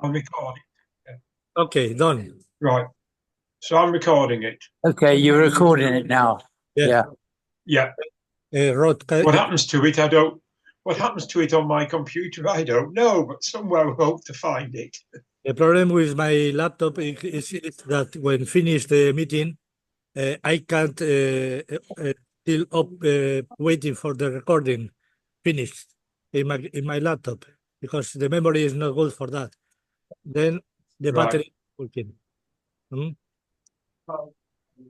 I'm recording. Okay, done. Right. So I'm recording it. Okay, you're recording it now. Yeah. Yeah. Rod, What happens to it? What happens to it on my computer? I don't know, but somewhere I hope to find it. the problem with my laptop is that when finish the meeting, I can't still up waiting for the recording finished in my laptop because the memory is not good for that. Then the Right. battery is working.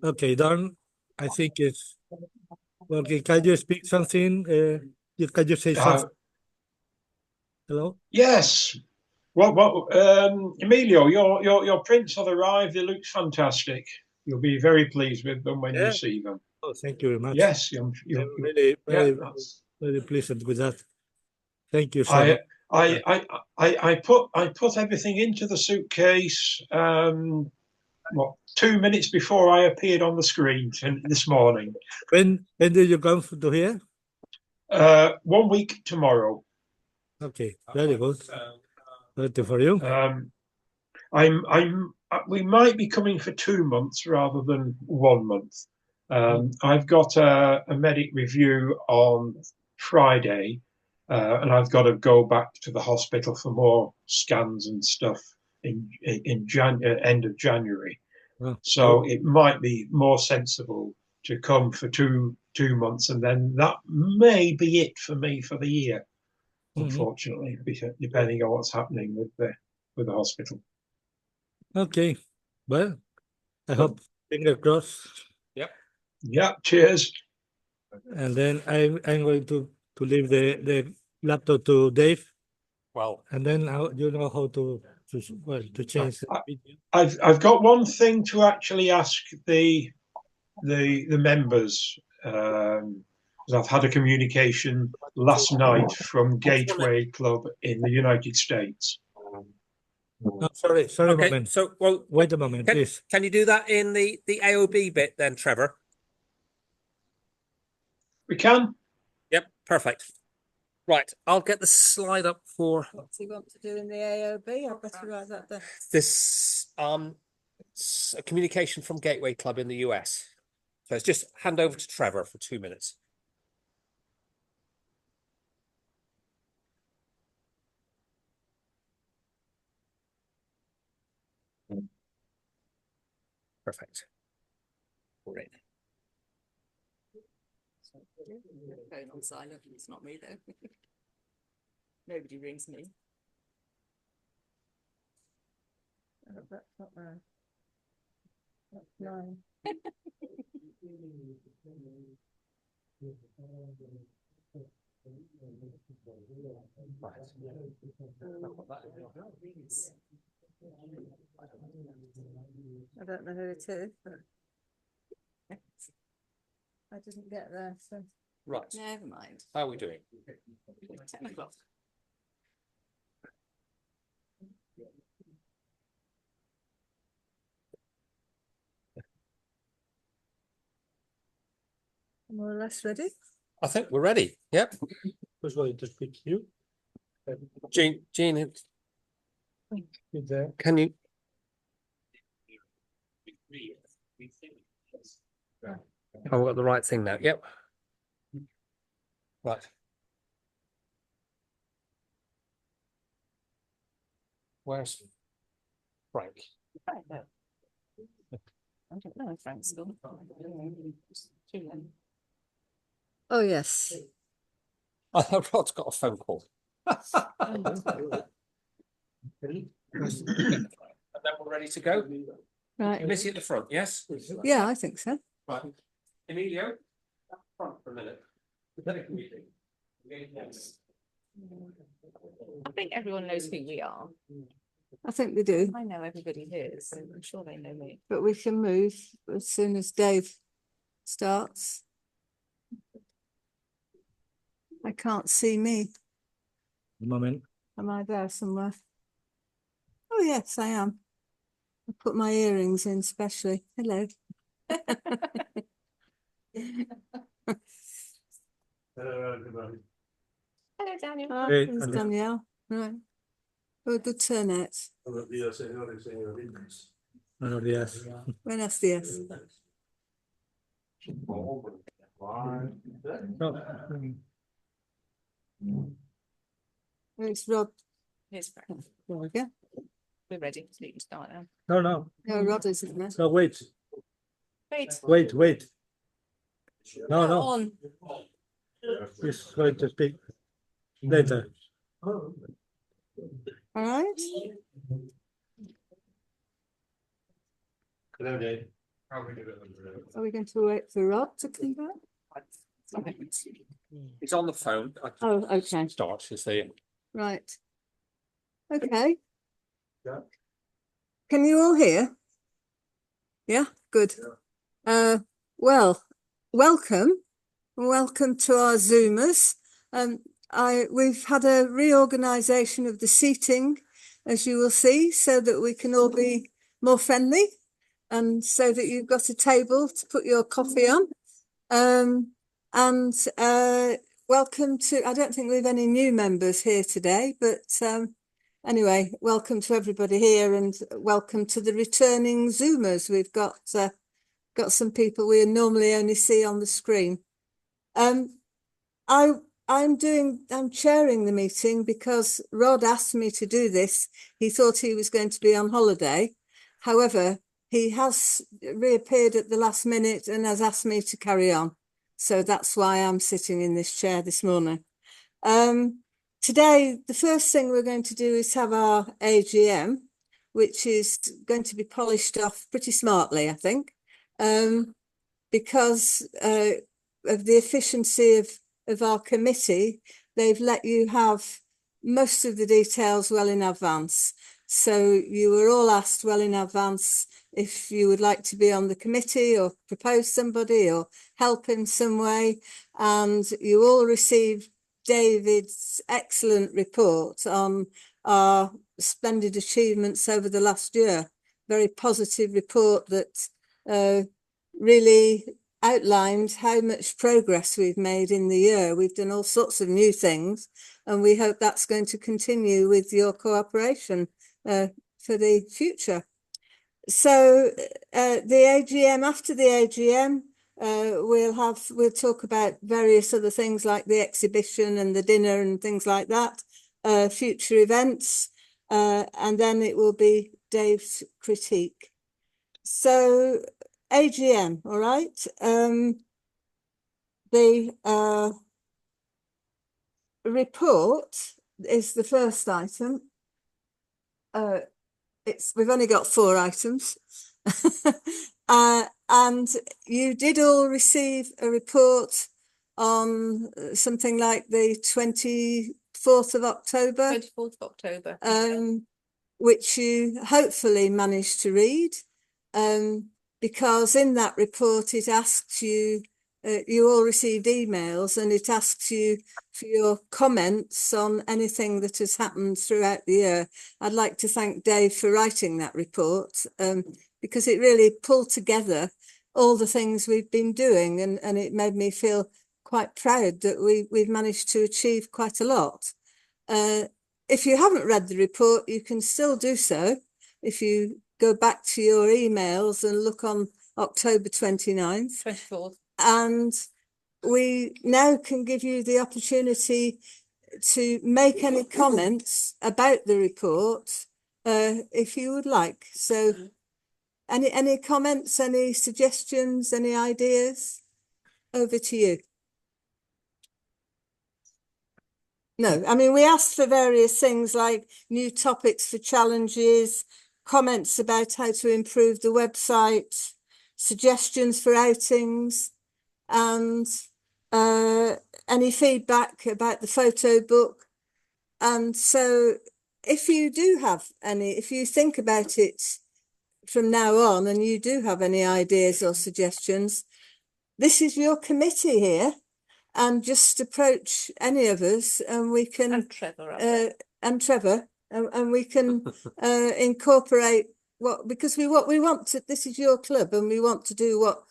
Okay, done. I think it's working. Can you speak something? Can you say something? Hello? Yes. Emilio, your prints have arrived. They look fantastic. You'll be very pleased with them when you Yeah. see them. Oh, thank you very much. Yes, I'm really, yeah. very pleased with that. Thank you so much. I put everything into the suitcase. 2 minutes before I appeared on the screen this morning. When did you come to here? 1 week tomorrow. Okay, very good. Good for you. We might be coming for 2 months rather than 1 month. I've got a medic review on Friday, and I've got to go back to the hospital for more scans and stuff in end of January. Oh, So good. it might be more sensible to come for two months, and then that may be it for me for the year. Unfortunately, depending on what's happening with the hospital. Okay, well, I hope finger crossed. Yep. Yeah. Cheers. And then I'm going to leave the laptop to Dave. Well, and then you know how to change the video. I've got one thing to actually ask the members. I've had a communication last night from Gateway Club in the United States. No, sorry, okay, moment. so well, Wait a moment, please. Can you do that in the AOB bit then, Trevor? We can. Yep, perfect. Right, I'll get the slide up for. What do you want to do in the AOB? I'll better write that down. This a communication from Gateway Club in the US. So it's just hand over to Trevor for 2 minutes. Perfect. Great. Phone on silent. It's not me though. Nobody rings me. Oh, that's not right. That's 9. I don't know who it is, but I didn't get there, so Right. never mind. How are we doing? 10 o'clock. More or less ready. I think we're ready. Yep. Who's going to speak? You? Jean, can you? Oh, we've got the right thing now. Yep. Right. Where's Frank? I don't know if Frank's gone. Oh, yes. Rod's got a phone call. And then we're ready to go. Right. Missy at the front, yes? Yeah, I think so. Right. Emilio, up front for a minute. I think everyone knows who we are. I think we do, I know everybody here, so I'm sure they know me. but we can move as soon as Dave starts. I can't see me. A moment. Am I there somewhere? Oh, yes, I am. I put my earrings in specially. Hello. Hello, Daniel. Oh, Hey, there's Daniel. Danielle. Right. Oh, good turnout. Buenos días. Buenos dias. It's Rod. Here's Frank. There we go. We're ready. So you can start now. No. No, Rod isn't there. No, wait. Wait. No. On. He's going to speak later. All right. Are we going to wait for Rod to come back? He's on the phone. Oh, okay. Start, is there? Right. Okay. Can you all hear? Yeah, good. Well, welcome to our Zoomers. We've had a reorganisation of the seating, as you will see, so that we can all be more friendly, and so that you've got a table to put your coffee on. Welcome to, I don't think we've any new members here today, but anyway, welcome to everybody here, and welcome to the returning Zoomers. We've got some people we normally only see on the screen. I'm chairing the meeting because Rod asked me to do this. He thought he was going to be on holiday. However, he has reappeared at the last minute and has asked me to carry on. So that's why I'm sitting in this chair this morning. Today, the first thing we're going to do is have our AGM, which is going to be polished off pretty smartly, I think, because of the efficiency of our committee. They've let you have most of the details well in advance. So you were all asked well in advance if you would like to be on the committee or propose somebody or help in some way. And you all received David's excellent report on our splendid achievements over the last year. Very positive report that really outlined how much progress we've made in the year. We've done all sorts of new things, and we hope that's going to continue with your cooperation for the future. So the AGM, after the AGM, we'll talk about various other things like the exhibition and the dinner and things like that, future events, and then it will be Dave's critique. So AGM, all right. The report is the first item. We've only got 4 items. And you did all receive a report on something like the 24th of October. 24th of October. Which you hopefully managed to read, because in that report it asks you, you all received emails, and it asks you for your comments on anything that has happened throughout the year. I'd like to thank Dave for writing that report, because it really pulled together all the things we've been doing, and it made me feel quite proud that we've managed to achieve quite a lot. If you haven't read the report, you can still do so if you go back to your emails and look on October 29th. 24th. And we now can give you the opportunity to make any comments about the report, if you would like. So any comments, any suggestions, any ideas? Over to you. No, I mean, we asked for various things like new topics for challenges, comments about how to improve the website, suggestions for outings, and any feedback about the photo book. And so if you do have any, if you think about it from now on and you do have any ideas or suggestions, this is your committee here. And just approach any of us, and we can And Trevor. and we can incorporate because what we want to. This is your club, and we want to do what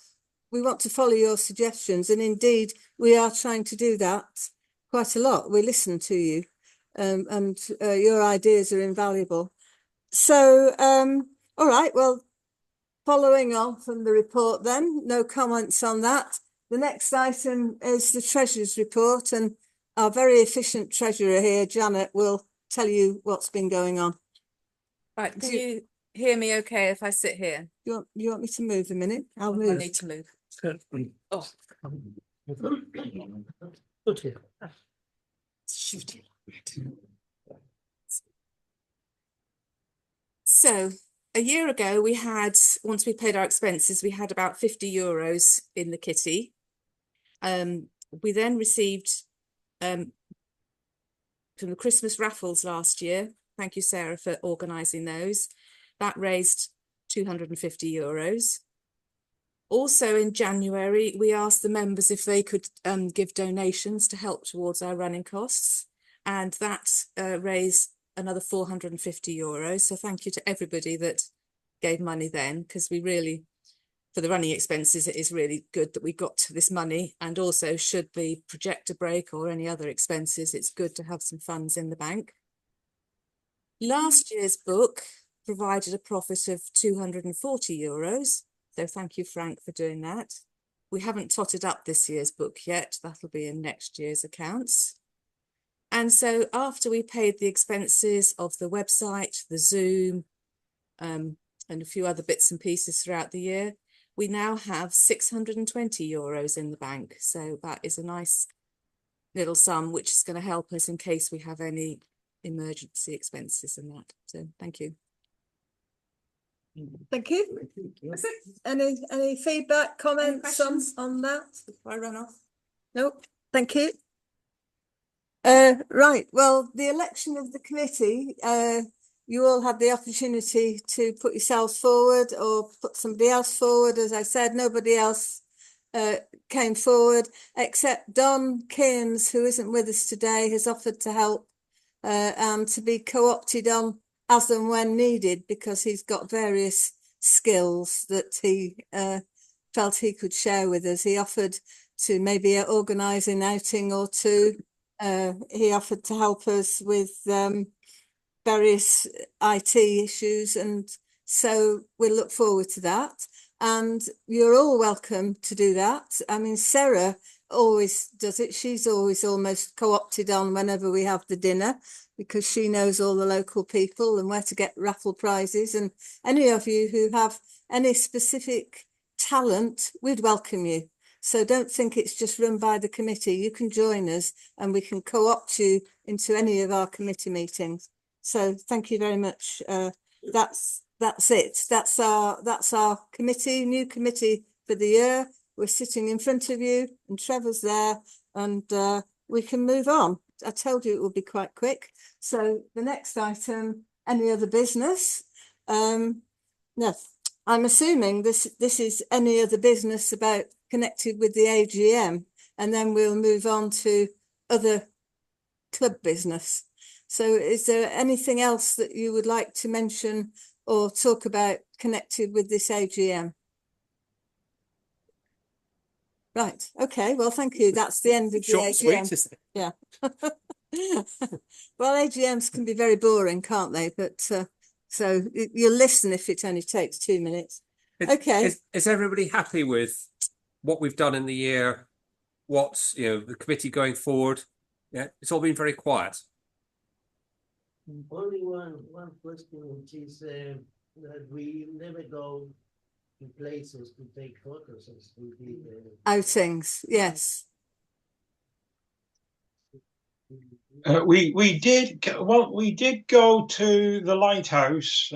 we want to follow your suggestions, and indeed we are trying to do that quite a lot. We listen to you, and your ideas are invaluable. So, all right, well, following on from the report then, no comments on that. The next item is the Treasurer's report, and our very efficient Treasurer here, Janet, will tell you what's been going on. Right, can Do you hear me okay if I sit here? You want me to move a minute? I'll I move. need to move. Oh, Okay. shoot. So a year ago, we had, once we paid our expenses, we had about €50 in the kitty. We then received from the Christmas raffles last year. Thank you, Sarah, for organising those. That raised €250. Also in January, we asked the members if they could give donations to help towards our running costs, and that raised another €450. So thank you to everybody that gave money then, because we really, for the running expenses, it is really good that we got to this money. And also, should the projector break or any other expenses, it's good to have some funds in the bank. Last year's book provided a profit of €240. So thank you, Frank, for doing that. We haven't totted up this year's book yet. That'll be in next year's accounts. And so after we paid the expenses of the website, the Zoom, and a few other bits and pieces throughout the year, we now have €620 in the bank. So that is a nice little sum, which is going to help us in case we have any emergency expenses and that. So thank you. Thank you. That's it. Any feedback, comments questions? on that? Before I run off. Nope. Thank you. Right. Well, the election of the committee, you all had the opportunity to put yourselves forward or put somebody else forward. As I said, nobody else came forward except Don Kearns, who isn't with us today, has offered to help and to be co-opted on as and when needed, because he's got various skills that he felt he could share with us. He offered to maybe organise an outing or two. He offered to help us with various IT issues, and so we'll look forward to that. And you're all welcome to do that. I mean, Sarah always does it. She's always almost co-opted on whenever we have the dinner, because she knows all the local people and where to get raffle prizes. And any of you who have any specific talent, we'd welcome you. So don't think it's just run by the committee. You can join us and we can co-opt you into any of our committee meetings. So thank you very much. That's it. That's our committee, new committee for the year. We're sitting in front of you and Trevor's there, and we can move on. I told you it would be quite quick. So the next item, any other business? No, I'm assuming this is any other business about connected with the AGM, and then we'll move on to other club business. So is there anything else that you would like to mention or talk about connected with this AGM? Right. Okay. Well, thank you. That's the end of the Short and AGM. sweet, isn't it? Yeah. Well, AGMs can be very boring, can't they? But so you'll listen if it only takes 2 minutes. Okay. Is everybody happy with what we've done in the year? What's, the committee going forward? Yeah, it's all been very quiet. Only one question, which is that we never go to places to take photos. As we did, Outings. Yes. We did go to the lighthouse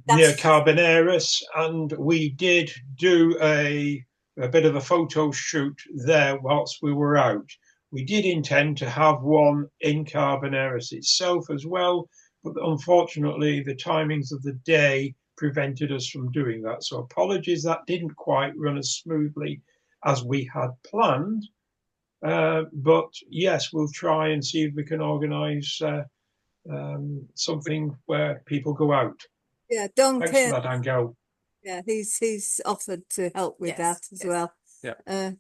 near Carboneras, and we did do a bit of a photo shoot there whilst we were out. We did intend to have one in Carboneras itself as well, but unfortunately the timings of the day prevented us from doing that. So apologies, that didn't quite run as smoothly as we had planned. But yes, we'll try and see if we can organise something where people go out. Yeah, Don Thanks Kearns. for that, Angel. Yeah, he's offered to help with that as well. Yeah.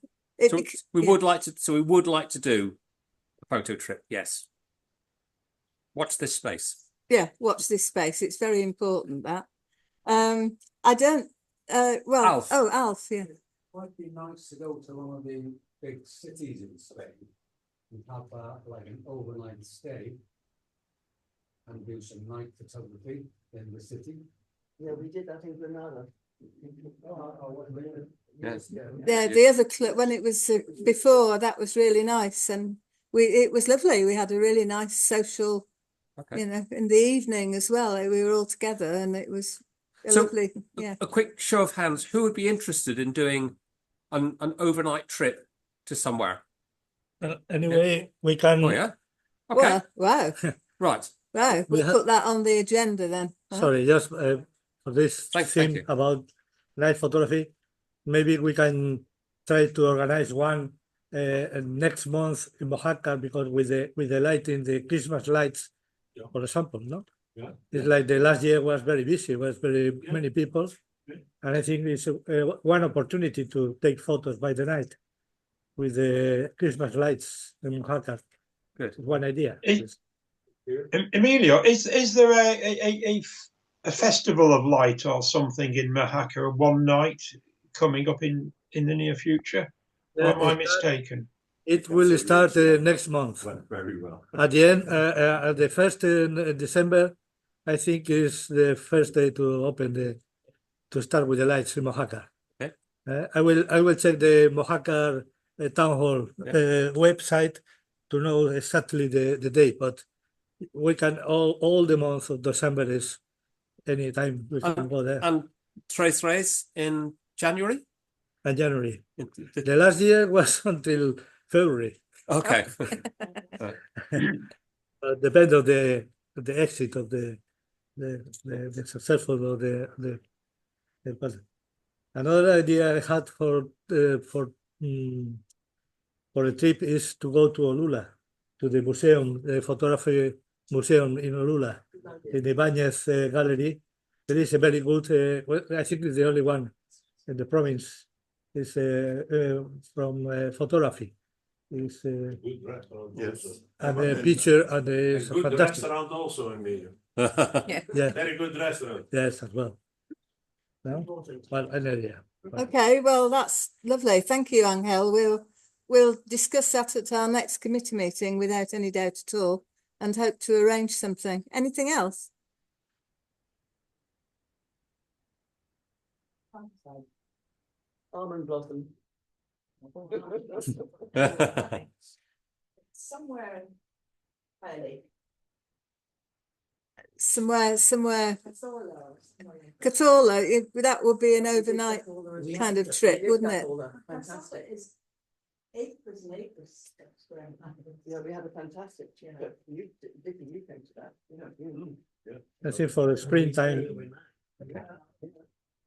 So We would like to do a photo trip, yes. Watch this space. Yeah, watch this space. It's very important that. I don't, well, Alf. oh, Alf, yeah. Might be nice to go to one of the big cities in Spain and have like an overnight stay and do some night photography in the city. Yeah, we did that in Granada. Yes. Yeah, the other club, when it was before, that was really nice, and it was lovely. We had a really nice social, Okay. you know, in the evening as well. We were all together, and it was So, lovely. Yeah. A quick show of hands, who would be interested in doing an overnight trip to somewhere? Anyway, we can. Oh, yeah? Okay, Well, wow, right. wow. We We'll put that on the agenda then. huh? Sorry, just for this Thank thing you. about night photography, maybe we can try to organize one next month in Oaxaca, because with the lighting, the Christmas lights, for example, no? Yeah. It's like the last year was very busy, was very many people, and I think it's one opportunity to take photos by the night with the Christmas lights in Oaxaca. Good. One idea. Emilio, is there a festival of light or something in Oaxaca one night coming up in the near future? Or am I mistaken? It will start next month. Very well. At the end, at the first in December, I think is the first day to open to start with the lights in Oaxaca. Okay. I will check the Oaxaca town hall website to know exactly the date, but we can all the month of December is any time we can go there. And Tres Reyes in January? And January. The last year was until February. Okay. Depends on the exit of the successful of the person. Another idea I had for a trip is to go to Olula, to the museum, the photography museum in Olula, in the Bañez gallery. There is a very good, well, I think it's the only one in the province, is from photography. Is Yes. and the picture and it's Good fantastic. restaurant also, Emilio. Yeah, Very good restaurant. yes, as well. No? Well, an area. Okay, well, that's lovely. Thank you, Angel. We'll discuss that at our next committee meeting without any doubt at all, and hope to arrange something. Anything else? Almond blossom. Somewhere highly. Somewhere. Catola, that would be an overnight kind of trip, wouldn't it? Fantastic. Is acres and acres. Yeah, we had a fantastic trip. You, Vicky, you came to that. I think for the springtime.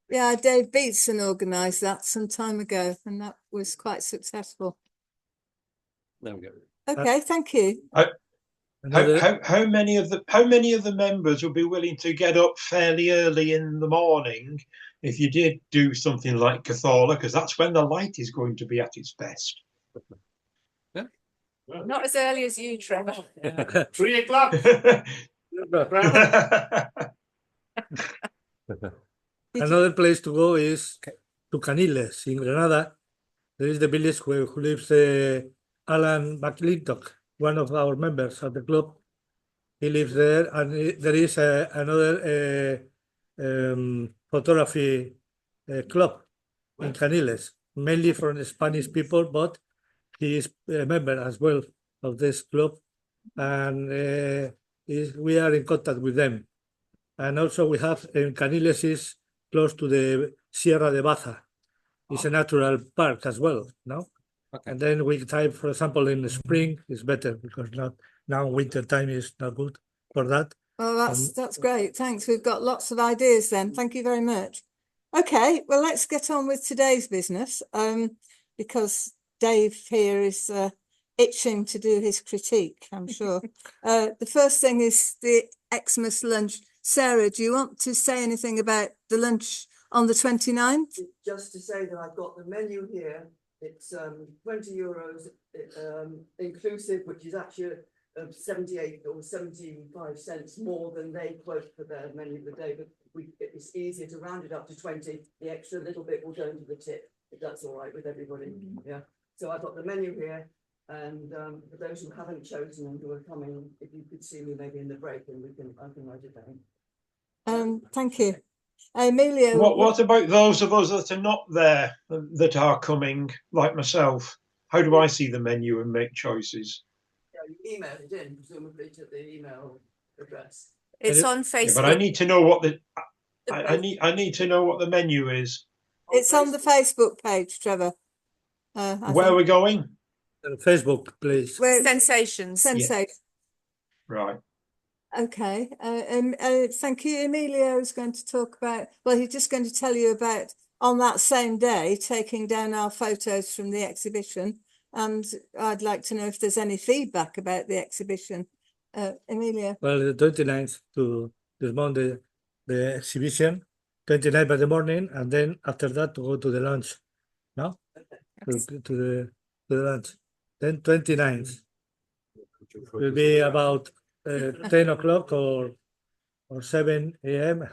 Yeah, Dave Beatson organised that some time ago, and that was quite successful. There we go. Okay, thank you. How many of the members would be willing to get up fairly early in the morning if you did do something like Cathola, because that's when the light is going to be at its best? Not as early as you, Trevor. 3 o'clock. Another place to go is to Caniles in Granada. There is the village who lives Alan McClintock, one of our members of the club. He lives there, and there is another photography club in Caniles, mainly from Spanish people, but he is a member as well of this club, and we are in contact with them. And also we have in Caniles is close to the Sierra de Baza. It's a natural park as well, no? Okay. And then we try, for example, in the spring is better, because not now winter time is not good for that. Oh, that's great. Thanks. We've got lots of ideas then. Thank you very much. Okay, well, let's get on with today's business, because Dave here is itching to do his critique, I'm sure. The first thing is the Xmas lunch. Sarah, do you want to say anything about the lunch on the 29th? Just to say that I've got the menu here. It's 20 euros inclusive, which is actually 78 or 75 cents more than they quote for their menu of the day. But it's easier to round it up to 20. The extra little bit will go into the tip, if that's all right with everybody. Yeah. So I've got the menu here, and for those who haven't chosen and who are coming, if you could see me maybe in the break, and I can write it down. Thank you. Emilia, What about those of us that are not there, that are coming, like myself? How do I see the menu and make choices? Yeah, you email it in, presumably to the email address. It's on Yeah, Facebook. but I need to know what the I need to know what the menu is. it's on the Facebook page, Trevor. I Where think. we're going? Facebook, please. Sensations. Sensation. Right. Okay. Thank you. Emilio is going to talk about, well, he's just going to tell you about on that same day, taking down our photos from the exhibition. And I'd like to know if there's any feedback about the exhibition. Emilio. Well, the 29th to this Monday, the exhibition, 29th by the morning, and then after that to go to the lunch. No? To the lunch. Then 29th will be about 10 o'clock or 7 a.m.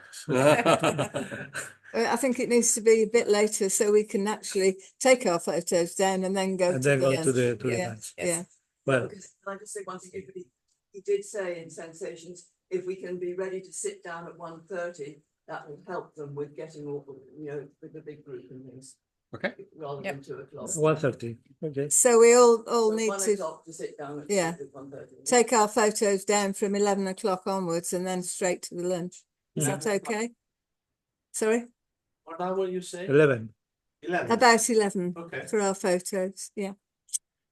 I think it needs to be a bit later so we can actually take our photos down and then go and to then the go lunch. to the Yeah, lunch. yeah. Well, Because can I just say one thing? He did say in Sensations, if we can be ready to sit down at 1:30, that will help them with getting all, with the big group and things. Okay. Rather Yep. than 2 o'clock. 1:30. Okay. So we all So need 1 to o'clock to sit down at Yeah. 1:30. take our photos down from 11 o'clock onwards and then straight to the lunch. Is that okay? Sorry? What hour you say? 11. 11. About 11 Okay. for our photos. Yeah.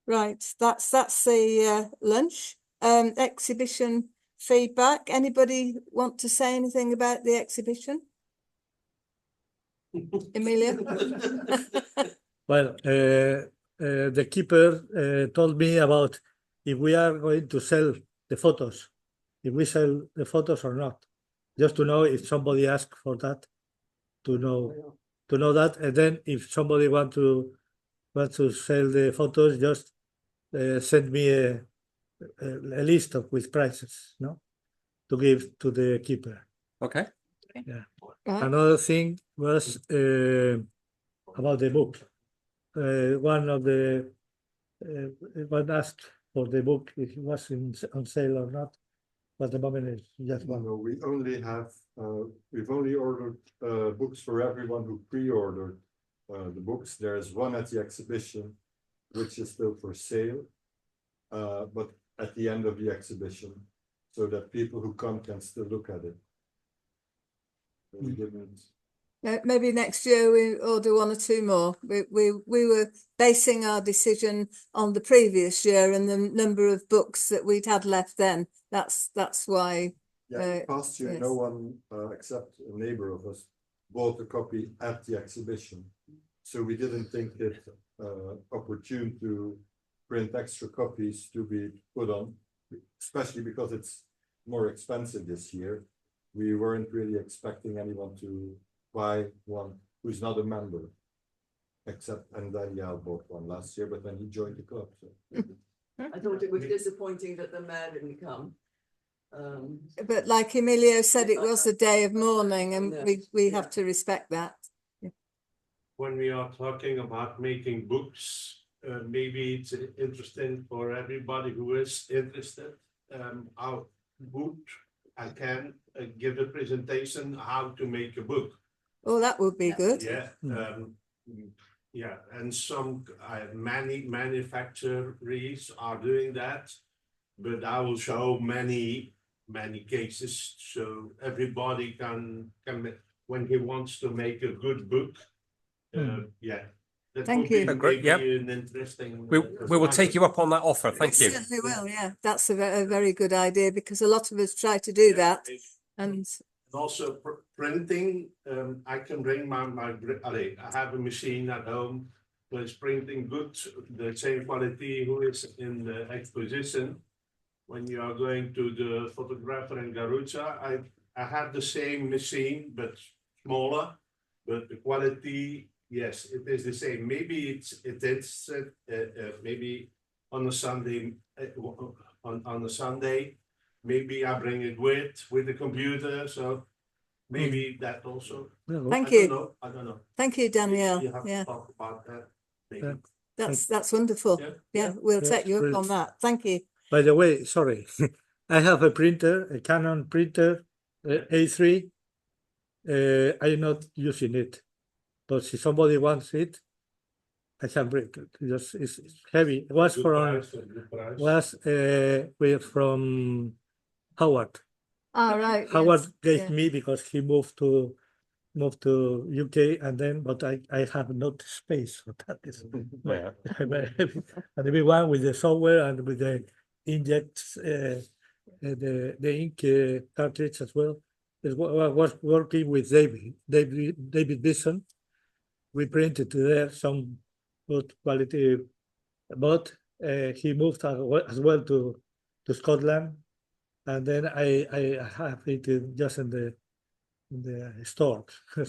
Right. That's the lunch. Exhibition feedback. Anybody want to say anything about the exhibition? Emilia? Well, the keeper told me about if we are going to sell the photos, if we sell the photos or not, just to know if somebody asks for that, to know that, and then if somebody want to sell the photos, just send me a list of with prices, no, to give to the keeper. Okay. Yeah. Right. Another thing was about the book. One of the one asked for the book if it was on sale or not, but the moment is just one. No, we only have, we've only ordered books for everyone who pre-ordered the books. There's one at the exhibition, which is still for sale, but at the end of the exhibition, so that people who come can still look at it. We didn't. Maybe next year we order 1 or 2 more. We were basing our decision on the previous year and the number of books that we'd had left then. That's why. Yeah, past year, yes. no one except a neighbor of us bought a copy at the exhibition. So we didn't think it opportune to print extra copies to be put on, especially because it's more expensive this year. We weren't really expecting anyone to buy one who's not a member, except, and Daniel bought one last year, but then he joined the club. So. I thought it was disappointing that the mayor didn't come. But like Emilio said, it was a day of mourning, and Yeah. we have to respect that. When we are talking about making books, maybe it's interesting for everybody who is interested. Our booth, I can give a presentation how to make a book. Oh, that would be good. Yeah, yeah, and some many manufacturers are doing that, but I will show many cases so everybody can when he wants to make a good book. Yeah. That Thank would be you. Great, yeah. maybe an interesting. We will take you up on that offer. Thank you. Certainly will, yeah. That's a very good idea because a lot of us try to do that. And also printing, I can bring my I have a machine at home that's printing good, the same quality who is in the exposition. When you are going to the photographer in Garucha, I have the same machine but smaller, but the quality Yes, it is the same. Maybe it is maybe on a Sunday on a Sunday. Maybe I bring it with the computer. So maybe that also. Thank I you. don't know. I don't know. Thank you, Danielle. You have Yeah, to talk about that. Maybe. Yeah. that's wonderful. Yeah. Yeah, we'll Yeah, take you up great. on that. Thank you. By the way, sorry, I have a printer, a Canon printer, A3. I'm not using it, but if somebody wants it, I can bring it. It's heavy. It was Good from price, good price. from Howard. All right. Howard yes, gave yeah. me because he moved to UK, and then but I have not space for that. It's Yeah. very heavy. And everyone with the software and with the inject the ink cartridge as well. I was working with David Bison. We printed there some good quality, but he moved as well to Scotland, and then I have it just in the store.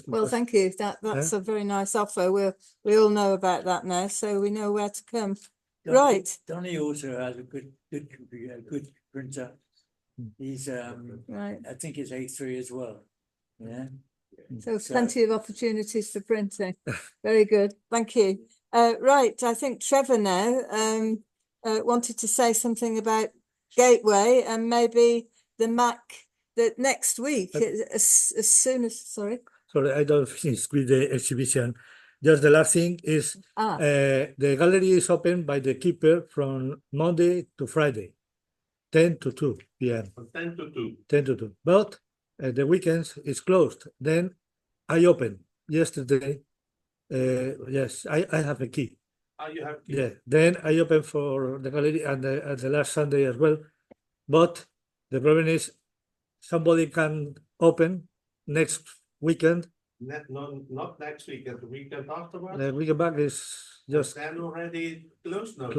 Well, thank you. That's a very nice offer. We all know about that now, so we know where to come. Right. Donny also has a good computer, a good printer. He's Right. I think it's A3 as well. Yeah. So plenty of opportunities for printing. Very good. Thank you. Right. I think Trevor now wanted to say something about Gateway and maybe the Mac that next week as soon as sorry. Sorry, I don't finish with the exhibition. Just the last thing is the gallery is open by the keeper from Monday to Friday, 10 to 2 p.m. From 10 to 2. 10 to 2. But the weekends is closed. Then I opened yesterday. Yes, I have a key. You have Yeah. Then I opened for the gallery and the last Sunday as well. But the problem is somebody can open next weekend. Not next weekend, the weekend afterwards. The weekend back is just then already closed now.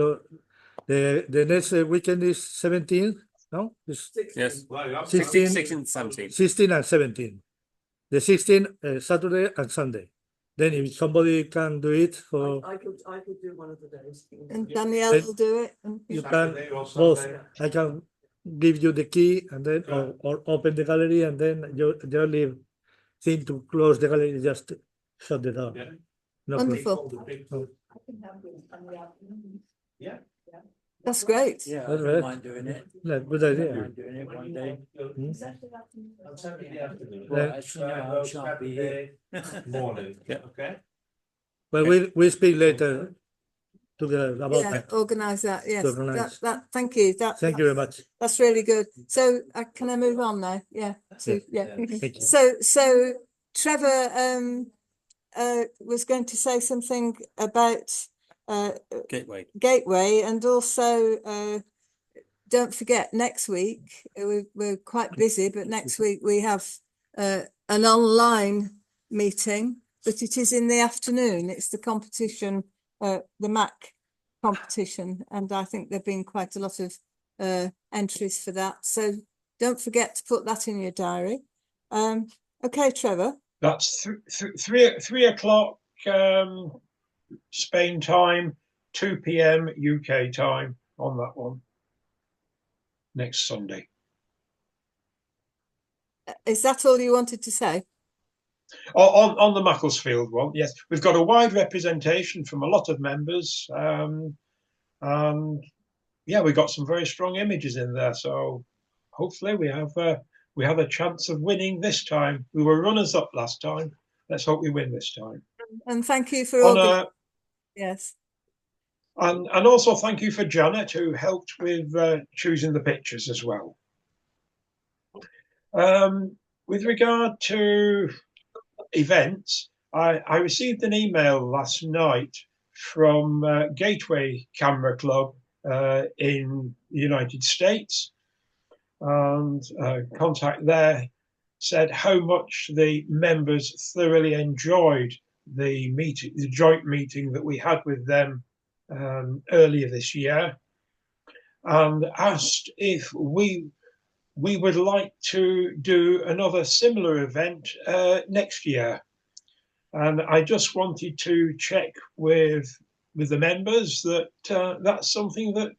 The next weekend is 17th, no? It's Yes. Well, you have 16, 16, 17. 16 and 17. The 16th, Saturday and Sunday. Then if somebody can do it for I could do one of the days. And Danielle will do it. And you Saturday can or both. Sunday. I can give you the key and then or open the gallery and then the only thing to close the gallery is just shut the door. Yeah. No Wonderful. All the pictures. Yeah. That's great. Yeah, I That's don't right. mind doing it. Yeah, good I idea. don't mind doing it one day. On Saturday afternoon. Well, actually, no, I shan't be here. Morning. Yeah. Okay. Well, we speak later together about Yeah, that. organise that. Yes. Organise. Thank you. Thank you very much. That's really good. So can I move on now? Yeah. Yeah. Thank you. So Trevor was going to say something about Gateway and also don't forget next week we're quite busy, but next week we have an online meeting, but it is in the afternoon. It's the competition, the Mac competition, and I think there've been quite a lot of entries for that. So don't forget to put that in your diary. Okay, Trevor. That's 3 o'clock Spain time, 2 p.m. UK time on that one next Sunday. Is that all you wanted to say? On the Macclesfield one, yes, we've got a wide representation from a lot of members, and yeah, we've got some very strong images in there. So hopefully we have a chance of winning this time. We were runners up last time. Let's hope we win this time. And thank you for all. Yes. And also thank you for Janet, who helped with choosing the pictures as well. With regard to events, I received an email last night from Gateway Camera Club in the United States, and contact there said how much the members thoroughly enjoyed the joint meeting that we had with them earlier this year, and asked if we would like to do another similar event next year. and I just wanted to check with the members that that's something that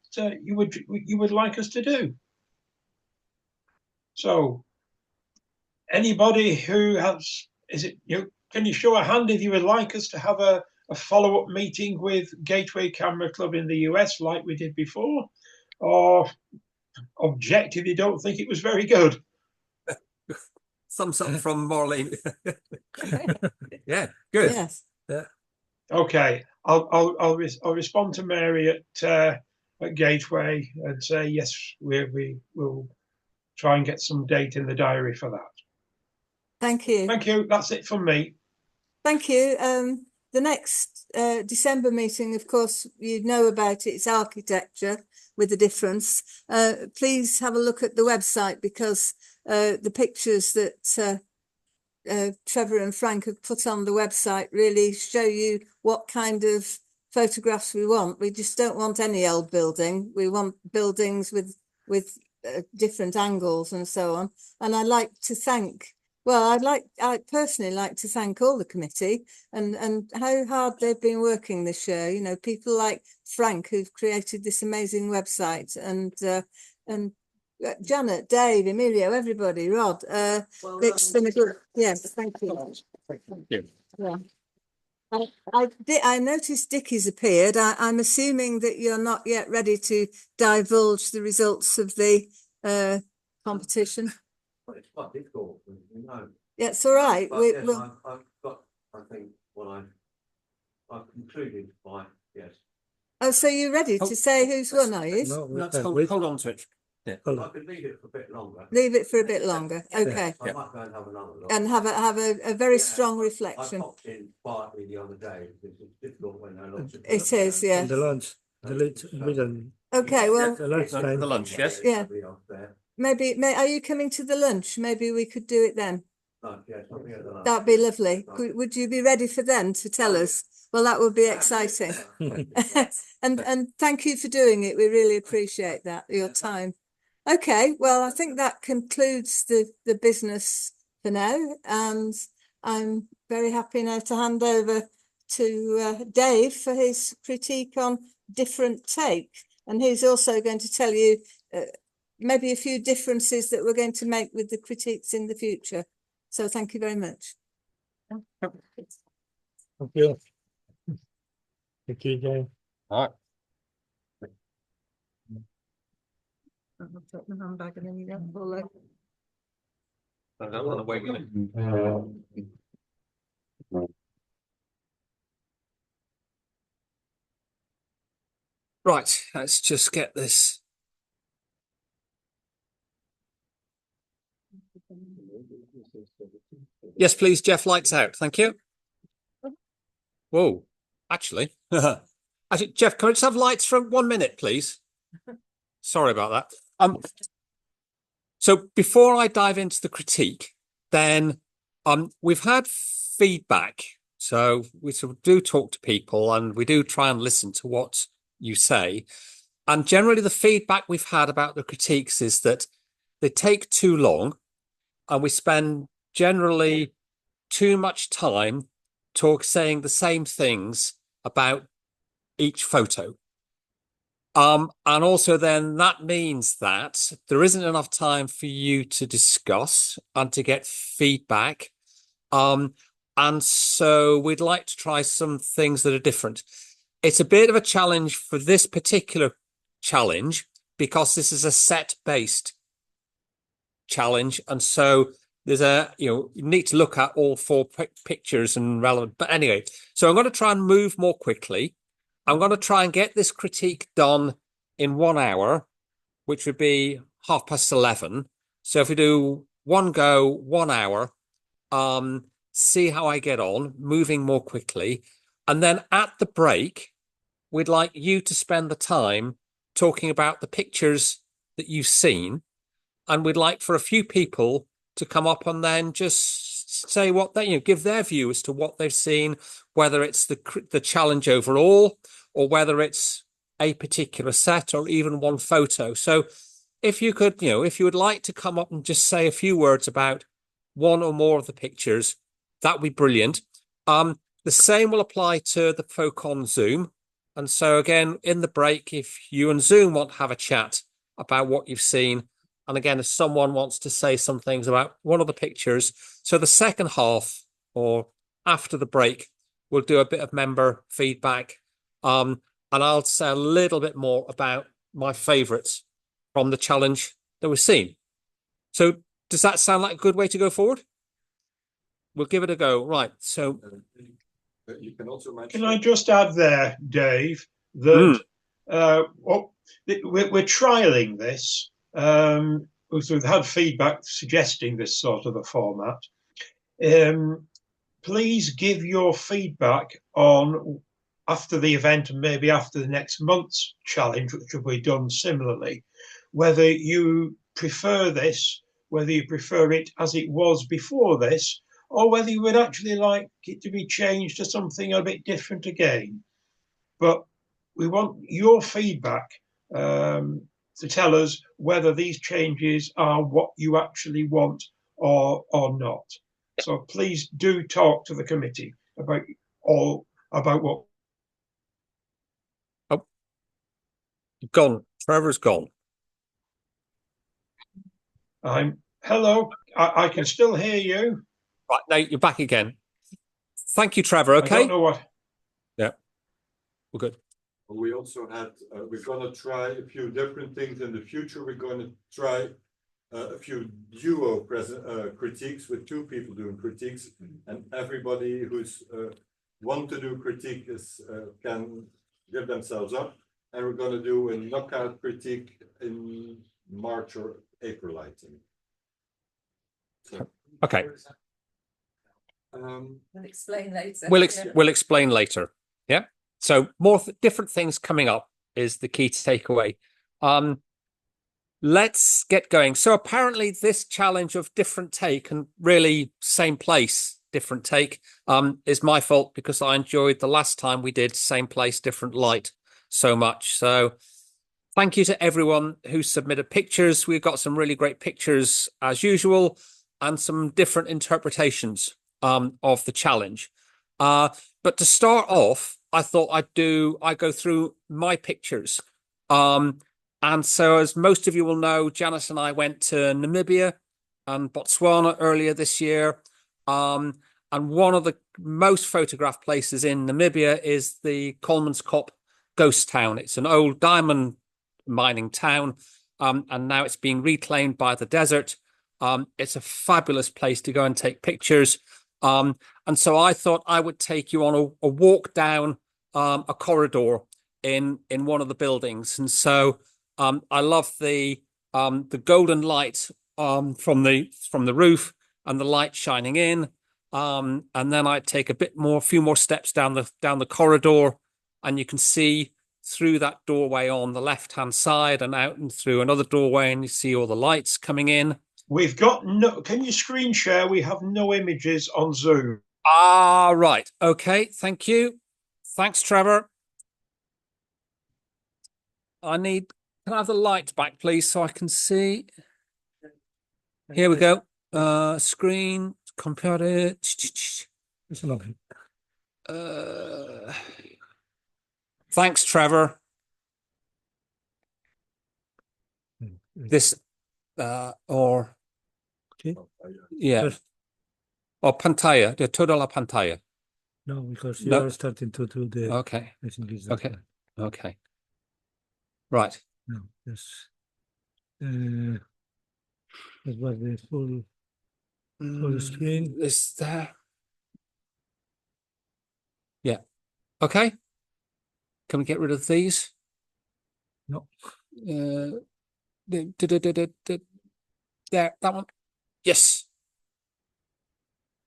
you would like us to do. So, anybody who has, can you show a hand if you would like us to have a follow-up meeting with Gateway Camera Club in the US like we did before, or object if you don't think it was very good? Thumbs up from Marlene. Yeah, good. Yes. Okay, I'll respond to Mary at Gateway and say yes, we will try and get some date in the diary for that. Thank you. Thank you. That's it from me. Thank you. The next December meeting, of course, you know about it. It's architecture with a difference. Please have a look at the website, because the pictures that Trevor and Frank have put on the website really show you what kind of photographs we want. We just don't want any old building. We want buildings with different angles and so on. And I'd like to thank, I personally like to thank all the committee and how hard they've been working this year. You know, people like Frank, who've created this amazing website, and Janet, Dave, Emilio, everybody, Rod. It's been a good, yes, thank you. Thank you. Yeah. I noticed Dicky's appeared. I'm assuming that you're not yet ready to divulge the results of the competition. Well, it's quite difficult, you know. Yeah, it's all right. But yes, I've got, I think, what I've concluded by, yes. Oh, so you're ready to say who's won, are you? Let's hold on to it. Yeah. I could leave it for a bit longer. Leave it for a bit longer. Okay. I might go and have another look. And have a very strong I reflection. popped in quietly the other day because it's difficult when there are lots of It is, yeah. The lunch, the late middle. Okay, well, The lunch time. The lunch, yes. yeah. Maybe, are you coming to the lunch? Maybe we could do it then. That'd be lovely. Would you be ready for then to tell us? Well, that would be exciting. And thank you for doing it. We really appreciate that, your time. Okay, well, I think that concludes the business for now, and I'm very happy now to hand over to Dave for his critique on Differenttake, and he's also going to tell you maybe a few differences that we're going to make with the critiques in the future. So thank you very much. Thank you. Thank you, Dave. All right. I'll take my handbag and then you don't fall over. I don't want to wait with it. Right, let's just get this. Yes, please, Jeff, lights out. Thank you. Whoa, actually, Jeff, can we just have lights for 1 minute, please? Sorry about that. So before I dive into the critique, then we've had feedback. So we sort of do talk to people and we do try and listen to what you say. And generally the feedback we've had about the critiques is that they take too long and we spend generally too much time saying the same things about each photo. And also then that means that there isn't enough time for you to discuss and to get feedback. And so we'd like to try some things that are different. It's a bit of a challenge for this particular challenge because this is a set-based challenge. And so there's you need to look at all 4 pictures and relevant. But anyway, so I'm going to try and move more quickly. I'm going to try and get this critique done in 1 hour, which would be 11:30. So if we do 1 go, 1 hour, see how I get on, moving more quickly. And then at the break, we'd like you to spend the time talking about the pictures that you've seen. And we'd like for a few people to come up and then just say what they, give their view as to what they've seen, whether it's the challenge overall or whether it's a particular set or even one photo. So if you could, if you would like to come up and just say a few words about one or more of the pictures, that would be brilliant. The same will apply to the folk on Zoom. And so again, in the break, if you and Zoom want to have a chat about what you've seen, and again, if someone wants to say some things about one of the pictures, so the second half or after the break, we'll do a bit of member feedback. And I'll say a little bit more about my favourites from the challenge that we've seen. So does that sound like a good way to go forward? We'll give it a go. Right. So You can also mention. Can I just add there, Dave, that we're trialing this. So we've had feedback suggesting this sort of a format. Please give your feedback on after the event and maybe after the next month's challenge, which will be done similarly, whether you prefer this, whether you prefer it as it was before this, or whether you would actually like it to be changed to something a bit different again. But we want your feedback to tell us whether these changes are what you actually want or not. So please do talk to the committee about what. Oh, gone. Trevor's gone. Hello. I can still hear you. Right, now you're back again. Thank you, Trevor. Okay. I don't know what. Yeah, we're good. We also had, we're going to try a few different things in the future. We're going to try a few duo critiques with two people doing critiques, and everybody who's want to do critique can give themselves up. And we're going to do a knockout critique in March or April, I think. So, okay. We'll explain later. We'll explain later. Yeah. So more different things coming up is the key takeaway. Let's get going. So apparently this challenge of different take and really same place, different take, is my fault because I enjoyed the last time we did same place, different light so much. So thank you to everyone who submitted pictures. We've got some really great pictures as usual and some different interpretations of the challenge. But to start off, I thought I'd go through my pictures. And so as most of you will know, Janice and I went to Namibia and Botswana earlier this year. And one of the most photographed places in Namibia is the Kolmanskop ghost town. It's an old diamond mining town. And now it's being reclaimed by the desert. It's a fabulous place to go and take pictures. And so I thought I would take you on a walk down a corridor in one of the buildings. And so I love the golden light from the roof and the light shining in. And then I take a few more steps down the corridor, and you can see through that doorway on the left-hand side and out and through another doorway, and you see all the lights coming in. We've got can you screen share? We have no images on Zoom. Ah, right. Okay. Thank you. Thanks, Trevor. Can I have the light back, please, so I can see? Here we go. Screen, computer. Thanks, Trevor. This, or... Okay. Yeah. Or pantalla, de toda la pantalla. No, because you are starting to do the... Okay. I think it's Okay. Okay. Right. No, yes. That was the full screen. Is there? Yeah. Okay. Can we get rid of these? No. There, that one. Yes.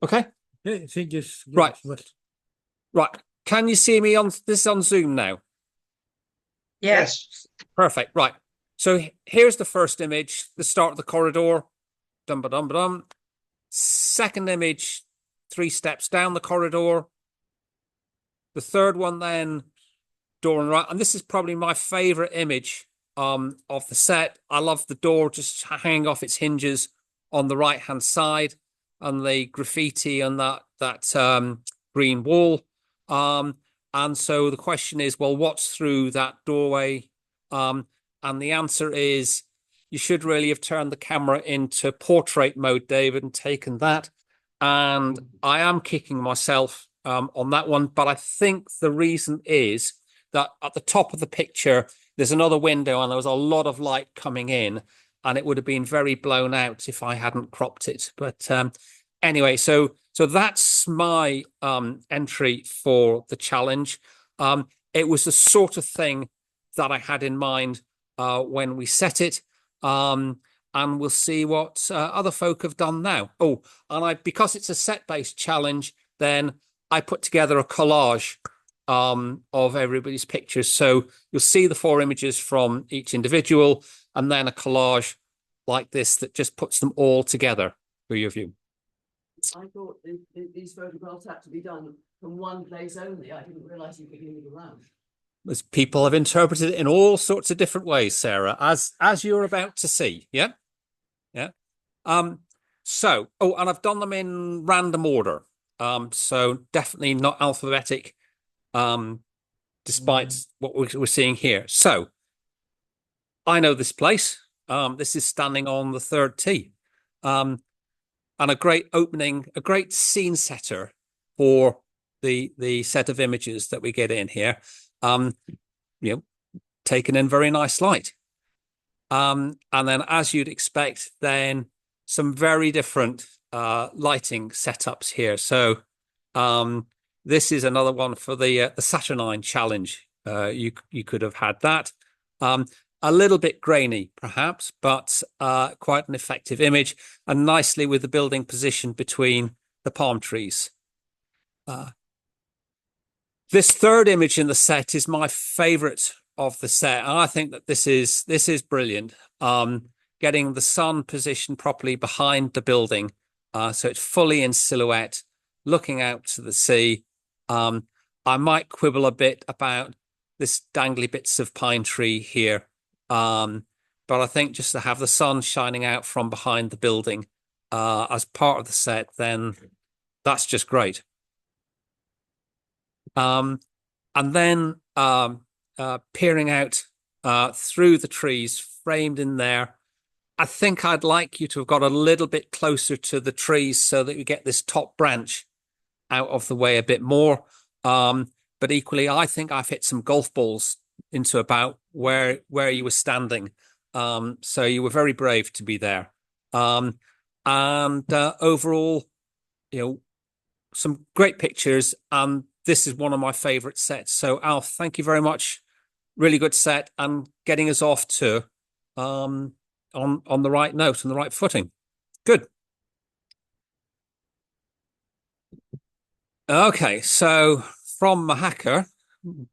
Okay. Yeah, I think it's right. But... Right. Can you see me on Zoom now? Yes. Perfect. Right. So here's the first image, the start of the corridor. Dum ba dum ba dum. Second image, 3 steps down the corridor. The third one then, door on the right. And this is probably my favorite image of the set. I love the door just hanging off its hinges on the right hand side, and the graffiti and that green wall. And so the question is, well, what's through that doorway? And the answer is, you should really have turned the camera into portrait mode, David, and taken that. And I am kicking myself on that one, but I think the reason is that at the top of the picture, there's another window and there was a lot of light coming in, and it would have been very blown out if I hadn't cropped it. But anyway, so that's my entry for the challenge. It was the sort of thing that I had in mind when we set it. And we'll see what other folk have done now. Oh, and because it's a set-based challenge, then I put together a collage of everybody's pictures. So you'll see the 4 images from each individual, and then a collage like this that just puts them all together for your view. I thought these photographs had to be done from one place only. I didn't realise you could move around. As people have interpreted it in all sorts of different ways, Sarah, as you're about to see. Yeah. So, and I've done them in random order. So definitely not alphabetic, despite what we're seeing here. So I know this place. This is standing on the 3rd tee. And a great opening, a great scene setter for the set of images that we get in here. Taken in very nice light. And then, as you'd expect, then some very different lighting setups here. So this is another one for the Saturnine challenge. You could have had that. A little bit grainy, perhaps, but quite an effective image, and nicely with the building positioned between the palm trees. This 3rd image in the set is my favorite of the set. And I think that this is brilliant. Getting the sun positioned properly behind the building. So it's fully in silhouette, looking out to the sea. I might quibble a bit about this dangly bits of pine tree here. But I think just to have the sun shining out from behind the building as part of the set, then that's just great. And then peering out through the trees framed in there, I think I'd like you to have got a little bit closer to the trees so that you get this top branch out of the way a bit more. But equally, I think I've hit some golf balls into about where you were standing. So you were very brave to be there. And overall, some great pictures, and this is one of my favorite sets. So Alf, thank you very much. Really good set, and getting us off to on the right note and the right footing. Good. Okay, so from Mahaka,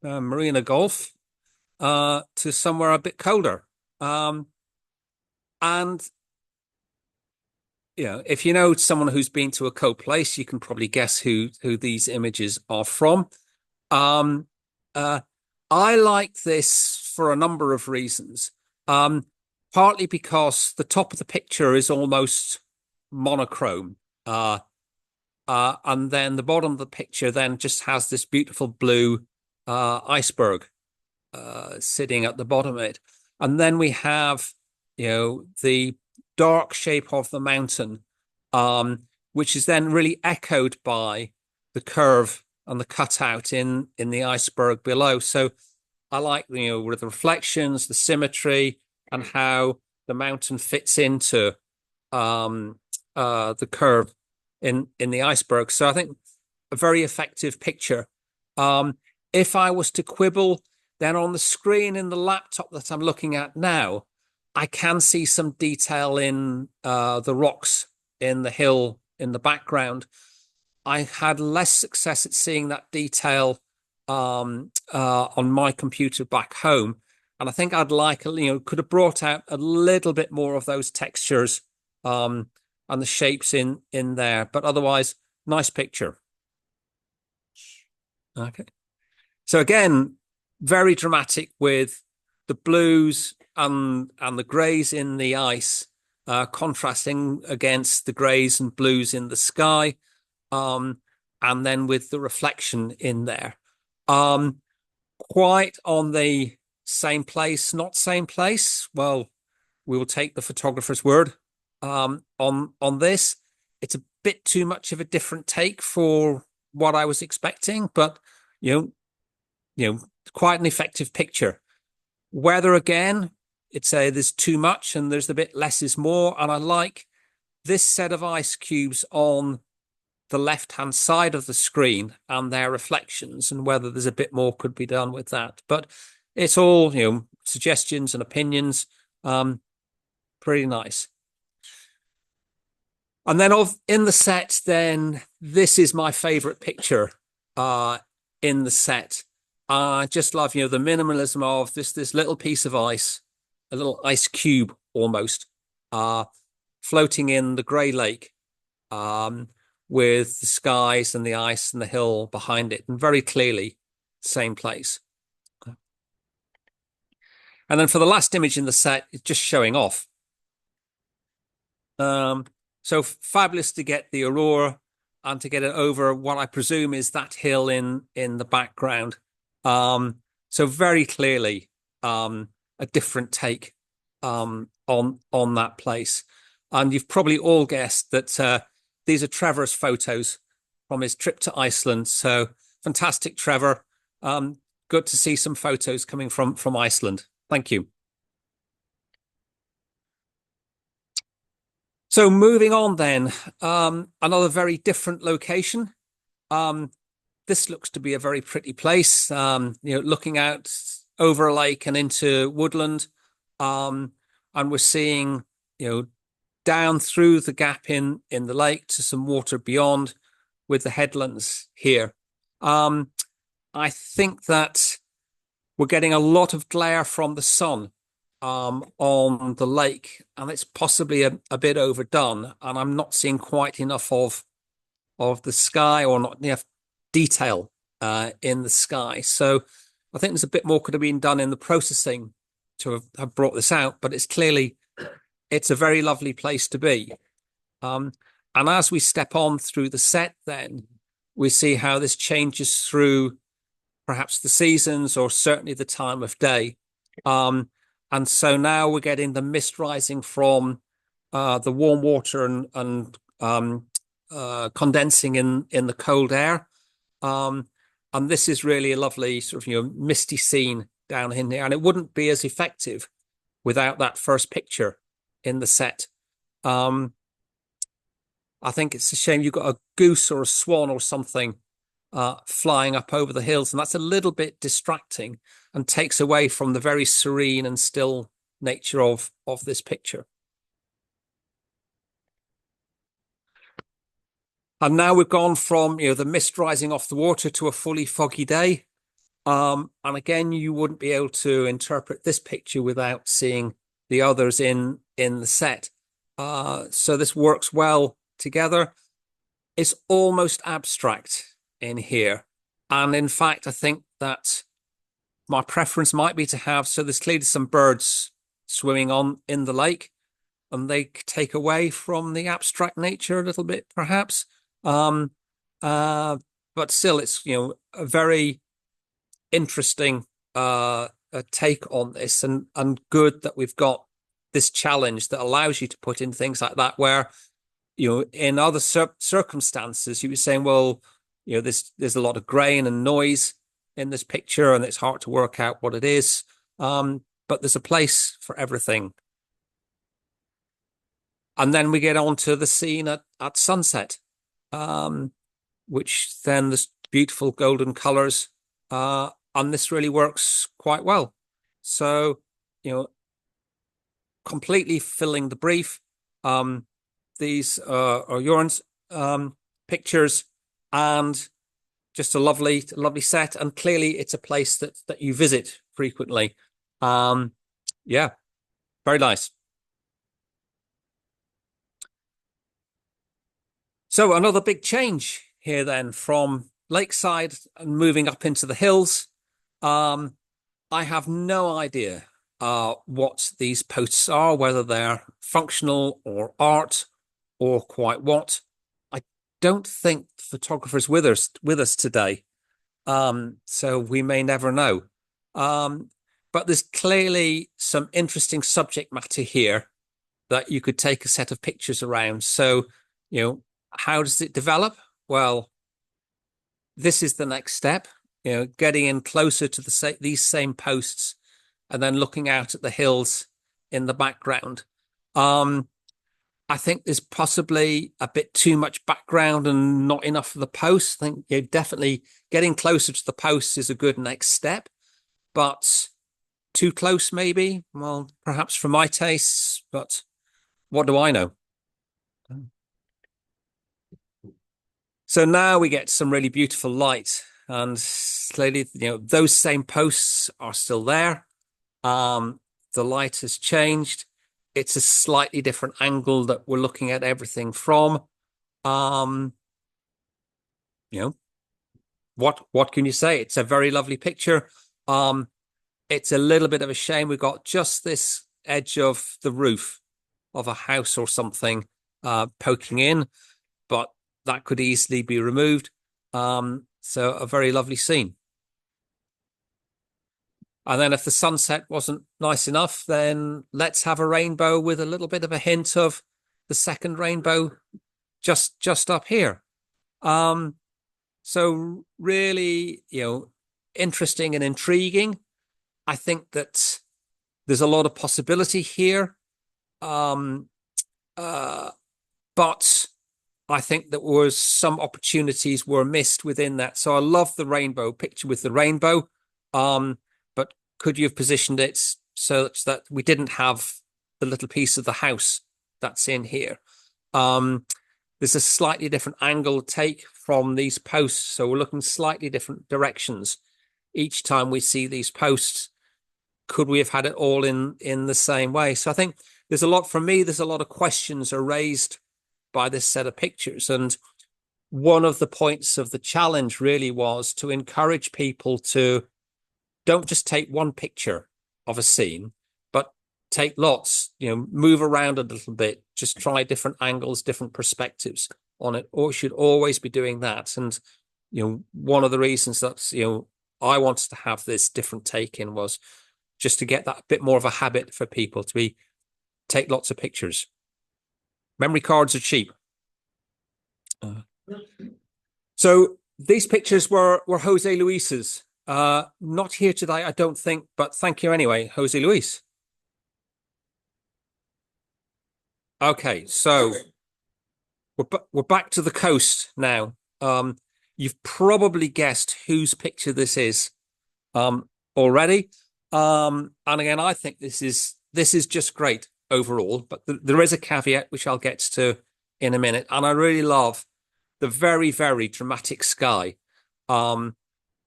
Marina Golf, to somewhere a bit colder. And if you know someone who's been to a cold place, you can probably guess who these images are from. I like this for a number of reasons. Partly because the top of the picture is almost monochrome. And then the bottom of the picture then just has this beautiful blue iceberg sitting at the bottom of it. And then we have, the dark shape of the mountain, which is then really echoed by the curve and the cutout in the iceberg below. So I like, with the reflections, the symmetry, and how the mountain fits into the curve in the iceberg. So I think a very effective picture. If I was to quibble, then on the screen in the laptop that I'm looking at now, I can see some detail in the rocks in the hill in the background. I had less success at seeing that detail on my computer back home. And I think I'd like, could have brought out a little bit more of those textures and the shapes in there. But otherwise, nice picture. Okay. So again, very dramatic with the blues and the greys in the ice, contrasting against the greys and blues in the sky. And and then with the reflection in there. Quite on the same place, not same place. Well, we will take the photographer's word on this. It's a bit too much of a different take for what I was expecting, but you know, quite an effective picture. Weather again, it's there's too much and there's a bit less is more, and I like this set of ice cubes on the left-hand side of the screen and their reflections, and whether there's a bit more could be done with that. But it's all, suggestions and opinions. Pretty nice. And then in the set, then this is my favorite picture in the set. I just love, the minimalism of this little piece of ice, a little ice cube almost, floating in the grey lake, with the skies and the ice and the hill behind it, and very clearly same place. And then for the last image in the set, it's just showing off. So fabulous to get the aurora and to get it over what I presume is that hill in the background. So very clearly a different take on that place. And you've probably all guessed that these are Trevor's photos from his trip to Iceland. So fantastic, Trevor. Good to see some photos coming from Iceland. Thank you. So moving on then, another very different location. This looks to be a very pretty place, looking out over a lake and into woodland. And we're seeing, down through the gap in the lake to some water beyond with the headlands here. I think that we're getting a lot of glare from the sun on the lake, and it's possibly a bit overdone, and I'm not seeing quite enough of the sky, or not enough detail in the sky. So I think there's a bit more could have been done in the processing to have brought this out, but it's a very lovely place to be. And as we step on through the set, then we see how this changes through perhaps the seasons, or certainly the time of day. And so now we're getting the mist rising from the warm water and condensing in the cold air. And this is really a lovely sort of, misty scene down in there. And it wouldn't be as effective without that first picture in the set. I think it's a shame you've got a goose or a swan or something flying up over the hills, and that's a little bit distracting and takes away from the very serene and still nature of this picture. And now we've gone from the mist rising off the water to a fully foggy day, and again you wouldn't be able to interpret this picture without seeing the others in the set. So this works well together. It's almost abstract in here, and in fact I think that my preference might be to have, so there's clearly some birds swimming in the lake, and they take away from the abstract nature a little bit perhaps, but still it's a very interesting take on this, and good that we've got this challenge that allows you to put in things like that, where in other circumstances you were saying, well, there's a lot of grain and noise in this picture, and it's hard to work out what it is. But there's a place for everything. And then we get on to the scene at sunset, which then there's beautiful golden colors, and this really works quite well. So, completely filling the brief. These are Jorn's pictures, and just a lovely set, and clearly it's a place that you visit frequently. Yeah, very nice. So another big change here then, from lakeside and moving up into the hills. I have no idea what these posts are, whether they're functional or art or quite what. don't think the photographer's with us today. So we may never know. But there's clearly some interesting subject matter here that you could take a set of pictures around. So, how does it develop? Well, this is the next step, getting in closer to these same posts and then looking out at the hills in the background. I think there's possibly a bit too much background and not enough of the posts. I think definitely getting closer to the posts is a good next step, but too close maybe. Well, perhaps for my tastes, but what do I know? So now we get some really beautiful light, and clearly, those same posts are still there. The light has changed. It's a slightly different angle that we're looking at everything from. What can you say? It's a very lovely picture. It's a little bit of a shame we've got just this edge of the roof of a house or something poking in, but that could easily be removed. So a very lovely scene. And then if the sunset wasn't nice enough, then let's have a rainbow with a little bit of a hint of the second rainbow just up here. So really, interesting and intriguing. I think that there's a lot of possibility here. But I think that some opportunities were missed within that. So I love the rainbow picture with the rainbow. But could you have positioned it such that we didn't have the little piece of the house that's in here? There's a slightly different angle take from these posts. So we're looking slightly different directions each time we see these posts. Could we have had it all in the same way? So I think there's a lot of questions are raised by this set of pictures. And one of the points of the challenge really was to encourage people to don't just take one picture of a scene, but take lots, move around a little bit, just try different angles, different perspectives on it, or should always be doing that. And, one of the reasons that, I wanted to have this different take in was just to get that bit more of a habit for people to take lots of pictures. Memory cards are cheap. So these pictures were Jose Luis's. Not here today, I don't think, but thank you anyway, Jose Luis. Okay, so we're back to the coast now. You've probably guessed whose picture this is already. And again, I think this is just great overall, but there is a caveat which I'll get to in a minute. And I really love the very, very dramatic sky and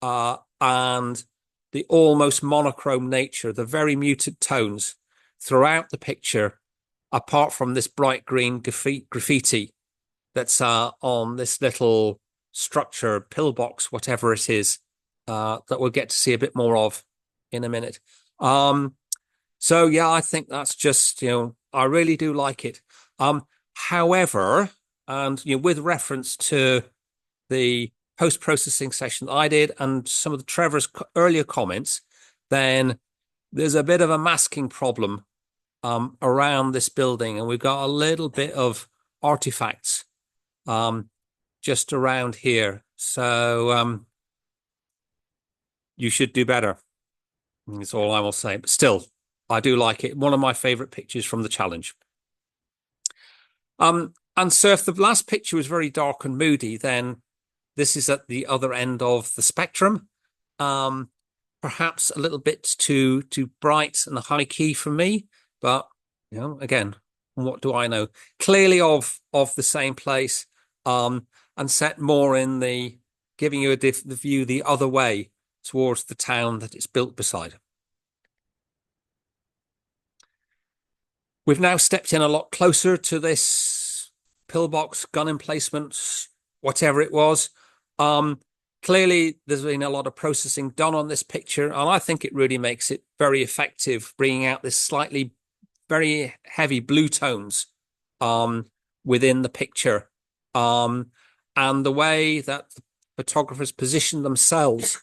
the almost monochrome nature, the very muted tones throughout the picture, apart from this bright green graffiti that's on this little structure, pillbox, whatever it is, that we'll get to see a bit more of in a minute. So yeah, I think that's just, I really do like it. However, and with reference to the post-processing session I did and some of Trevor's earlier comments, then there's a bit of a masking problem around this building, and we've got a little bit of artifacts just around here. So you should do better. That's all I will say. But still, I do like it. One of my favorite pictures from the challenge. And so if the last picture was very dark and moody, then this is at the other end of the spectrum. Perhaps a little bit too bright and high key for me, but again, what do I know? Clearly of the same place, and set more in the giving you the view the other way towards the town that it's built beside. We've now stepped in a lot closer to this pillbox, gun emplacement, whatever it was. Clearly, there's been a lot of processing done on this picture, and I think it really makes it very effective, bringing out this slightly very heavy blue tones within the picture. and the way that the photographers position themselves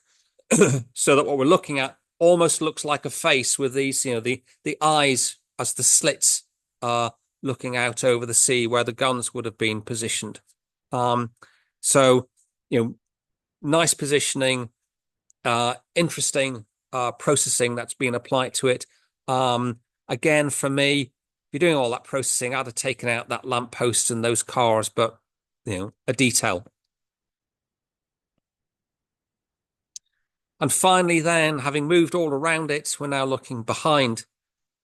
so that what we're looking at almost looks like a face with these, the eyes as the slits are looking out over the sea where the guns would have been positioned. So, nice positioning, interesting processing that's been applied to it. Again, for me, if you're doing all that processing, I'd have taken out that lamppost and those cars, but a detail. And finally, then, having moved all around it, we're now looking behind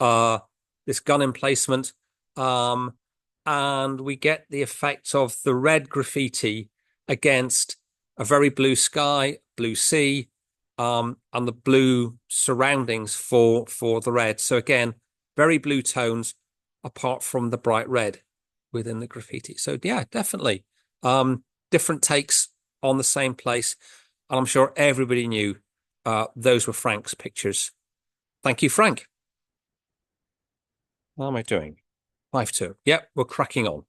this gun emplacement, and we get the effect of the red graffiti against a very blue sky, blue sea, and the blue surroundings for the red. So again, very blue tones apart from the bright red within the graffiti. So yeah, definitely different takes on the same place. And I'm sure everybody knew those were Frank's pictures. Thank you, Frank. How am I doing? 5-2. Yep, we're cracking on.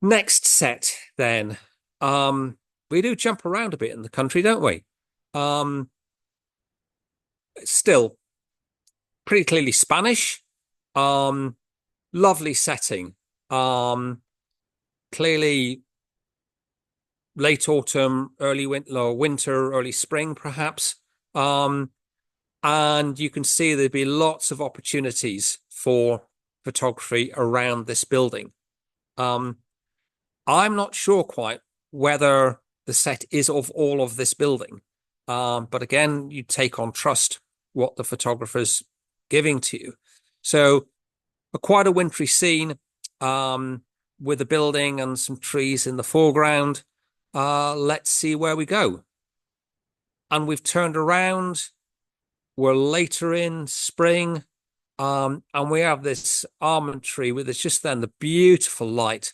Next set, then. We do jump around a bit in the country, don't we? Still pretty clearly Spanish. Lovely setting. Clearly late autumn, early winter, early spring, perhaps. And you can see there'd be lots of opportunities for photography around this building. I'm not sure quite whether the set is of all of this building. But again, you take on trust what the photographer's giving to you. So quite a wintry scene with a building and some trees in the foreground. Let's see where we go. And we've turned around. We're later in spring, and we have this almond tree with it's just then the beautiful light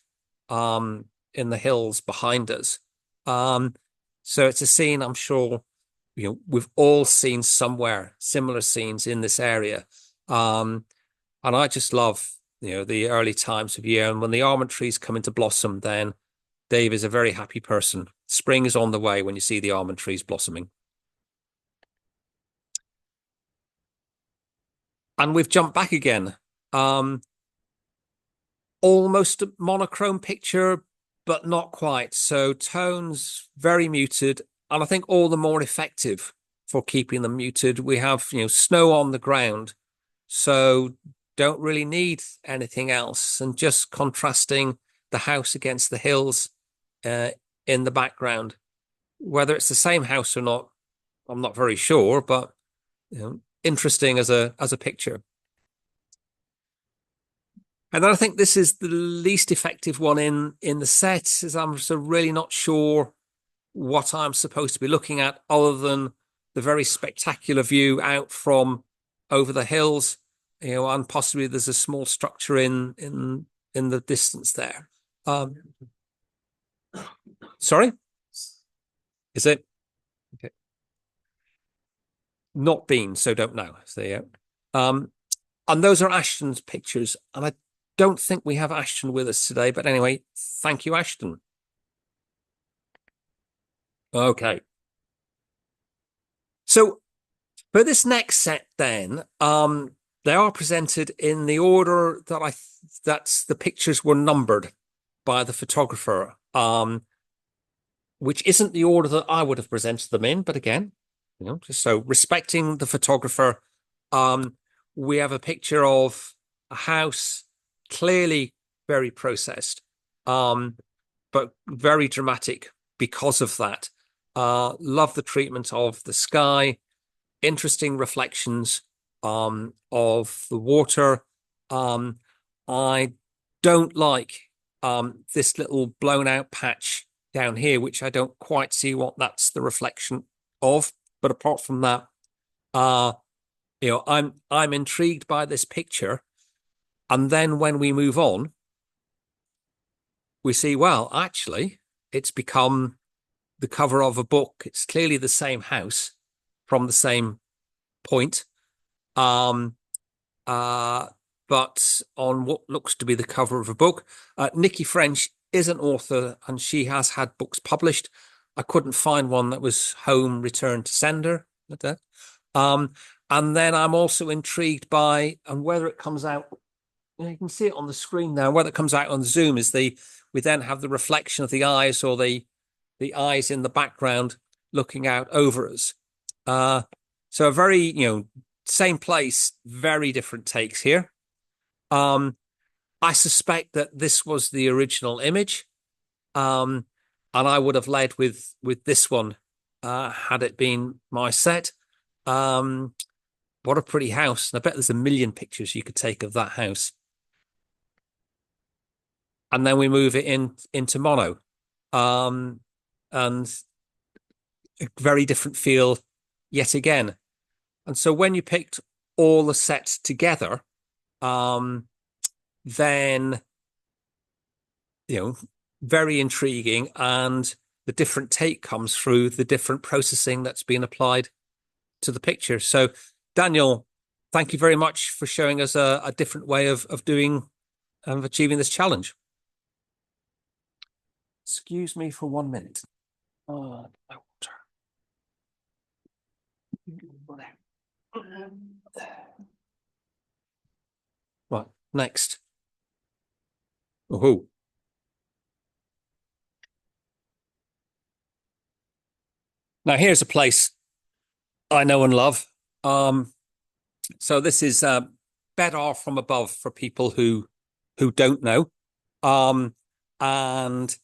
in the hills behind us. So it's a scene I'm sure we've all seen somewhere, similar scenes in this area. And I just love the early times of year, and when the almond trees come into blossom, then Dave is a very happy person. Spring is on the way when you see the almond trees blossoming. And we've jumped back again. Almost a monochrome picture, but not quite. So tones very muted, and I think all the more effective for keeping them muted. We have snow on the ground, so don't really need anything else, and just contrasting the house against the hills in the background. Whether it's the same house or not, I'm not very sure, but interesting as a picture. And then I think this is the least effective one in the set, as I'm so really not sure what I'm supposed to be looking at, other than the very spectacular view out from over the hills, and possibly there's a small structure in the distance there. Sorry, is it? Okay. Not been, so don't know. So yeah. And those are Ashton's pictures, and I don't think we have Ashton with us today, but anyway, thank you, Ashton. Okay. So for this next set then, they are presented in the order that that's the pictures were numbered by the photographer, which isn't the order that I would have presented them in, but again, just so respecting the photographer, we have a picture of a house, clearly very processed, but very dramatic because of that. Love the treatment of the sky, interesting reflections of the water. I don't like this little blown out patch down here, which I don't quite see what that's the reflection of. But apart from that, I'm intrigued by this picture. And then when we move on, we see, well, actually, it's become the cover of a book. It's clearly the same house from the same point. But on what looks to be the cover of a book. Nikki French is an author and she has had books published. I couldn't find one that was home return to sender. And then I'm also intrigued by, and whether it comes out, you can see it on the screen now, whether it comes out on Zoom is we then have the reflection of the eyes, or the eyes in the background looking out over us. So a very, same place, very different takes here. I suspect that this was the original image. And I would have led with this one, had it been my set. What a pretty house. And I bet there's a million pictures you could take of that house. And then we move it into mono. And a very different feel yet again. And so when you picked all the sets together, then, very intriguing, and the different take comes through the different processing that's been applied to the picture. So Daniel, thank you very much for showing us a different way of achieving this challenge. Excuse me for 1 minute. Oh, my water. Right, next. Oh. Now here's a place I know and love. So this is Bedar from above for people who don't know. And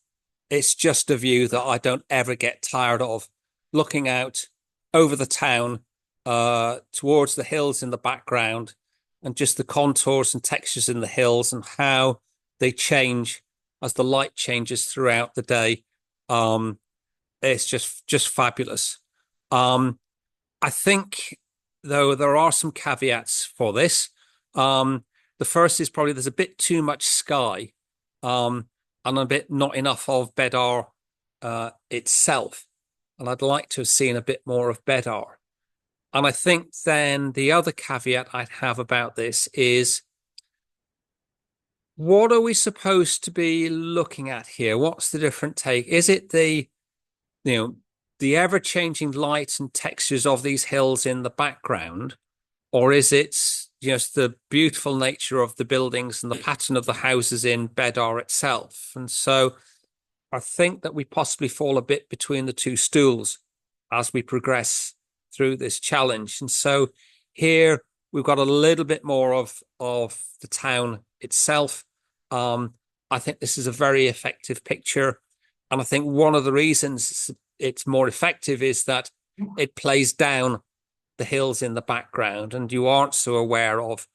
it's just a view that I don't ever get tired of, looking out over the town towards the hills in the background, and just the contours and textures in the hills and how they change as the light changes throughout the day. It's just fabulous. I think, though, there are some caveats for this. The first is probably there's a bit too much sky, and a bit not enough of Bedar itself. And I'd like to have seen a bit more of Bedar. And I think then the other caveat I'd have about this is, what are we supposed to be looking at here? What's the different take? Is it the ever-changing light and textures of these hills in the background, or is it just the beautiful nature of the buildings and the pattern of the houses in Bedar itself? And so I think that we possibly fall a bit between the two stools as we progress through this challenge. And so here we've got a little bit more of the town itself. I think this is a very effective picture. And I think one of the reasons it's more effective is that it plays down the hills in the background, and you aren't so aware of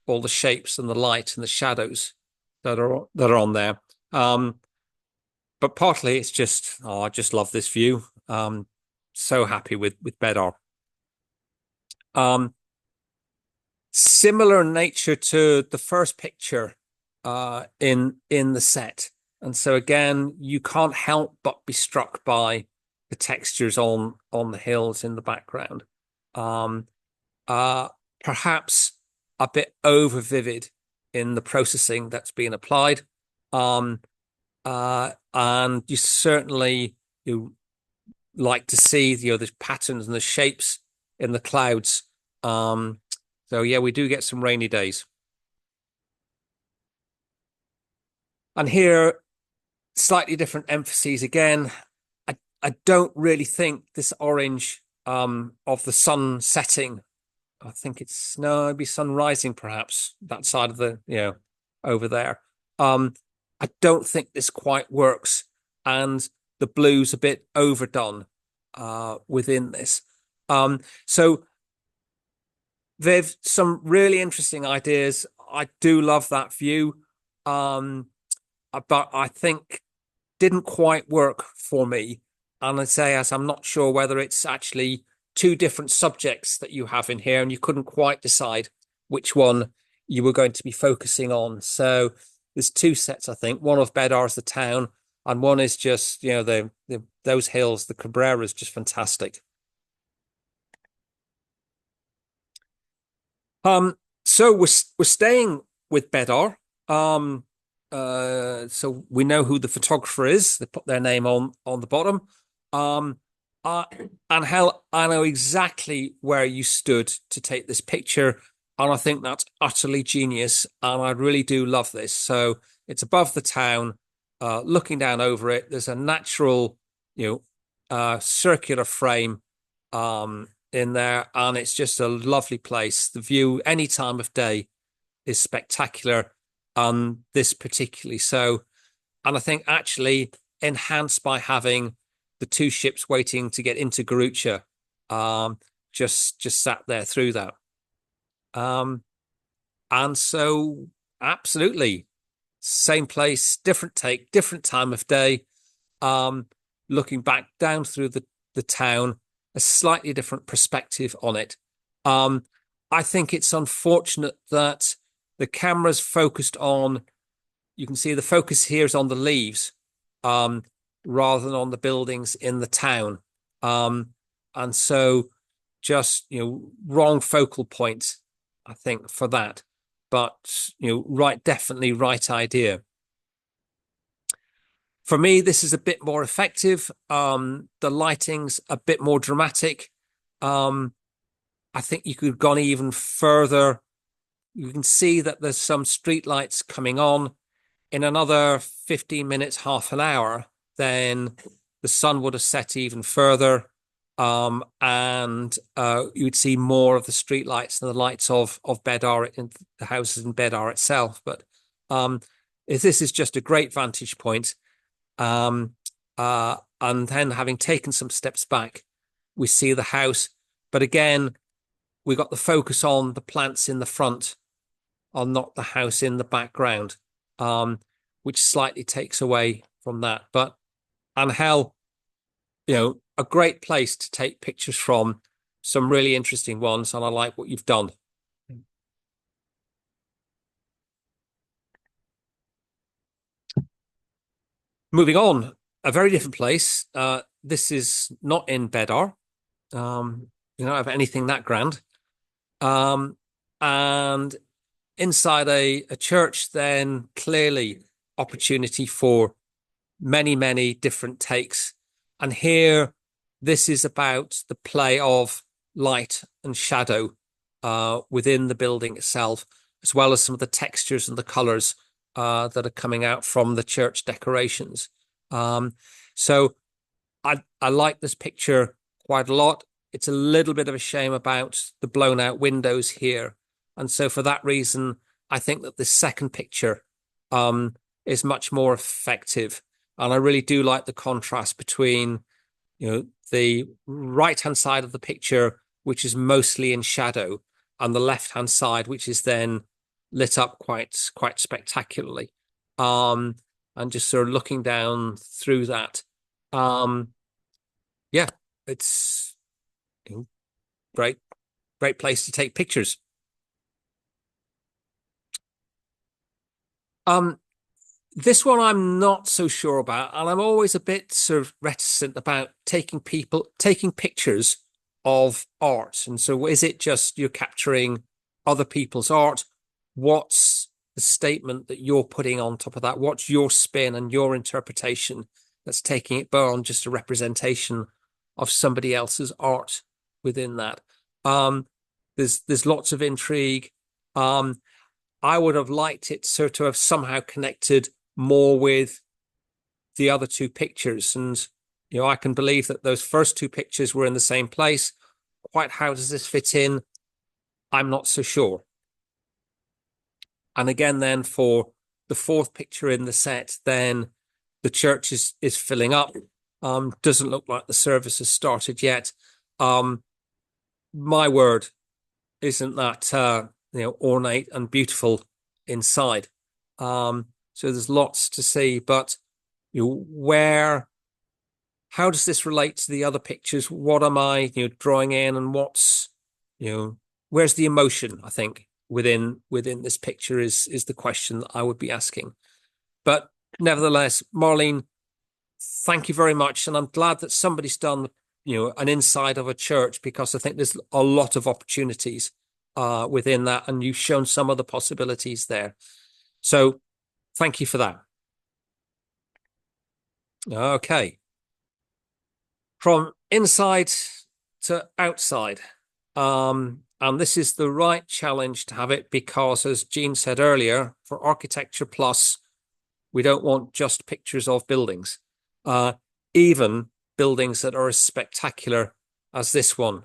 all the shapes and the light and the shadows that are on there. But partly it's just, I just love this view. So happy with Bedar. Similar nature to the first picture in the set. And so again, you can't help but be struck by the textures on the hills in the background. Perhaps a bit over vivid in the processing that's been applied. And you certainly like to see the patterns and the shapes in the clouds. So yeah, we do get some rainy days. And here, slightly different emphases again. I don't really think this orange of the sun setting, I think it'd be sun rising perhaps, that side of the, over there. I don't think this quite works, and the blue's a bit overdone within this. So they've some really interesting ideas. I do love that view, but I think didn't quite work for me. And I'd say, as I'm not sure whether it's actually two different subjects that you have in here, and you couldn't quite decide which one you were going to be focusing on. So there's two sets, I think. One of Bedar's the town, and one is just, those hills, the Cabrera is just fantastic. So we're staying with Bedar, so we know who the photographer is. They put their name on the bottom. Angel, I know exactly where you stood to take this picture, and I think that's utterly genius, and I really do love this. So it's above the town, looking down over it. There's a natural, circular frame in there, and it's just a lovely place. The view any time of day is spectacular, this particularly so. And I think actually enhanced by having the two ships waiting to get into Garucha, just sat there through that. And so absolutely same place, different take, different time of day. Looking back down through the town, a slightly different perspective on it. I think it's unfortunate that the camera's focused on, you can see the focus here is on the leaves, rather than on the buildings in the town. And so just, wrong focal point, I think, for that. But, definitely right idea. For me, this is a bit more effective. The lighting's a bit more dramatic. I think you could have gone even further. You can see that there's some street lights coming on. In another 15 minutes, half an hour, then the sun would have set even further. And you would see more of the street lights than the lights of Bedar in the houses in Bedar itself. But this is just a great vantage point. And then having taken some steps back, we see the house. But again, we got the focus on the plants in the front, on not the house in the background, which slightly takes away from that. But Angel, a great place to take pictures from, some really interesting ones, and I like what you've done. Moving on, a very different place. This is not in Bedar. You don't have anything that grand. And inside a church, then clearly opportunity for many, many different takes. And here, this is about the play of light and shadow within the building itself, as well as some of the textures and the colors that are coming out from the church decorations. So I like this picture quite a lot. It's a little bit of a shame about the blown out windows here. And so for that reason, I think that this second picture is much more effective. And I really do like the contrast between, the right-hand side of the picture, which is mostly in shadow, and the left-hand side, which is then lit up quite spectacularly. And just sort of looking down through that. Yeah, it's great place to take pictures. This one I'm not so sure about, and I'm always a bit sort of reticent about taking pictures of art. And so is it just you're capturing other people's art? What's the statement that you're putting on top of that? What's your spin and your interpretation that's taking it beyond just a representation of somebody else's art within that? There's lots of intrigue. I would have liked it to have somehow connected more with the other two pictures. And, I can believe that those first two pictures were in the same place. Quite how does this fit in? I'm not so sure. And again, then for the fourth picture in the set, then the church is filling up. Doesn't look like the service has started yet. My word, isn't that ornate and beautiful inside? So there's lots to see, but how does this relate to the other pictures? What am I drawing in, and what's where's the emotion? I think within this picture is the question that I would be asking. But nevertheless, Marlene, thank you very much, and I'm glad that somebody's done an inside of a church, because I think there's a lot of opportunities within that, and you've shown some of the possibilities there. So thank you for that. Okay. From inside to outside. And this is the right challenge to have it because, as Jean said earlier, for Architecture Plus, we don't want just pictures of buildings, even buildings that are as spectacular as this one.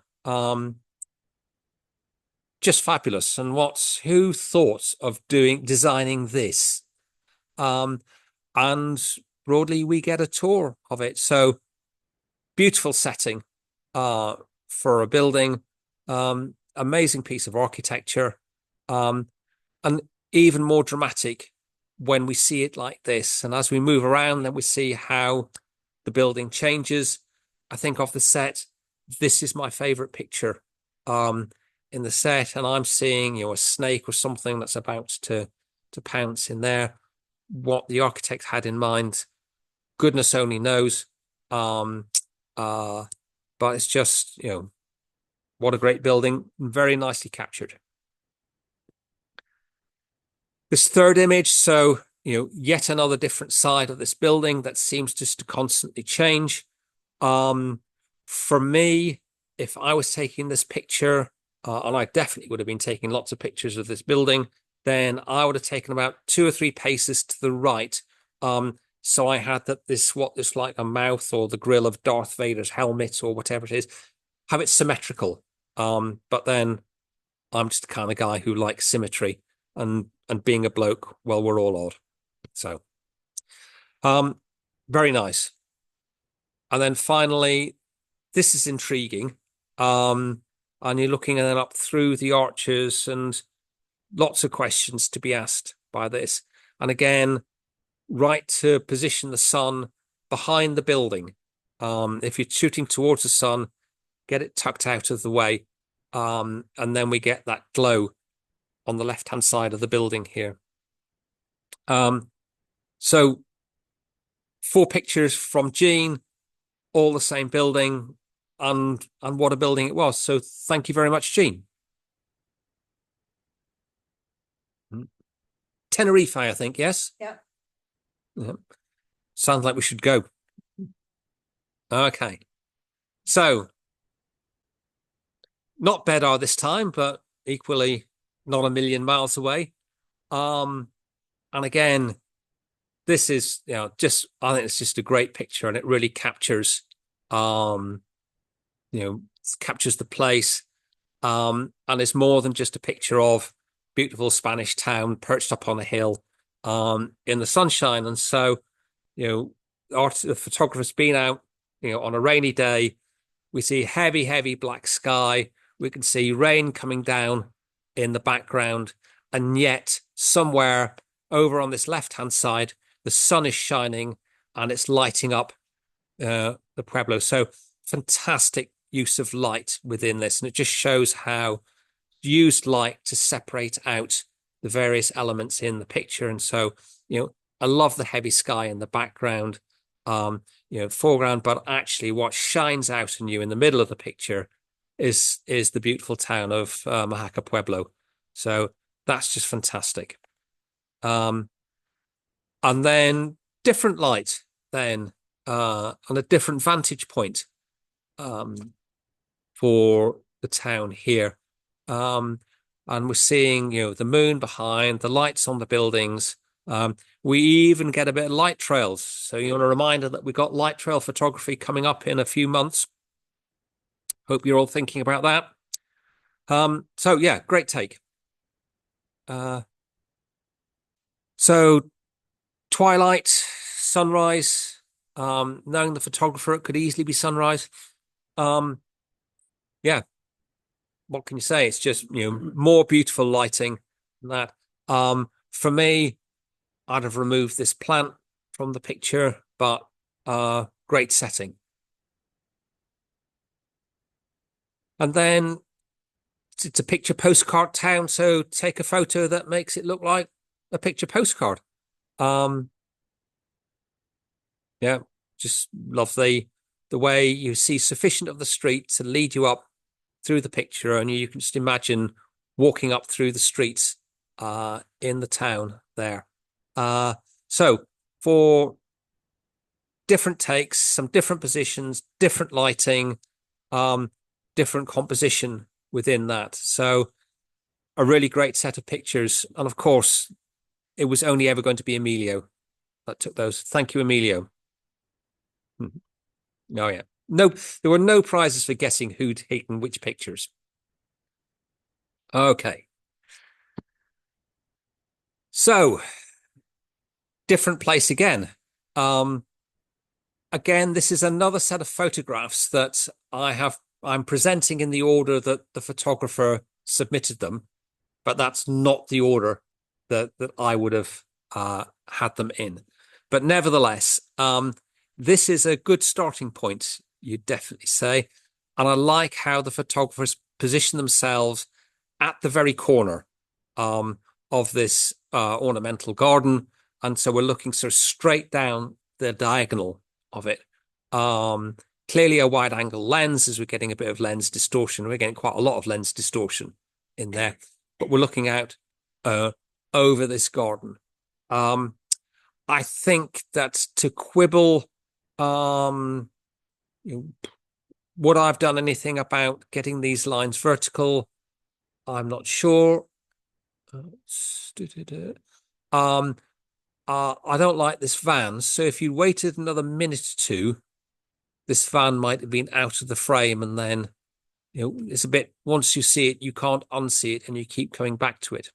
Just fabulous. And who thought of designing this? And broadly, we get a tour of it. So beautiful setting for a building, amazing piece of architecture, and even more dramatic when we see it like this. And as we move around, then we see how the building changes. I think of the set, this is my favorite picture in the set, and I'm seeing, a snake or something that's about to pounce in there. What the architect had in mind, goodness only knows. But it's just, what a great building, very nicely captured. This third image, so, yet another different side of this building that seems just to constantly change. For me, if I was taking this picture, and I definitely would have been taking lots of pictures of this building, then I would have taken about 2 or 3 paces to the right. So I had what is like a mouth or the grill of Darth Vader's helmet or whatever it is, have it symmetrical. But then I'm just the kind of guy who likes symmetry, and being a bloke, well, we're all odd. So, very nice. And then finally, this is intriguing. And you're looking then up through the arches, and lots of questions to be asked by this. And again, right to position the sun behind the building. If you're shooting towards the sun, get it tucked out of the way. And then we get that glow on the left-hand side of the building here. So 4 pictures from Jean, all the same building, and what a building it was. So thank you very much, Jean. Tenerife, I think, yes? Yeah. Sounds like we should go. Okay. So, not Bedar this time, but equally not a million miles away. And again, this is, I think it's just a great picture, and it really captures, captures the place. And it's more than just a picture of beautiful Spanish town perched up on a hill in the sunshine. And so, the photographer's been out, on a rainy day. We see heavy, heavy black sky. We can see rain coming down in the background. And yet somewhere over on this left-hand side, the sun is shining and it's lighting up the Pueblo. So fantastic use of light within this. And it just shows how used light to separate out the various elements in the picture. And so, I love the heavy sky in the background, foreground, but actually what shines out in you in the middle of the picture is the beautiful town of Oaxaca Pueblo. So that's just fantastic. And then different light then on a different vantage point for the town here. And we're seeing, the moon behind, the lights on the buildings. We even get a bit of light trails. So you want a reminder that we've got light trail photography coming up in a few months. Hope you're all thinking about that. So yeah, great take. So twilight, sunrise, knowing the photographer, it could easily be sunrise. Yeah. What can you say? It's just, more beautiful lighting than that. For me, I'd have removed this plant from the picture, but great setting. And then it's a picture postcard town, so take a photo that makes it look like a picture postcard. Yeah, just love the way you see sufficient of the street to lead you up through the picture, and you can just imagine walking up through the streets in the town there. So for different takes, some different positions, different lighting, different composition within that. So a really great set of pictures. And of course, it was only ever going to be Emilio that took those. Thank you, Emilio. Oh, yeah. No, there were no prizes for guessing who'd taken which pictures. Okay. So, different place again. Again, this is another set of photographs that I'm presenting in the order that the photographer submitted them, but that's not the order that I would have had them in. But nevertheless, this is a good starting point, you'd definitely say. And I like how the photographers position themselves at the very corner of this ornamental garden. And so we're looking sort of straight down the diagonal of it. Clearly a wide angle lens, as we're getting a bit of lens distortion. We're getting quite a lot of lens distortion in there, but we're looking out over this garden. I think that to quibble, would I've done anything about getting these lines vertical? I'm not sure. I don't like this van. So if you waited another minute or two, this van might have been out of the frame, and then it's a bit, once you see it, you can't unsee it, and you keep coming back to it.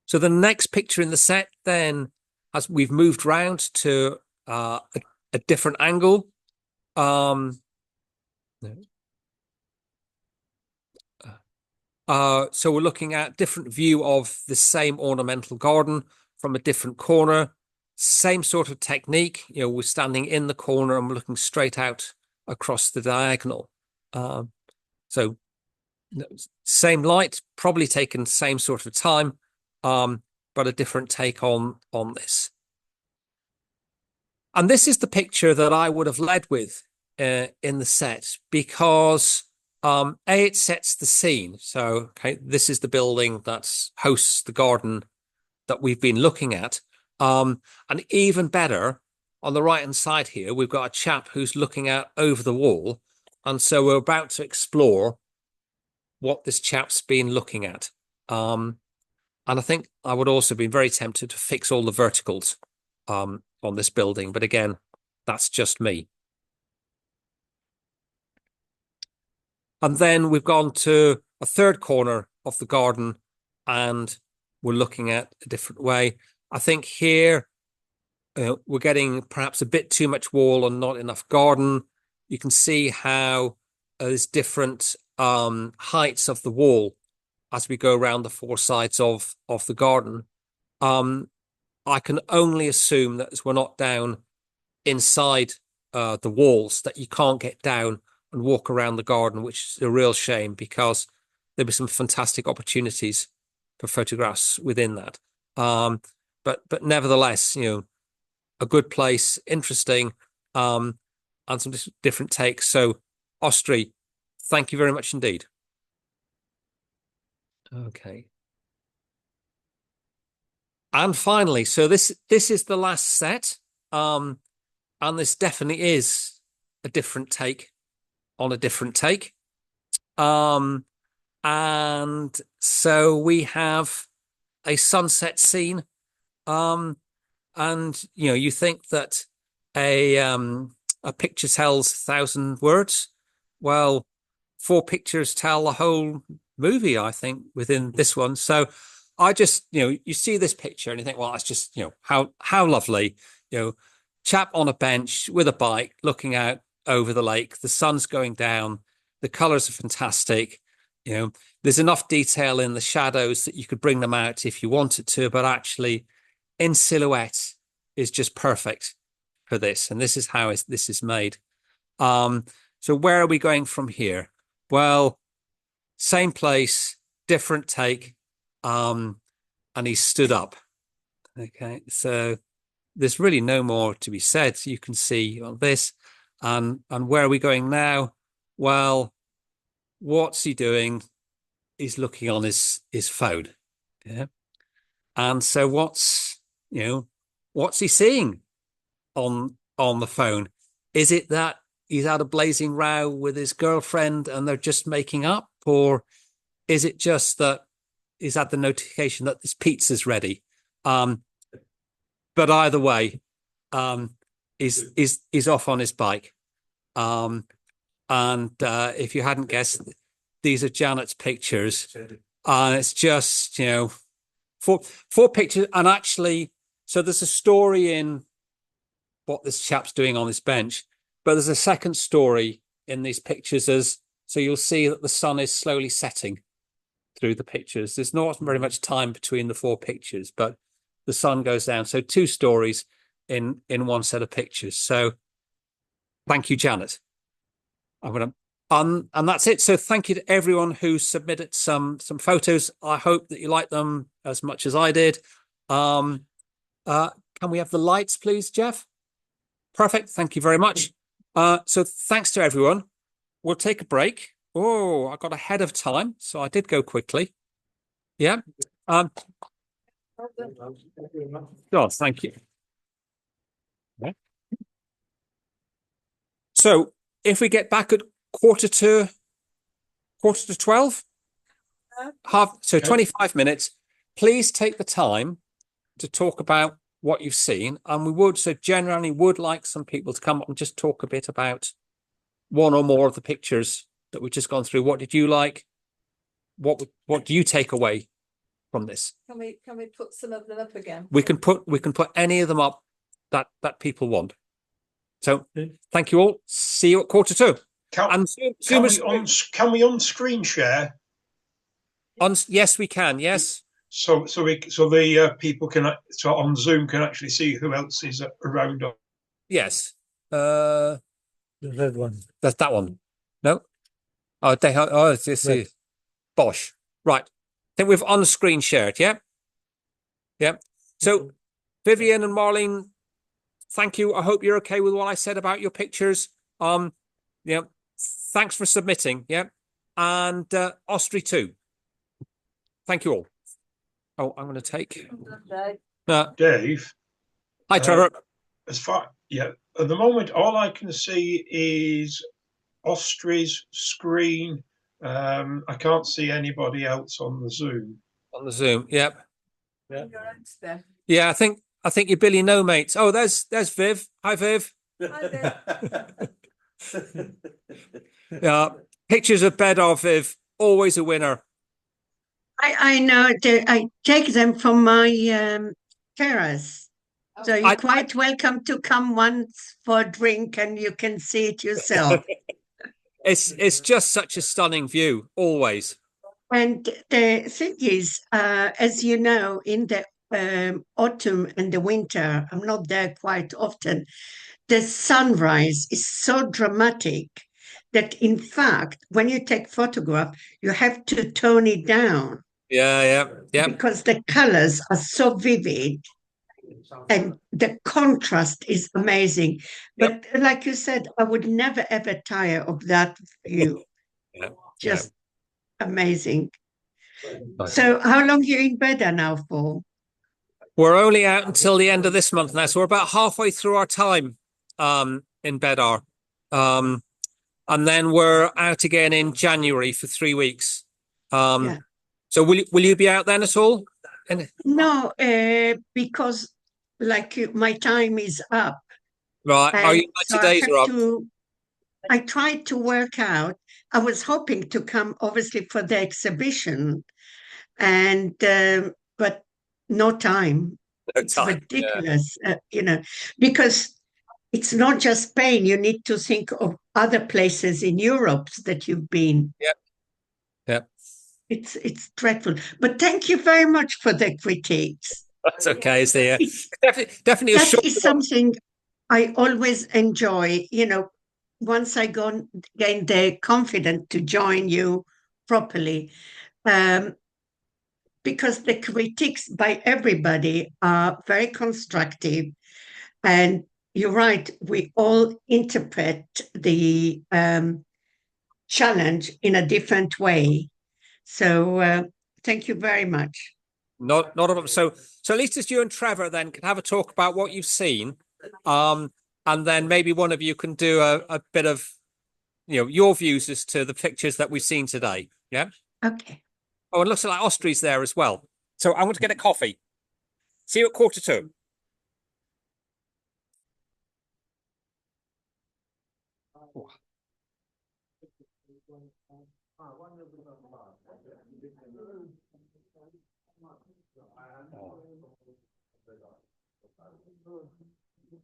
So the next picture in the set then, as we've moved round to a different angle. So we're looking at different view of the same ornamental garden from a different corner. Same sort of technique. We're standing in the corner and we're looking straight out across the diagonal. So same light, probably taken same sort of time, but a different take on this. And this is the picture that I would have led with in the set, because it sets the scene. So, okay, this is the building that hosts the garden that we've been looking at. And even better, on the right-hand side here, we've got a chap who's looking out over the wall. And so we're about to explore what this chap's been looking at. And I think I would also be very tempted to fix all the verticals on this building. But again, that's just me. And then we've gone to a third corner of the garden and we're looking at a different way. I think here we're getting perhaps a bit too much wall and not enough garden. You can see how there's different heights of the wall as we go around the four sides of the garden. I can only assume that as we're not down inside the walls, that you can't get down and walk around the garden, which is a real shame, because there'll be some fantastic opportunities for photographs within that. But nevertheless, a good place, interesting, and some different takes. So, Ostry, thank you very much indeed. Okay. And finally, so this is the last set, and this definitely is a different take on a different take. And so we have a sunset scene. And you think that a picture tells 1,000 words. Well, 4 pictures tell the whole movie, I think, within this one. So I just, you see this picture and you think, well, it's just, how lovely, chap on a bench with a bike looking out over the lake. The sun's going down. The colors are fantastic. There's enough detail in the shadows that you could bring them out if you wanted to, but actually in silhouette is just perfect for this. And this is how this is made. So where are we going from here? Well, same place, different take. And he stood up. Okay, so there's really no more to be said. You can see on this. And where are we going now? Well, what's he doing? He's looking on his phone. Yeah. And so what's he seeing on the phone? Is it that he's had a blazing row with his girlfriend and they're just making up, or is it just that he's had the notification that this pizza's ready? But either way, he's off on his bike. And if you hadn't guessed, these are Janet's pictures, and it's just four pictures. And actually, so there's a story in what this chap's doing on this bench, but there's a second story in these pictures so you'll see that the sun is slowly setting through the pictures. There's not very much time between the four pictures, but the sun goes down. So two stories in one set of pictures. So thank you, Janet. I'm going to and that's it. So thank you to everyone who submitted some photos. I hope that you like them as much as I did. Can we have the lights, please, Jeff? Perfect. Thank you very much. So thanks to everyone. We'll take a break. Oh, I got ahead of time, so I did go quickly. Yeah. God, thank you. Yeah. So if we get back at quarter to 12, so 25 minutes, please take the time to talk about what you've seen. And we would, so generally would like some people to come up and just talk a bit about one or more of the pictures that we've just gone through. What did you like? What do you take away from this? Can we put some of them up again? We can put any of them up that people want. So thank you all. See you at quarter two. Can we on screen share? Yes, we can. Yes. So the people can on Zoom can actually see who else is around. Yes. The red one. That's that one. No. It's Bosch. Right. I think we've on screen shared. Yeah. Yeah. So Vivian and Marlene, thank you. I hope you're okay with what I said about your pictures. Yeah. Thanks for submitting. Yeah. And Ostry too. Thank you all. Oh, I'm going to take Dave. Hi, Trevor. At the moment, all I can see is Ostry's screen. I can't see anybody else on the Zoom. On the Zoom, yep. Yeah, I think you're Billy No Mates. Oh, there's Viv. Hi, Viv. Hi, Viv. Yeah, pictures of Bedar, Viv. Always a winner. I know. I take them from my terrace. So you're quite welcome to come once for a drink and you can see it yourself. It's just such a stunning view, always. And the thing is, as you know, in the autumn and the winter, I'm not there quite often, the sunrise is so dramatic that, in fact, when you take photograph, you have to tone it down. Yeah. Because the colors are so vivid. And the contrast is amazing. But like you said, I would never, ever tire of that view. Just amazing. So how long are you in bed now for? We're only out until the end of this month now. So we're about halfway through our time in Bedar. And then we're out again in January for 3 weeks. So will you be out then at all? No, because my time is up. Right. Are you 90 days or up? I tried to work out. I was hoping to come, obviously, for the exhibition, and but no time. It's ridiculous, because it's not just Spain. You need to think of other places in Europe that you've been. Yep. It's dreadful. But thank you very much for the critiques. That's okay. Definitely that is something I always enjoy. Once I gain the confidence to join you properly, because the critiques by everybody are very constructive, and you're right. We all interpret the challenge in a different way. So thank you very much. Not a problem. So at least it's you and Trevor then can have a talk about what you've seen. And then maybe one of you can do a bit of, your views as to the pictures that we've seen today. Yeah. Okay. Oh, it looks like Austrey's there as well. So I want to get a coffee. See you at 1:45.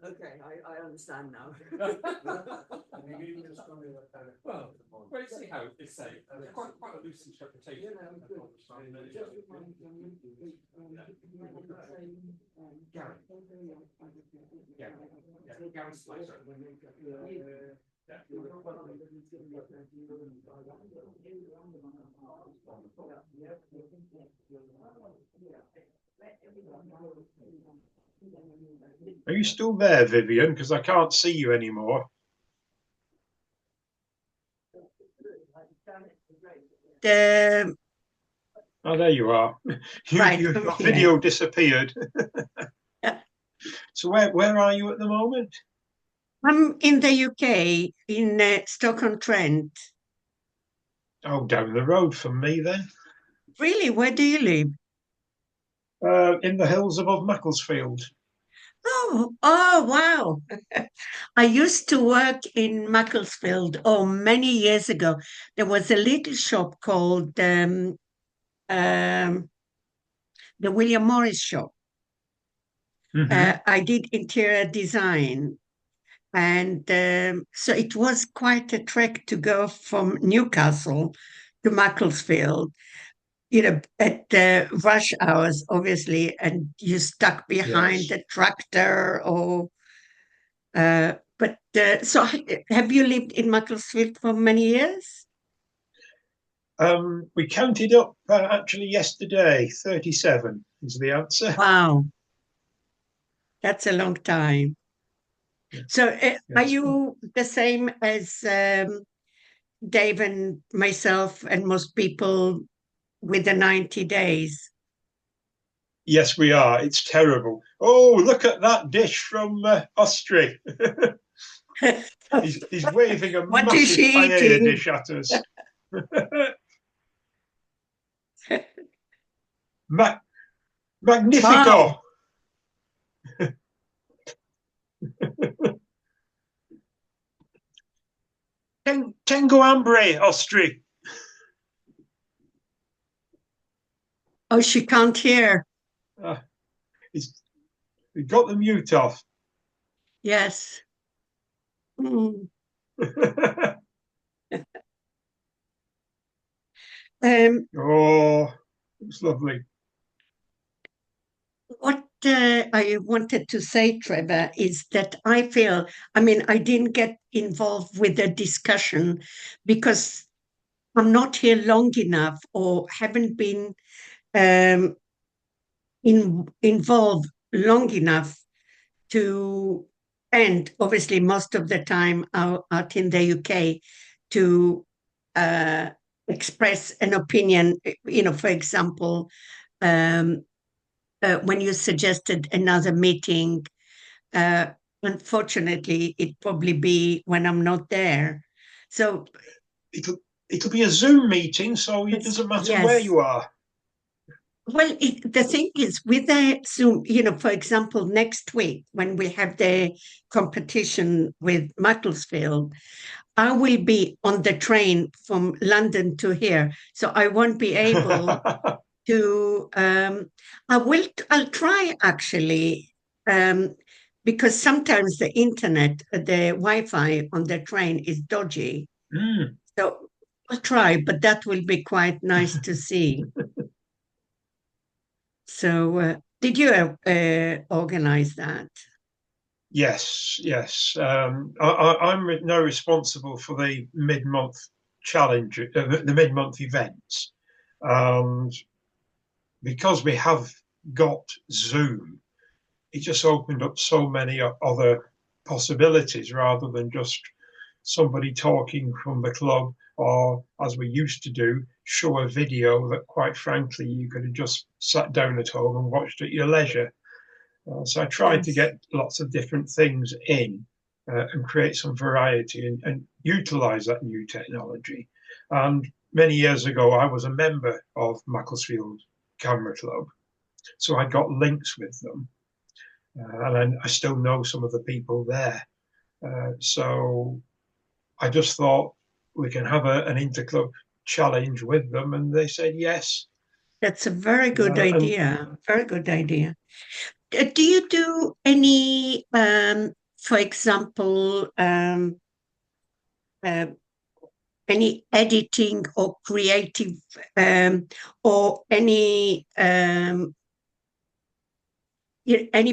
Okay, I understand now. Well, let's see how it's safe. Quite a loose interpretation. Are you still there, Vivian? Because I can't see you anymore. Oh, there you are. Your video disappeared. So where are you at the moment? I'm in the UK, in Stoke-on-Trent. Oh, down the road from me then. Really? Where do you live? In the hills above Macclesfield. Oh, wow. I used to work in Macclesfield, many years ago. There was a little shop called the William Morris shop. I did interior design. And so it was quite a trek to go from Newcastle to Macclesfield, at rush hours, obviously, and you stuck behind the tractor so have you lived in Macclesfield for many years? We counted up actually yesterday, 37 is the answer. Wow. That's a long time. So are you the same as Dave and myself and most people with the 90 days? Yes, we are. It's terrible. Oh, look at that dish from Austrey. he's waving a what massive paella dish at us. Magnifico! Tengo hambre, Austrey. Oh, she can't hear. We got the mute off. Yes. Mm. Oh, it's lovely. What I wanted to say, Trevor, is that I feel, I didn't get involved with the discussion because I'm not here long enough or haven't been involved long enough to, and obviously most of the time out in the UK, to express an opinion, for example, when you suggested another meeting, unfortunately, it'd probably be when I'm not there. So it'll be a Zoom meeting, so it doesn't matter where you are. Well, the thing is, with the Zoom, for example, next week when we have the competition with Macclesfield, I will be on the train from London to here, so I won't be able to. I'll try actually, because sometimes the internet, the Wi-Fi on the train is dodgy. So I'll try, but that will be quite nice to see. So, did you organize that? Yes. I'm now responsible for the mid-month challenge, the mid-month events. Because we have got Zoom, it just opened up so many other possibilities rather than just somebody talking from the club, or as we used to do, show a video that, quite frankly, you could have just sat down at home and watched at your leisure. So I tried to get lots of different things in and create some variety and utilize that new technology. And many years ago, I was a member of Macclesfield Camera Club, so I got links with them. And I still know some of the people there. So I just thought we can have an interclub challenge with them, and they said yes. That's a very good idea. Very good idea. Do you do any, for example, any editing or creative, or any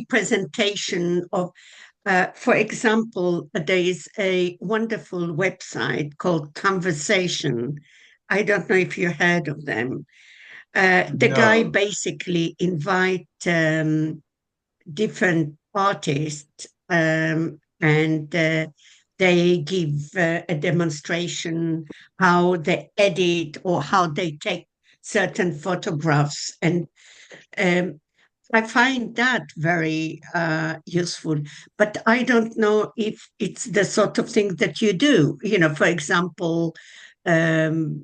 presentation of, for example, there is a wonderful website called Conversation. I don't know if you heard of them. The guy basically invite different artists, and they give a demonstration how they edit or how they take certain photographs. And I find that very useful, but I don't know if it's the sort of thing that you do. You know, for example, Emilio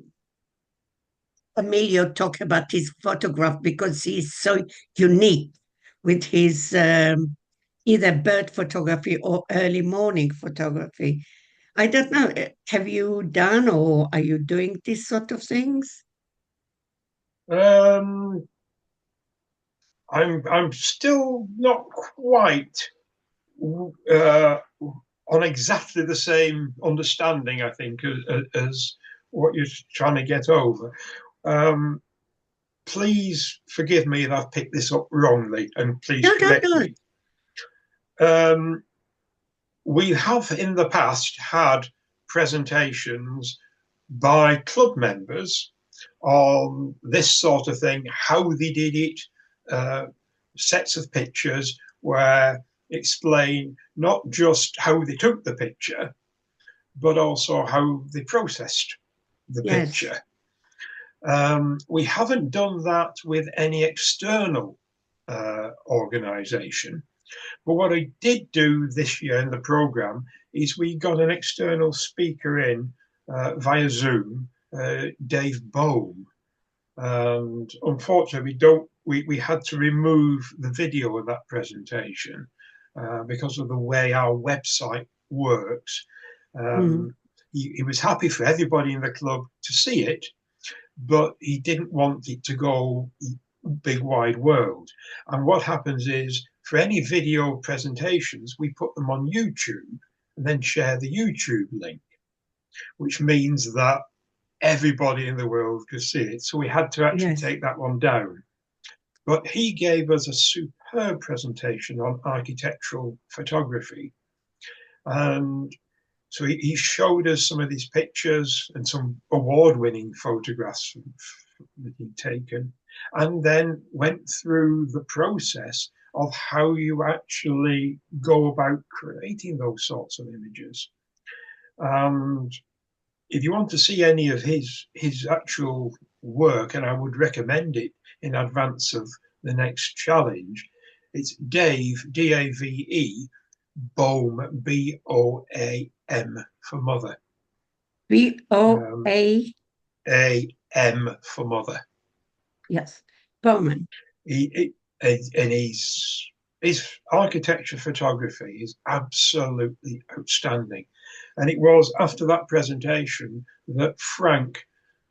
talked about his photograph because he's so unique with his either bird photography or early morning photography. I don't know. Have you done or are you doing these sort of things? I'm still not quite on exactly the same understanding, I think, as what you're trying to get over. Please forgive me if I've picked this up wrongly, and please correct me. We have in the past had presentations by club members on this sort of thing, how they did it, sets of pictures where explain not just how they took the picture, but also how they processed the picture. We haven't done that with any external organisation. But what I did do this year in the programme is we got an external speaker in via Zoom, Dave Bohm. And unfortunately, we had to remove the video of that presentation because of the way our website works. He was happy for everybody in the club to see it, but he didn't want it to go big wide world. And what happens is, for any video presentations, we put them on YouTube and then share the YouTube link, which means that everybody in the world could see it. So we had to actually take that one down. But he gave us a superb presentation on architectural photography. And so he showed us some of these pictures and some award-winning photographs that he'd taken, and then went through the process of how you actually go about creating those sorts of images. And if you want to see any of his actual work, and I would recommend it in advance of the next challenge, it's Dave, D-A-V-E, Bohm, B-O-A-M for mother. B-O-A? A-M for mother. Yes, Bowman. And his architecture photography is absolutely outstanding. And it was after that presentation that Frank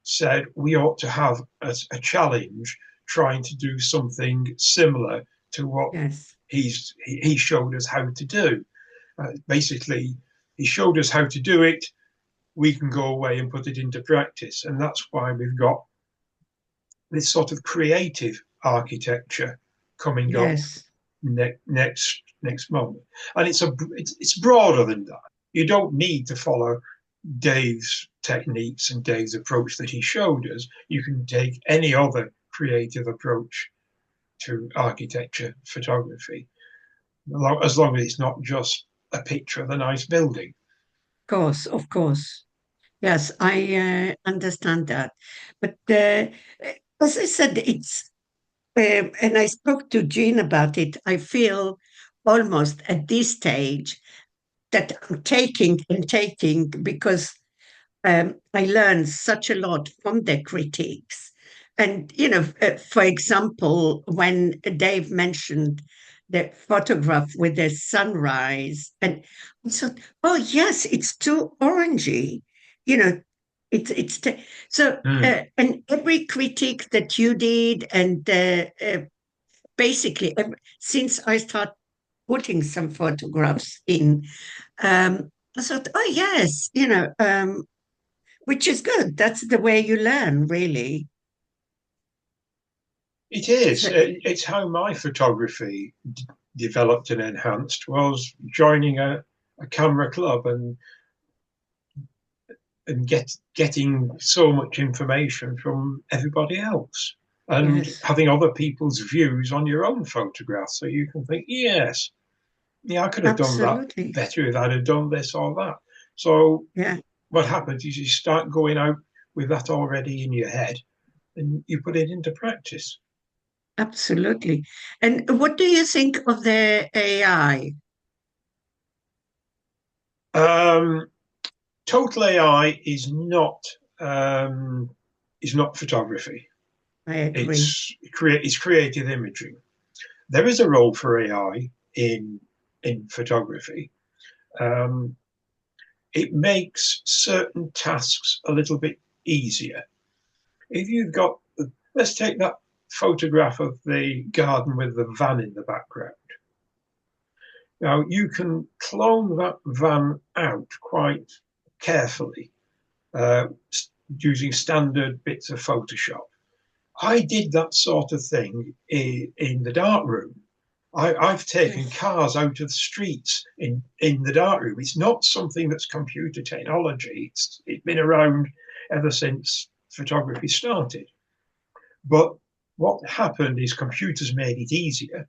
said we ought to have a challenge trying to do something similar to what he showed us how to do. Basically, he showed us how to do it. We can go away and put it into practice. And that's why we've got this sort of creative architecture coming up next month. And it's broader than that. You don't need to follow Dave's techniques and Dave's approach that he showed us. You can take any other creative approach to architecture photography, as long as it's not just a picture of a nice building. Of course. Yes, I understand that. But as I said, and I spoke to Jean about it, I feel almost at this stage that I'm taking and taking because I learned such a lot from the critiques. And, for example, when Dave mentioned the photograph with the sunrise, and I thought, oh, yes, it's too orangey. You know, so, and every critique that you did, and basically, since I started putting some photographs in, I thought, oh, yes, which is good. That's the way you learn, really. It is. So, It's how my photography developed and enhanced was joining a camera club and getting so much information from everybody else and yes, having other people's views on your own photographs, so you can think, yes, yeah, I could have done that absolutely. better if I'd have done this or that. So Yeah, what happens is you start going out with that already in your head and you put it into practice. absolutely. And what do you think of the AI? Total AI is not photography. I agree. It's creative imaging. There is a role for AI in photography. Um, it makes certain tasks a little bit easier. If you've got, let's take that photograph of the garden with the van in the background. Now you can clone that van out quite carefully uh, using standard bits of Photoshop. I did that sort of thing in the darkroom. I've taken cars out of the streets in the darkroom. It's not something that's computer technology. It's been around ever since photography started. But what happened is computers made it easier.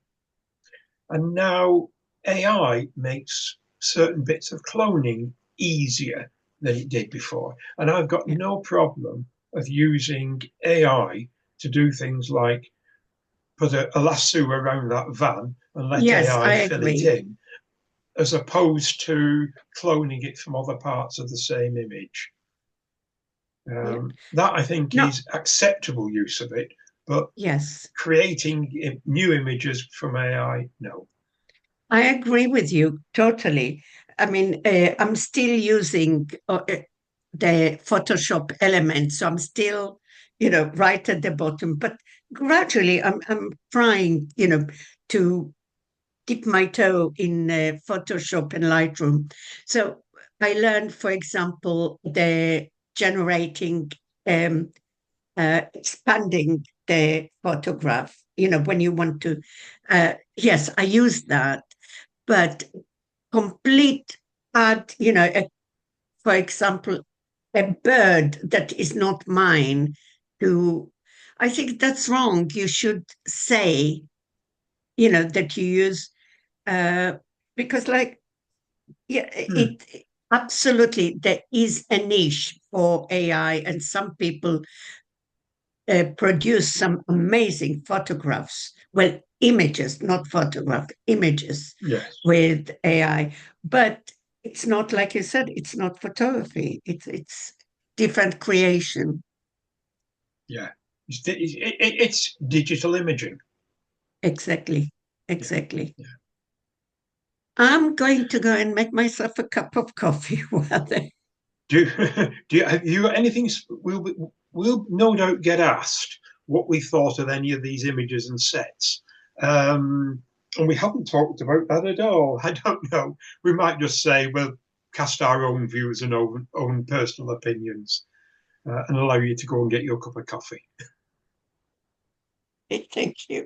And now AI makes certain bits of cloning easier than it did before. And I've got Yeah. no problem of using AI to do things like put a lasso around that van and let Yes, I AI fill it agree. in, as opposed to cloning it from other parts of the same image. Yeah. That I think No, is acceptable use of it, but yes, creating new images from AI, no. I agree with you totally. I mean, I'm still using the Photoshop elements, so I'm still, right at the bottom. But gradually, I'm trying, to dip my toe in Photoshop and Lightroom. So I learned, for example, the generating, expanding the photograph. When you want to, yes, I use that, but complete add, for example, a bird that is not mine to, I think that's wrong. You should say, that you use, uh, because like, yeah, it absolutely, there is a niche for AI, and some people produce some amazing photographs. Well, images, not photograph, images Yes. with AI. But it's not, like you said, it's not photography. It's different creation. Yeah. It's digital imaging. Exactly. Exactly. Yeah. I'm going to go and make myself a cup of coffee while they. Have you got anything? We'll no doubt get asked what we thought of any of these images and sets. And we haven't talked about that at all. I don't know. We might just say we'll cast our own views and own personal opinions and allow you to go and get your cup of coffee. Thank you.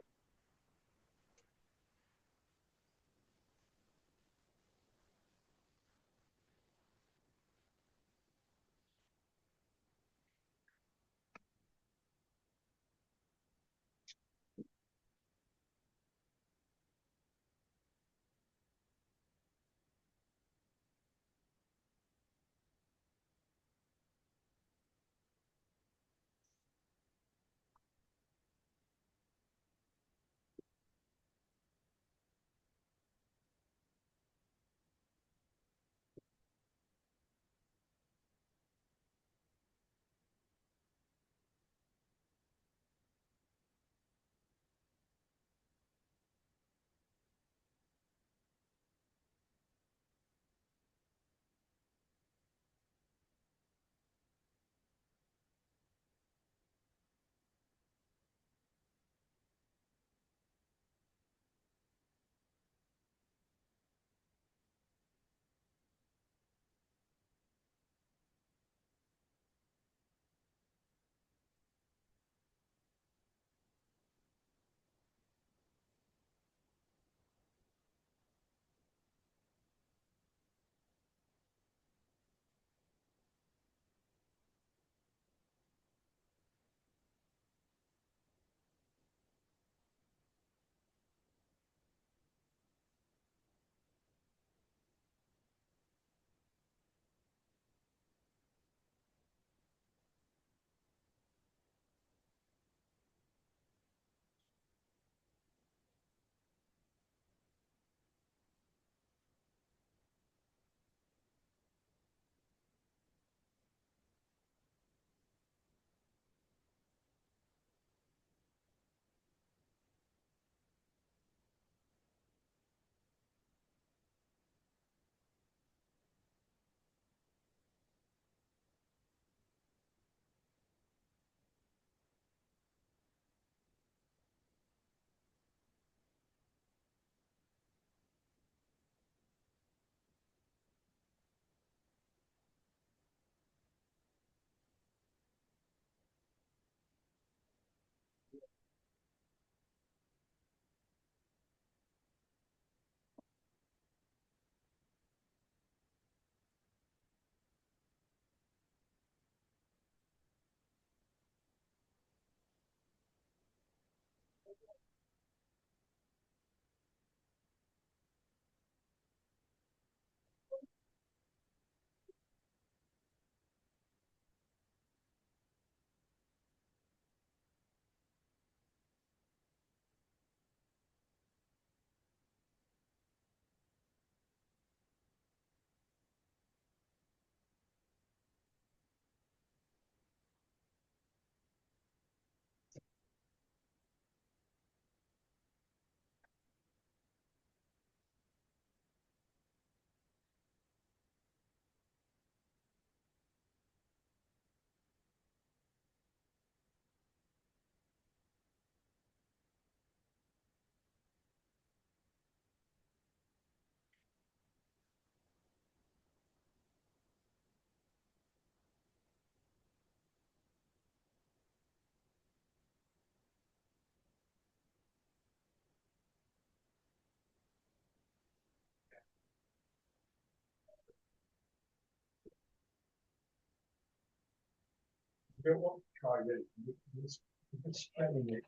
don't want to try it. It's spreading it.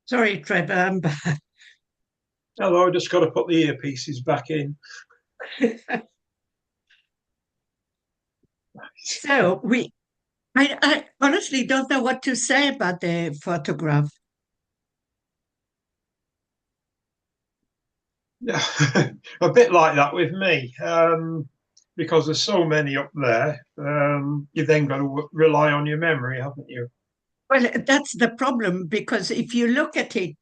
Sorry, Trevor, I'm back. Hello, I just got to put the earpieces back in. So I honestly don't know what to say about the photograph. Yeah, a bit like that with me, because there's so many up there. You've then got to rely on your memory, haven't you? Well, that's the problem, because if you look at it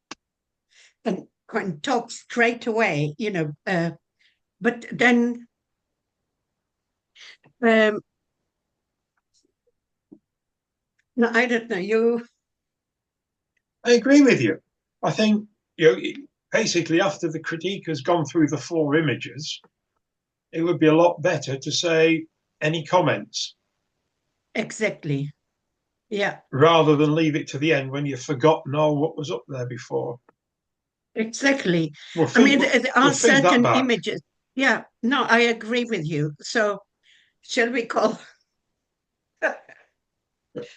and can talk straight away, but then no, I don't know. I agree with you. I think basically after the critique has gone through the 4 images, it would be a lot better to say any comments. Exactly. Yeah. Rather than leave it to the end when you've forgotten all what was up there before. Exactly. There are certain images. Yeah, no, I agree with you. So shall we call?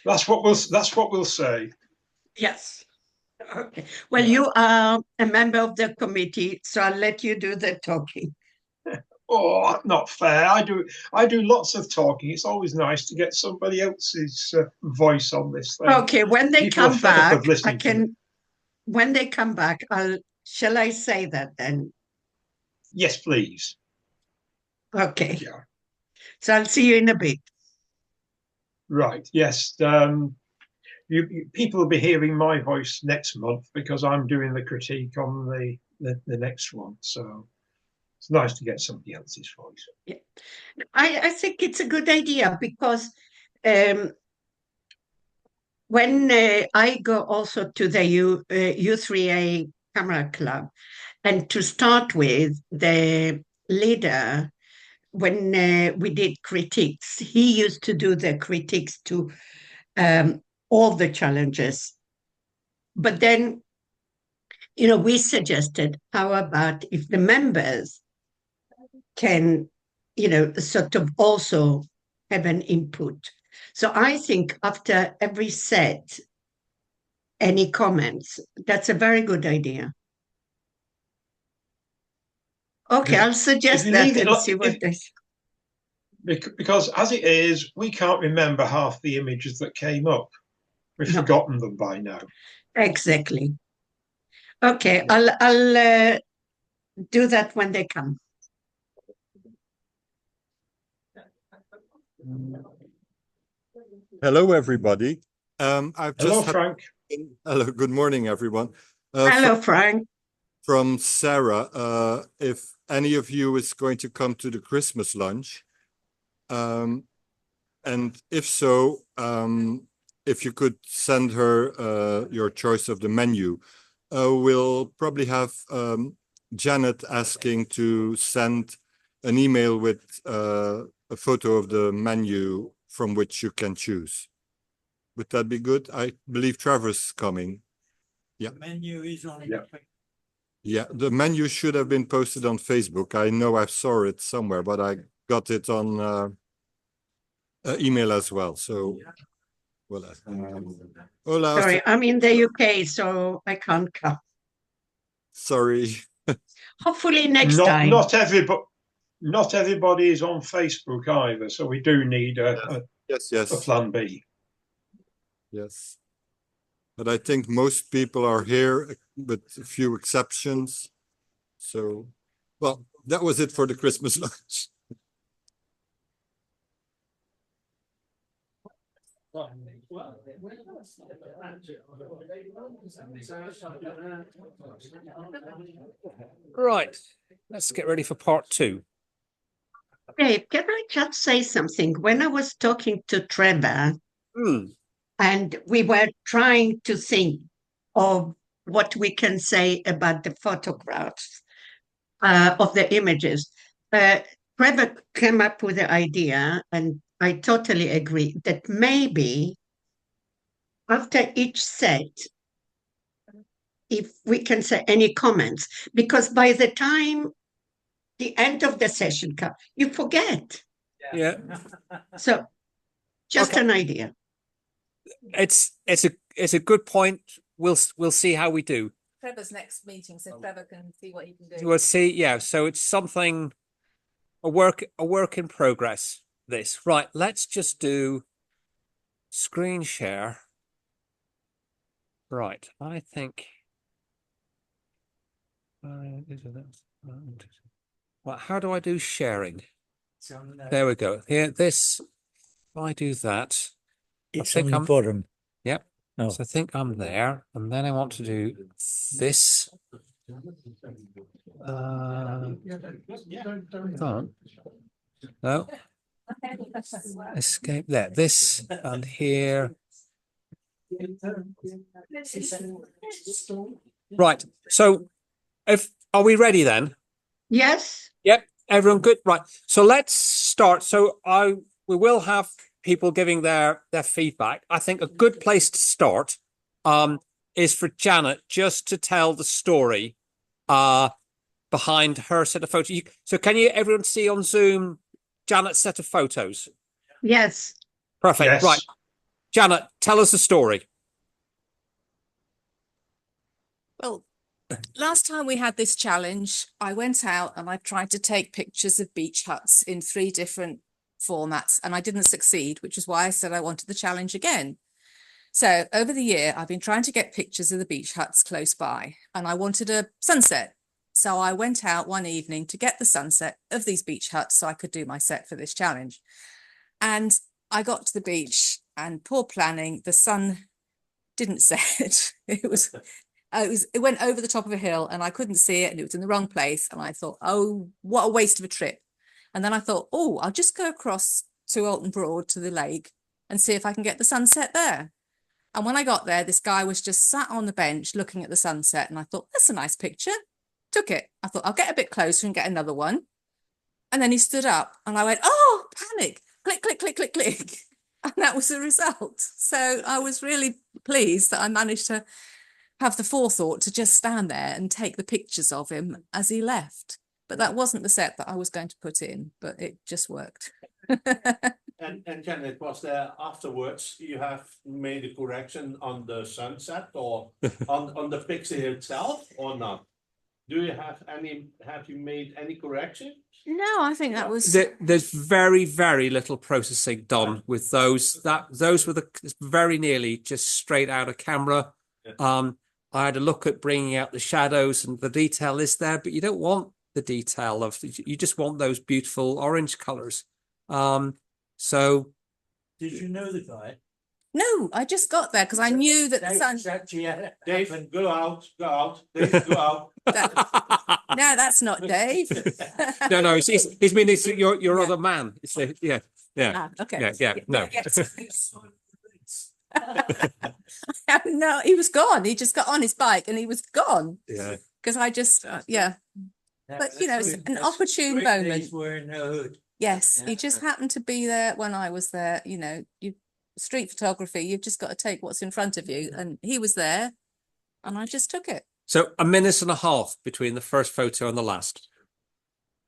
That's what we'll say. Yes. Okay. Well, you are a member of the committee, so I'll let you do the talking. Oh, not fair. I do lots of talking. It's always nice to get somebody else's voice on this thing. Okay, when they People come are fed back, up of listening to me. When they come back, shall I say that then? Yes, please. Okay. Yeah. So I'll see you in a bit. Right. Yes. People will be hearing my voice next month because I'm doing the critique on the next one. So it's nice to get somebody else's voice. Yeah. I think it's a good idea because when I go also to the U3A Camera Club, and to start with, the leader, when we did critiques, he used to do the critiques to all the challenges. But then, we suggested, how about if the members can, sort of also have an input. So I think after every set, any comments, that's a very good idea. Okay, I'll suggest that and see what they say. Because as it is, we can't remember half the images that came up. We've forgotten them by now. Exactly. Okay, I'll do that when they come. Hello, everybody. Hello, Frank. Hello, good morning, everyone. Hello, Frank. From Sarah, if any of you is going to come to the Christmas lunch, and if so, if you could send her your choice of the menu. We'll probably have Janet asking to send an email with a photo of the menu from which you can choose. Would that be good? I believe Trevor's coming. Yeah. The menu is on. Yeah. Yeah, the menu should have been posted on Facebook. I know I saw it somewhere, but I got it on email as well. So, well, Ola, Sorry, I'm in the UK, so I can't come. sorry. Hopefully next Not time. not everybody is on Facebook either, so we do need a Yes. plan B. Yes. But I think most people are here with a few exceptions. So, well, that was it for the Christmas lunch. Right, let's get ready for part 2. Dave, can I just say something? When I was talking to Trevor, and we were trying to think of what we can say about the photographs of the images, Trevor came up with the idea, and I totally agree, that maybe after each set, if we can say any comments, because by the time the end of the session comes, you forget. Yeah. So just an idea. It's a good point. We'll see how we do. Trevor's next meeting, so Trevor can see what he can do. We'll see. Yeah. So it's something, a work in progress. This right. Let's just do screen share. Right. I think. Well, how do I do sharing? There we go. Here, this. If I do that, It's only important. Yep. Oh. So I think I'm there, and then I want to do this. No. Escape there. This and here. Right. So, are we ready then? Yes. Yep. Everyone good? Right. So let's start. So we will have people giving their feedback. I think a good place to start is for Janet just to tell the story behind her set of photos. So can everyone see on Zoom Janet's set of photos? Yes. Perfect. Yes. Right. Janet, tell us the story. Well, last time we had this challenge, I went out and I tried to take pictures of beach huts in 3 different formats, and I didn't succeed, which is why I said I wanted the challenge again. So over the year, I've been trying to get pictures of the beach huts close by, and I wanted a sunset. So I went out one evening to get the sunset of these beach huts so I could do my set for this challenge. And I got to the beach, and poor planning, the sun didn't set. It went over the top of a hill and I couldn't see it, and it was in the wrong place. And I thought, oh, what a waste of a trip. And then I thought, oh, I'll just go across to Alton Broad to the lake and see if I can get the sunset there. And when I got there, this guy was just sat on the bench looking at the sunset. And I thought, that's a nice picture. Took it. I thought, I'll get a bit closer and get another one. And then he stood up and I went, oh, panic, click, click, click, click, click. And that was the result. So I was really pleased that I managed to have the forethought to just stand there and take the pictures of him as he left. But that wasn't the set that I was going to put in, but it just worked. And Janet, was there afterwards you have made a correction on the sunset or on the picture itself or not? Have you made any correction? No, I think that was. There's very, very little processing done with those. Those were very nearly just straight out of camera. Yeah. I had a look at bringing out the shadows, and the detail is there, but you don't want the detail you just want those beautiful orange colors. So. Did you know the guy? No, I just got there because I knew that the sun. Dave, go out. Dave, go out. No, that's not Dave. No, he's mean it's your other man. It's yeah. Okay. Yeah. No. No, he was gone. He just got on his bike and he was gone. Yeah. Because I just But it's an opportune moment. Yes, he just happened to be there when I was there. Street photography, you've just got to take what's in front of you, and he was there and I just took it. So 1.5 minutes between the first photo and the last.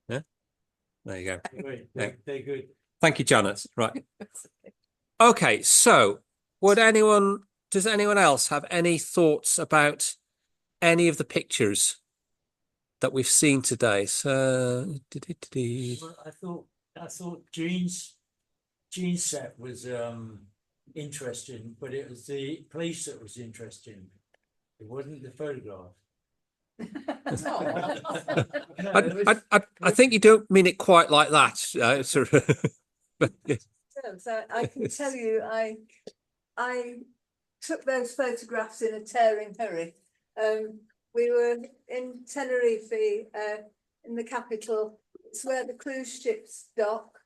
Yeah, there you go. Great, Yeah. they're good. Thank you, Janet. Right. Okay, so does anyone else have any thoughts about any of the pictures that we've seen today? So, Well, I thought Jean's set was interesting, but it was the place that was interesting. It wasn't the photograph. I think you don't mean it quite like that. Sort of. But, yeah. So I can tell you, I took those photographs in a tearing hurry. We were in Tenerife, in the capital. It's where the cruise ships dock.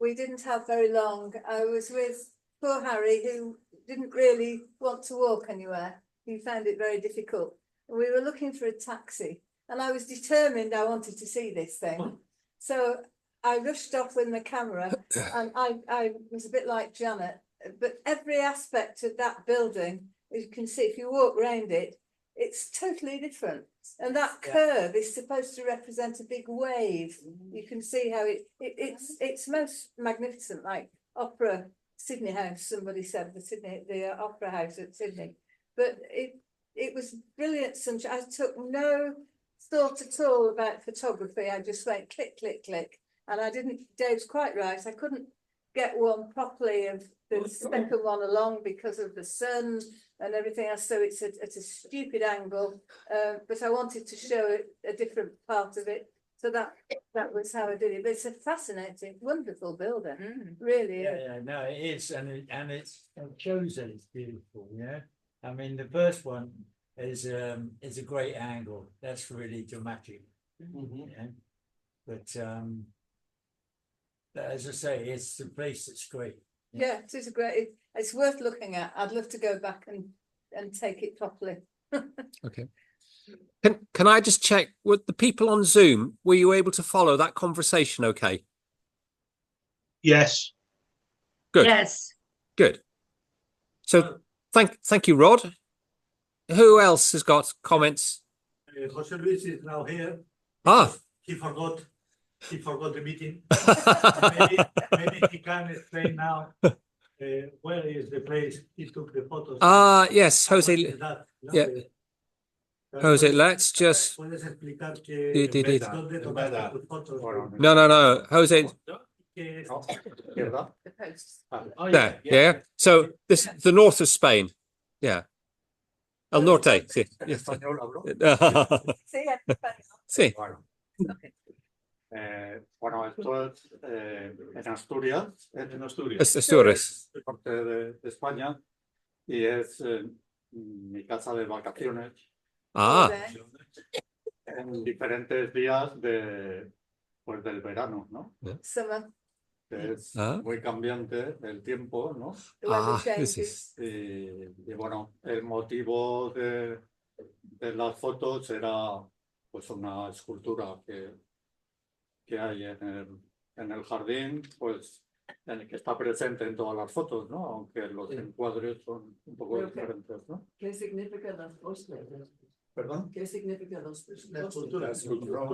We didn't have very long. I was with poor Harry, who didn't really want to walk anywhere. He found it very difficult. We were looking for a taxi, and I was determined I wanted to see this thing. So I rushed off with the camera, and I was a bit like Janet, but every aspect of that building, as you can see, if you walk around it, it's totally different. And that curve is supposed to represent a big wave. You can see how it's most magnificent, like Opera Sydney House, somebody said, the Opera House at Sydney. But it was brilliant sunshine. I took no thought at all about photography. I just went click, click, click. And I didn't, Dave's quite right, I couldn't get one properly of the second one along because of the sun and everything else. So it's at a stupid angle, but I wanted to show a different part of it. So that was how I did it. But it's a fascinating, wonderful building, really. Yeah, no, it is, and it shows that it's beautiful. Yeah, I mean the first one is a great angle. That's really dramatic. Yeah? But as I say, it's the place that's great. Yeah, it is a great. It's worth looking at. I'd love to go back and take it properly. Okay. Can I just check with the people on Zoom? Were you able to follow that conversation? Okay. Yes. Good. Yes. Good. So thank you, Rod. Who else has got comments? Jose Luis is now here. He forgot the meeting. maybe he can explain now where is the place he took the photos. Yes, Jose. Yeah. Jose, let's just. No. Jose. There, yeah. So this the north of Spain. Yeah. El Norte. Sí. Sí. Bueno, esto es en Asturias. En Asturias. Norte de España. Y es mi casa de vacaciones. En diferentes días del verano, ¿no? Summer. Es muy cambiante el tiempo, ¿no? Y bueno, el motivo de las fotos era pues una escultura que hay en el jardín, pues en el que está presente en todas las fotos, ¿no? Aunque los encuadres son un poco diferentes, ¿no? ¿Qué significa las fotos? ¿Perdón? ¿Qué significa los La escultura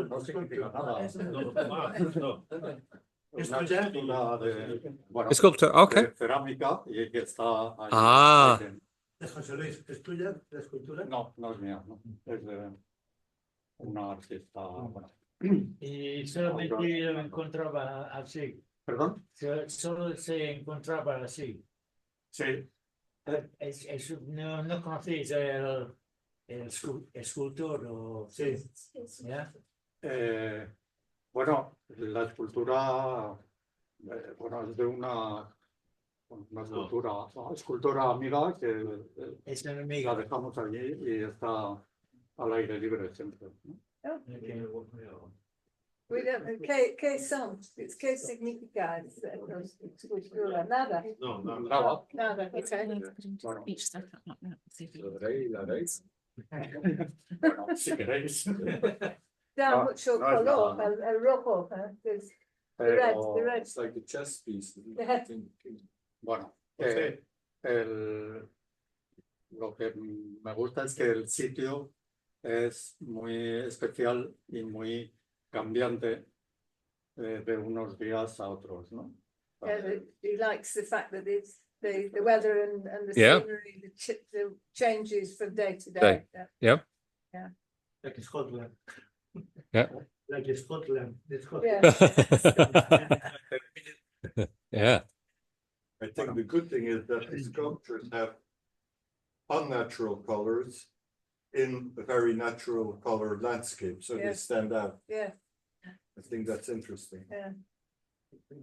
no significa nada. Es una escultura de, bueno, okay. de cerámica y que está ahí. ¿De José Luis? ¿Es tuya la escultura? No, no es mía, no. Es de una artista. Bueno. Y solamente lo encontraba así. ¿Perdón? Solo se encontraba así. Sí. No conocéis el escultor o sí. ¿Ya? Bueno, la escultura es de una escultora amiga que es una amiga. La dejamos allí y está al aire libre siempre, ¿no? ¿Qué son? ¿Qué significa escultura? Nada. No, nada. Nada, okay. Bueno, bueno, si queréis. Da mucho color, el rojo, the red. It's like a chess piece. Yeah. Bueno, Lo que me gusta es que el sitio es muy especial y muy cambiante de unos días a otros, ¿no? He likes the fact that it's the weather and the Yeah. scenery, the changes from day to Day. day. Yeah. Yeah. Like in Scotland. Yeah. Like in Scotland. It's Yeah. Yeah. I think the good thing is that the sculptures have unnatural colors in a very natural color landscape, so Yeah. they stand out. Yeah. I think that's interesting. Yeah.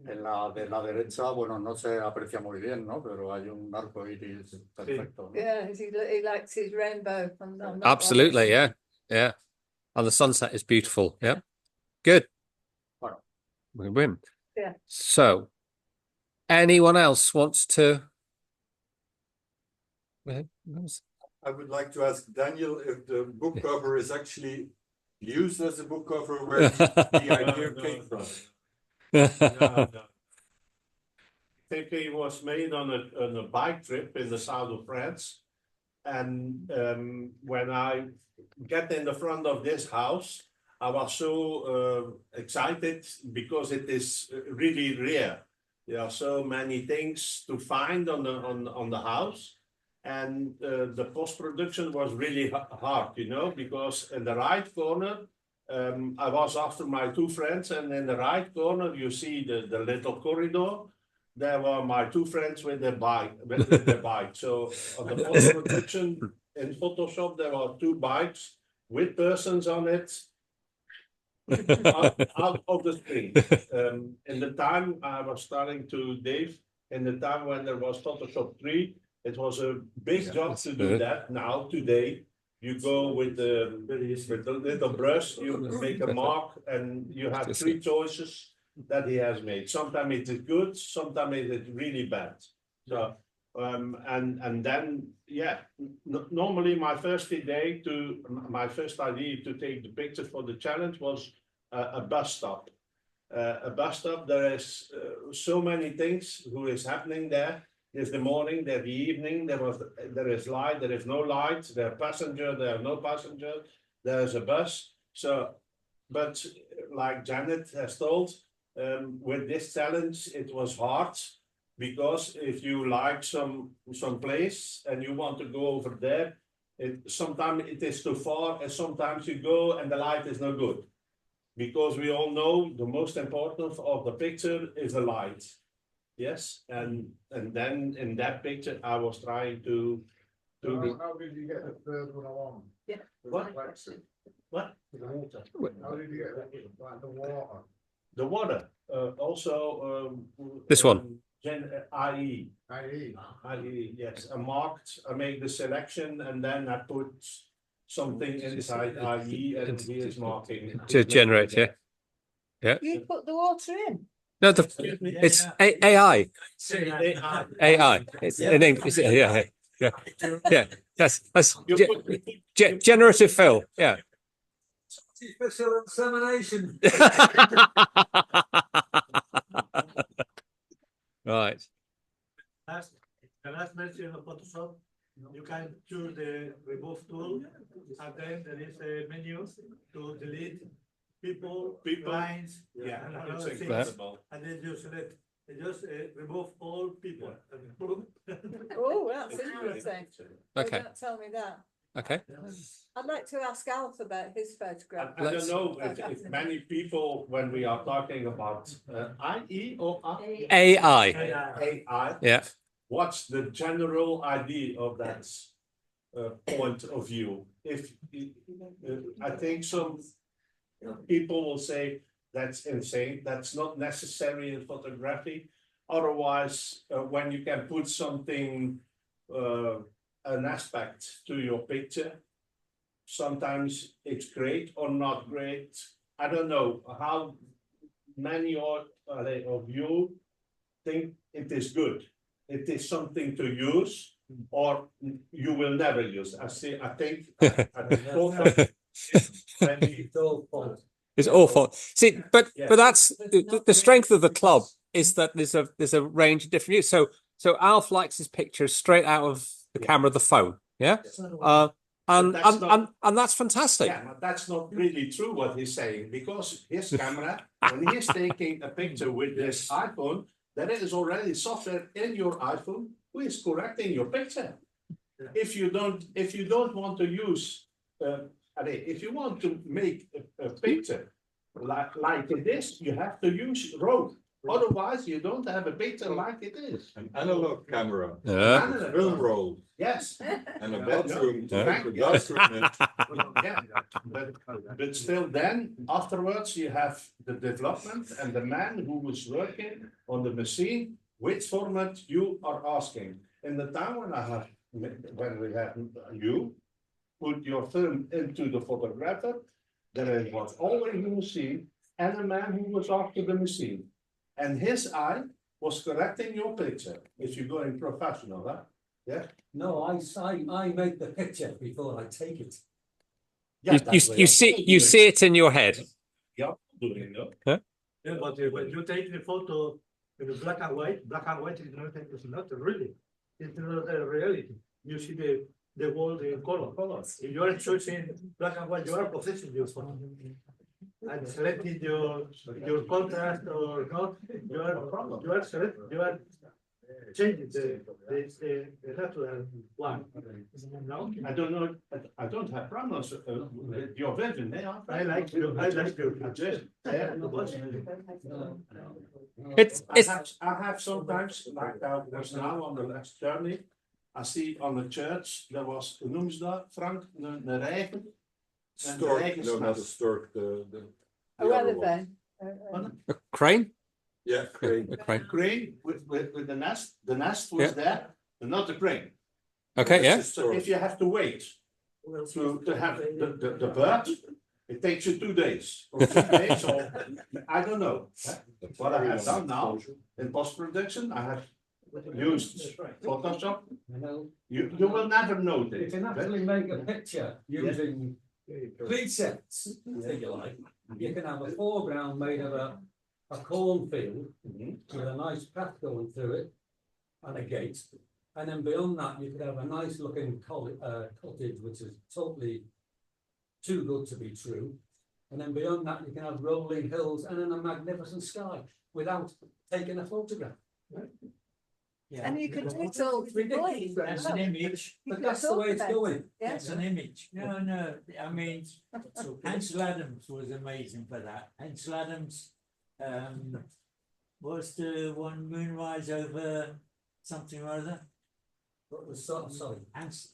En la de la derecha, bueno, no se aprecia muy bien, ¿no? Pero hay un arco iris perfecto, ¿no? Yeah, he likes his rainbow on that one. Absolutely. Yeah. Yeah. And the sunset is beautiful. Yeah. Good. Bueno. We win. Yeah. So, anyone else wants to? I would like to ask Daniel if the book cover is actually used as a book cover where the idea came from. No. I think it was made on a bike trip in the south of France. And when I get in the front of this house, I was so excited because it is really rare. There are so many things to find on the house. And the post-production was really hard, you know, because in the right corner, I was after my two friends, and in the right corner, you see the little corridor. There were my two friends with their bike. So on the post-production in Photoshop, there were two bikes with persons on it out of the screen. In the time I was starting to, Dave, in the time when there was Photoshop 3, it was a big job to do that. Now, today, you go with the little brush, you make a mark, and you have three choices that he has made. Sometimes it is good, sometimes it is really bad. So, and then, yeah, normally my first idea to take the picture for the challenge was a bus stop. A bus stop, there is so many things who is happening there. There's the morning, there's the evening, there is light, there is no light, there are passengers, there are no passengers, there's a bus. So, but like Janet has told, with this challenge, it was hard because if you like some place and you want to go over there, sometimes it is too far, and sometimes you go and the light is no good. Because we all know the most important of the picture is the light. Yes, and then in that picture, I was trying to. How did you get the third one along? Yeah. What? What? The water. How did you get the water? The water. Also. This one. IE. Yes. I make the selection and then I put something inside IE and he is marking. To generate, yeah. Yeah. You put the water in. No, it's AI. AI. It's in English. Yeah. Yes. That's generative fill. Yeah. Artificial insemination. Right. The last mention of Photoshop, you can choose the remove tool, and then there is a menu to delete people, lines, Yeah, and it's other things. incredible. And then you select, just remove all people. Oh, that's interesting. Okay. Don't tell me that. Okay. I'd like to ask Alf about his photograph. I don't know if many people, when we are talking about IE or AI. AI, Yeah. what's the general idea of that point of view? If I think some people will say that's insane, that's not necessary in photography. Otherwise, when you can put something, an aspect to your picture, sometimes it's great or not great. I don't know how many of you think it is good. It is something to use, or you will never use. I think It's awful. See, but that's the strength of the club is that there's a range of different use. So Alf likes his pictures straight out of the camera of the phone. Yeah. And that's fantastic. Yeah, but that's not really true what he's saying, because his camera, when he's taking a picture with his iPhone, there is already software in your iPhone who is correcting your picture. If you don't want to use, if you want to make a picture like it is, you have to use RAW. Otherwise, you don't have a picture like it is. An analog camera. Analog. Film roll. Yes. And a bathroom. Yeah, but still then, afterwards, you have the development and the man who was working on the machine, which format you are asking. In the time when we have you put your film into the photographer, there was always a machine and a man who was after the machine. And his eye was correcting your picture. If you're going professional, huh? Yeah. No, I make the picture before I take it. Yeah, You see it in your head. Yeah, doing it. Huh? Yeah, but when you take the photo in black and white is not really. It's not the reality. You see the world in color. If you are choosing black and white, you are possessing your photo. And selecting your contrast or not, you are changing the natural one. No, I don't know. I don't have problems with your vision. I like you. I have sometimes, like I was now on the last journey, I see on the church there was, hoe noemen ze dat, Frank, een regen. Stork, no, not a stork. The Well, other one. A crane? Yeah, crane. A crane. Crane with the nest. The nest was there, but not the crane. Okay, yeah. So if you have to wait to have the bird, it takes you 2 days or 3 days, or I don't know. What I have done now in post-production, I have used Photoshop. You will never know You this. can actually make a picture using presets, if you like. You can have a foreground made of a cornfield with a nice path going through it and a gate. And then beyond that, you could have a nice looking cottage, which is totally too good to be true. And then beyond that, you can have rolling hills and then a magnificent sky without taking a photograph. Yeah. And you could do it all ridiculous. That's an image. But that's the way it's going. That's an image. No. I mean, Ansel Adams was amazing for that. Ansel Adams was the one Moonrise over something or other. What was sorry?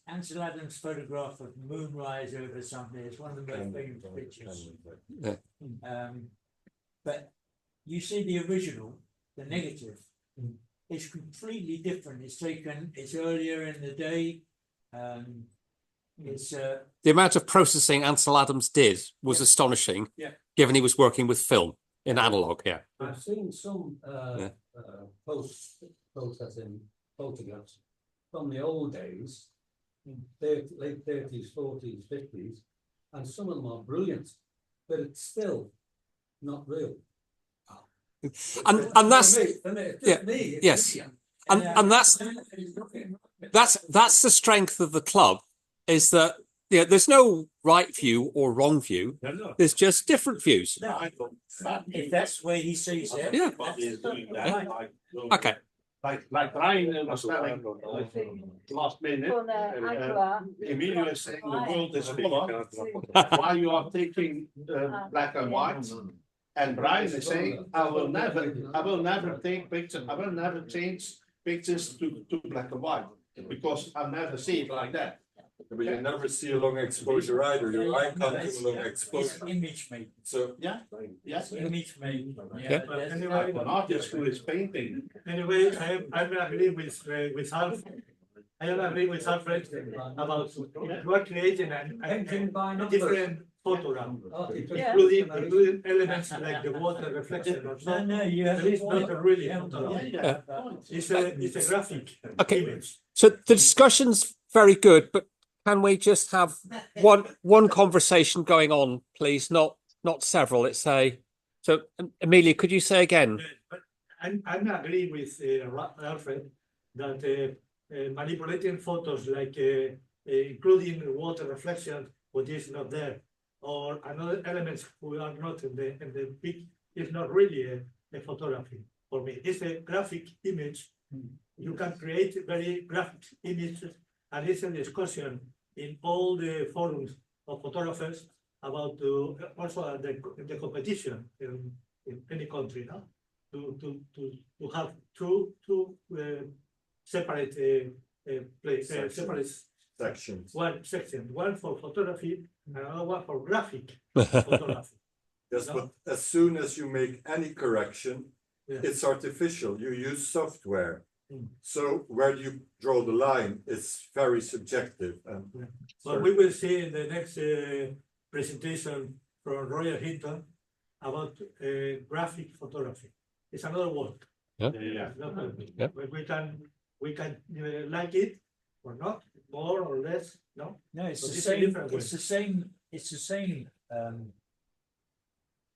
Ansel Adams' photograph of moonrise over something. It's one of the most famous pictures. Yeah. But you see the original, the negative. It's completely different. It's taken. It's earlier in the day. It's The amount of processing Ansel Adams did was astonishing. Yeah. Given he was working with film in analog. Yeah. I've seen some post-processing photographs from the old days, late 30s, 40s, 50s, and some of them are brilliant, but it's still not real. And that's yes, and that's the strength of the club, is that there's no right view or wrong view. No. There's just different views. if that's where he sees it. Yeah. Okay. Like Brian was telling last minute, Emilio is saying the world is color. Why you are taking black and white? And Brian is saying, I will never take pictures. I will never change pictures to black and white because I've never seen it like that. But you never see a long exposure either. Your eye can't do a long exposure. It's image making. So Yeah. It's image making. Yeah. But That's anyway, An artist who is painting. Anyway, I agree with Alf. I agree with Alfred about you are creating a different photograph, including elements like the water reflection. No, you have. There is not a really photograph. It's a graphic image. So the discussion's very good, but can we just have one conversation going on, please? Not several. Let's say. So, Amelia, could you say again? But I'm agree with Alfred that manipulating photos like including water reflection, which is not there, or another elements who are not in the pic, is not really a photography for me. It's a graphic image. You can create very graphic images, and it's a discussion in all the forums of photographers about also the competition in any country now to have two separate separate sections. One for photography and another one for graphic photography. Yes, but as soon as you make any correction, Yeah. it's artificial. You use software. So where do you draw the line? It's very subjective. And But we will see in the next presentation from Royal Hinton about graphic photography. It's another word. Yeah. It's not a- Yeah. But we can like it or not, more or less. No. No, it's But the it's a same, different way. it's the same, it's the same,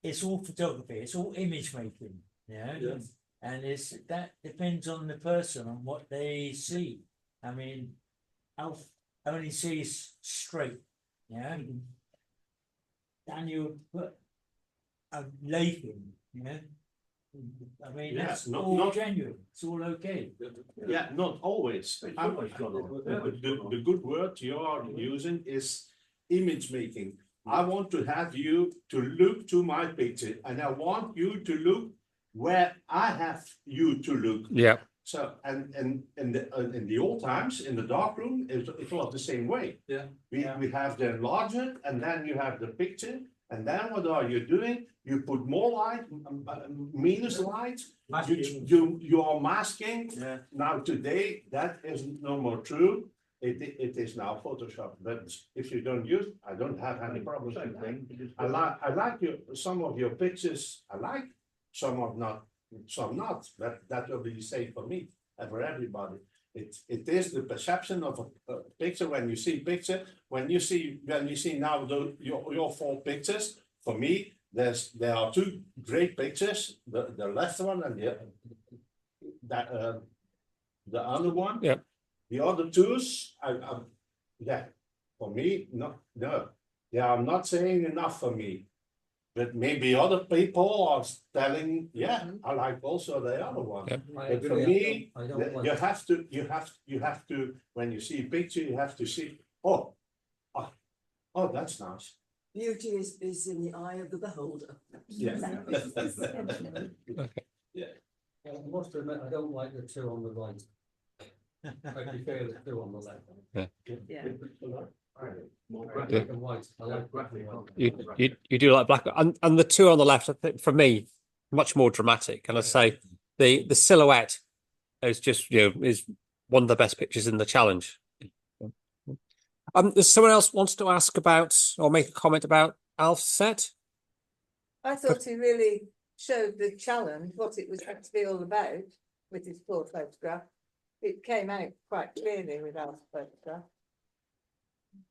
it's all photography, it's all image making, yeah? Yes. And that depends on the person, on what they see. I mean, Alf only sees straight, yeah? Daniel put a lake in, yeah? I mean, Yeah, that's not- all not- genuine, it's all okay. Yeah, not always. The good word you are using is image making. I want to have you to look to my picture, and I want you to look where I have you to look. Yeah. So, and in the old times, in the darkroom, it was the same way. Yeah. We have the enlarger, and then you have the picture, and then what are you doing? You put more light, minus light, you are masking. Yeah. Now today, that is no more true. It is now Photoshop, but if you don't use, I don't have any problems with that. I like some of your pictures, I like, some of not, some not, that will be the same for me and for everybody. It is the perception of a picture when you see picture, when you see now your 4 pictures, for me, there are 2 great pictures, the left one and the other one. Yeah. The other 2s, yeah, for me, no, they are not saying enough for me. But maybe other people are telling, yeah, I like also the other one. Yeah. But for me, you have to, when you see a picture, you have to see, oh, that's nice. Beauty is in the eye of the beholder. Yeah. Yeah. I must admit, I don't like the 2 on the right. I prefer the 2 on the left. Yeah. Graphic and white. I like graphic and white. You do like black, and the 2 on the left, I think, for me, much more dramatic. And I say the silhouette is just, is one of the best pictures in the challenge. There's someone else wants to ask about or make a comment about Alf's set. I thought he really showed the challenge, what it was actually all about with his 4 photograph. It came out quite clearly with Alf's photograph.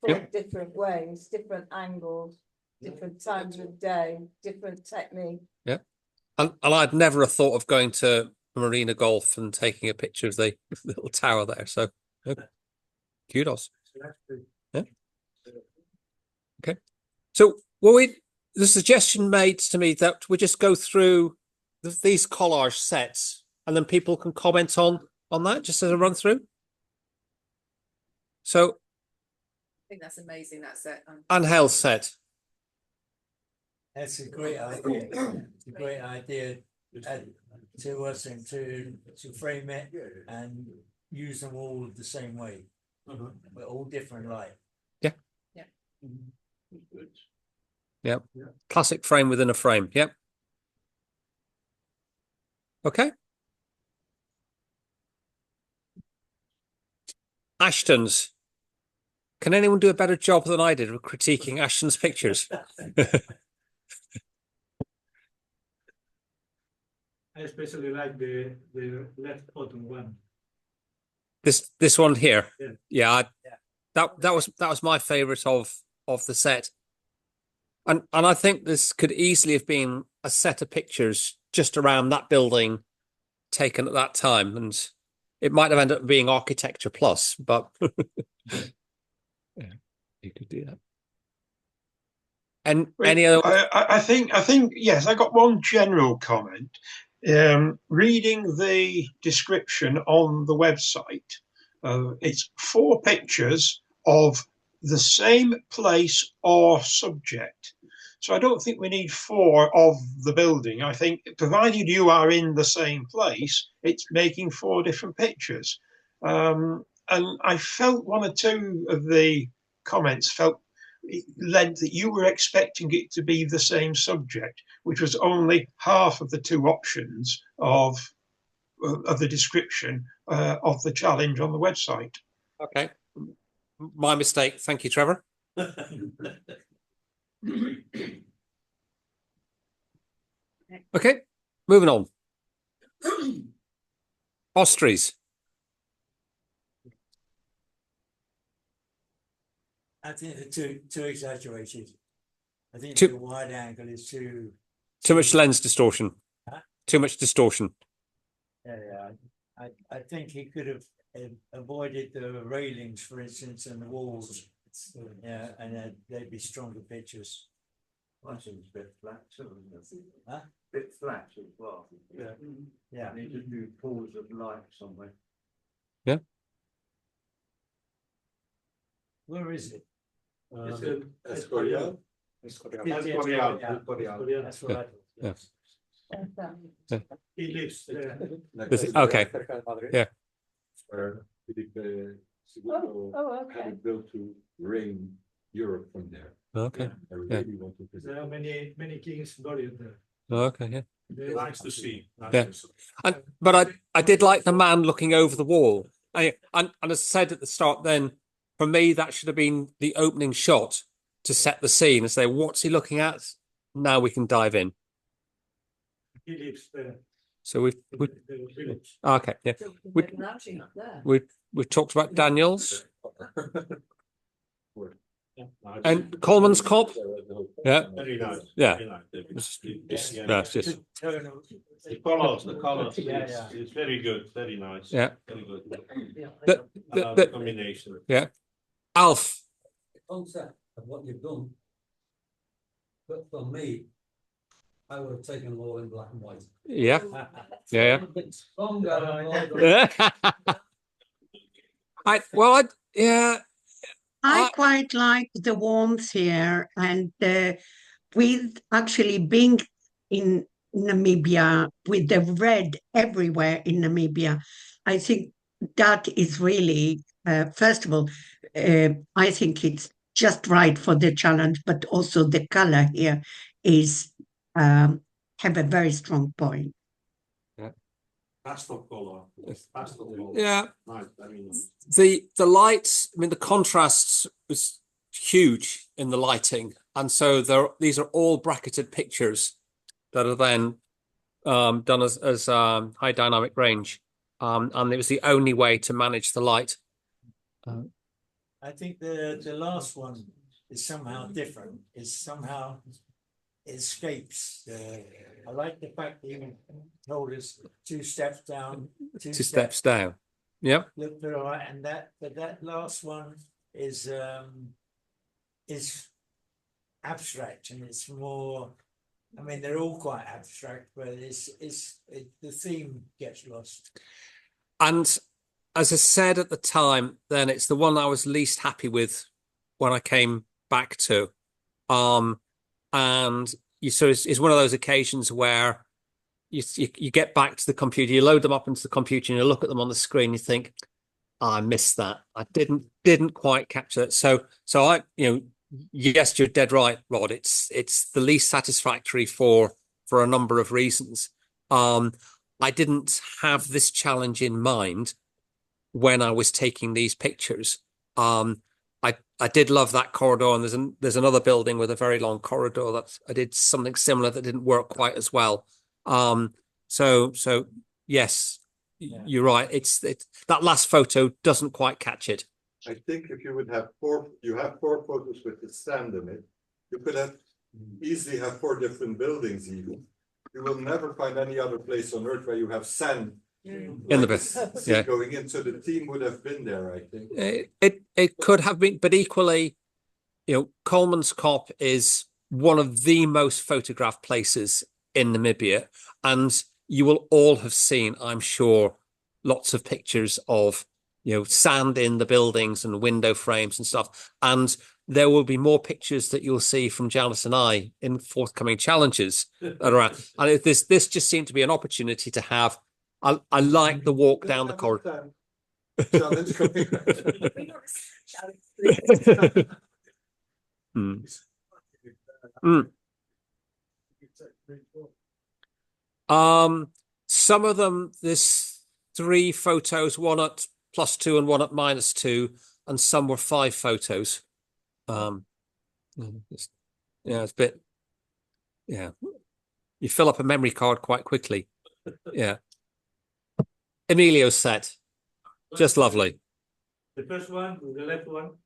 4 different ways, different angles, different times of day, different technique. Yeah. And I'd never have thought of going to Marina Golf and taking a picture of the little tower there. So kudos. Yeah. Okay. So the suggestion made to me that we just go through these collage sets and then people can comment on that just as a run through. So I think that's amazing, that set. Angel's set. That's a great idea. It's a great idea to us and to frame it and use them all the same way. But all different light. Yeah. Yeah. Yeah. Classic frame within a frame. Yep. Okay. Ashton's. Can anyone do a better job than I did of critiquing Ashton's pictures? I especially like the left bottom one. This one here. Yeah. That was my favorite of the set. And I think this could easily have been a set of pictures just around that building taken at that time, and it might have ended up being architecture plus, but Yeah, you could do that. And Wait, any other? I think yes, I got one general comment. Reading the description on the website, it's 4 pictures of the same place or subject. So I don't think we need 4 of the building. I think provided you are in the same place, it's making 4 different pictures. And I felt 1 or 2 of the comments felt it led that you were expecting it to be the same subject, which was only half of the 2 options of the description of the challenge on the website. Okay, my mistake. Thank you, Trevor. Okay, moving on. Ostries. I think they're too exaggerated. I think Too- the wide angle is too. Too much lens distortion. Huh? Too much distortion. Yeah. I think he could have avoided the railings, for instance, and the walls. Yeah, and they'd be stronger pictures. I think it's a bit flat too, isn't it? Huh? Bit flat as well. Yeah. Yeah. Need to do pools of light somewhere. Yeah. Where is it? Escorial. Escorial. That's right. Yeah. He lives there. Okay. Yeah. Where Philippe Segundo had it built to ring Europe from there. Okay. I really want to visit. There are many kings buried there. Okay. Yeah. Nice to see. Yeah. But I did like the man looking over the wall. And as I said at the start, then for me that should have been the opening shot to set the scene and say, what's he looking at? Now we can dive in. He lives there. So we've The village. okay, yeah. We've talked about Daniels and Coleman's Cop. Yeah. Very nice. Yeah. Very nice. That's just The colors, Yeah. it's very good, very nice. Yeah. Very good. the Combination. yeah. Alf. The concept of what you've done, but for me, I would have taken them all in black and white. Yeah. Yeah. A bit stronger. Yeah. Yeah. I quite like the warmth here, and with actually being in Namibia, with the red everywhere in Namibia, I think that is really, first of all, I think it's just right for the challenge, but also the color here is have a very strong point. Pastel color. Pastel color. Yeah. Nice, very nice. The lights, I mean, the contrast was huge in the lighting, and so these are all bracketed pictures that are then done as high dynamic range, and it was the only way to manage the light. I think the last one is somehow different. It's somehow escapes. I like the fact that you told us 2 steps down, 2 steps down. Yep. Look to the right, and that last one is abstract, and it's more. I mean, they're all quite abstract, but the theme gets lost. And as I said at the time, then it's the one I was least happy with when I came back to. And it's one of those occasions where you get back to the computer, you load them up into the computer, and you look at them on the screen, you think, oh, I missed that. I didn't quite capture it. So I, yes, you're dead right, Rod. It's the least satisfactory for a number of reasons. I didn't have this challenge in mind when I was taking these pictures. I did love that corridor, and there's another building with a very long corridor that I did something similar that didn't work quite as well. So yes, you're right. It's that last photo doesn't quite catch it. I think if you would have 4 photos with the sand in it, you could have easily have 4 different buildings even. You will never find any other place on earth where you have sand in the bit. Yeah, going in, so the team would have been there, I think. It could have been, but equally, you know, Coleman's Cop is one of the most photographed places in Namibia, and you will all have seen, I'm sure, lots of pictures of, you know, sand in the buildings and window frames and stuff. And there will be more pictures that you'll see from Janice and I in forthcoming challenges around. And this just seemed to be an opportunity to have. I like the walk down the corridor. Challenge coming. Some of them, there's 3 photos, one at +2 and one at -2, and some were 5 photos. Yeah, it's a bit, yeah. You fill up a memory card quite quickly. Yeah. Emilio's set. Just lovely. The first one, the left one,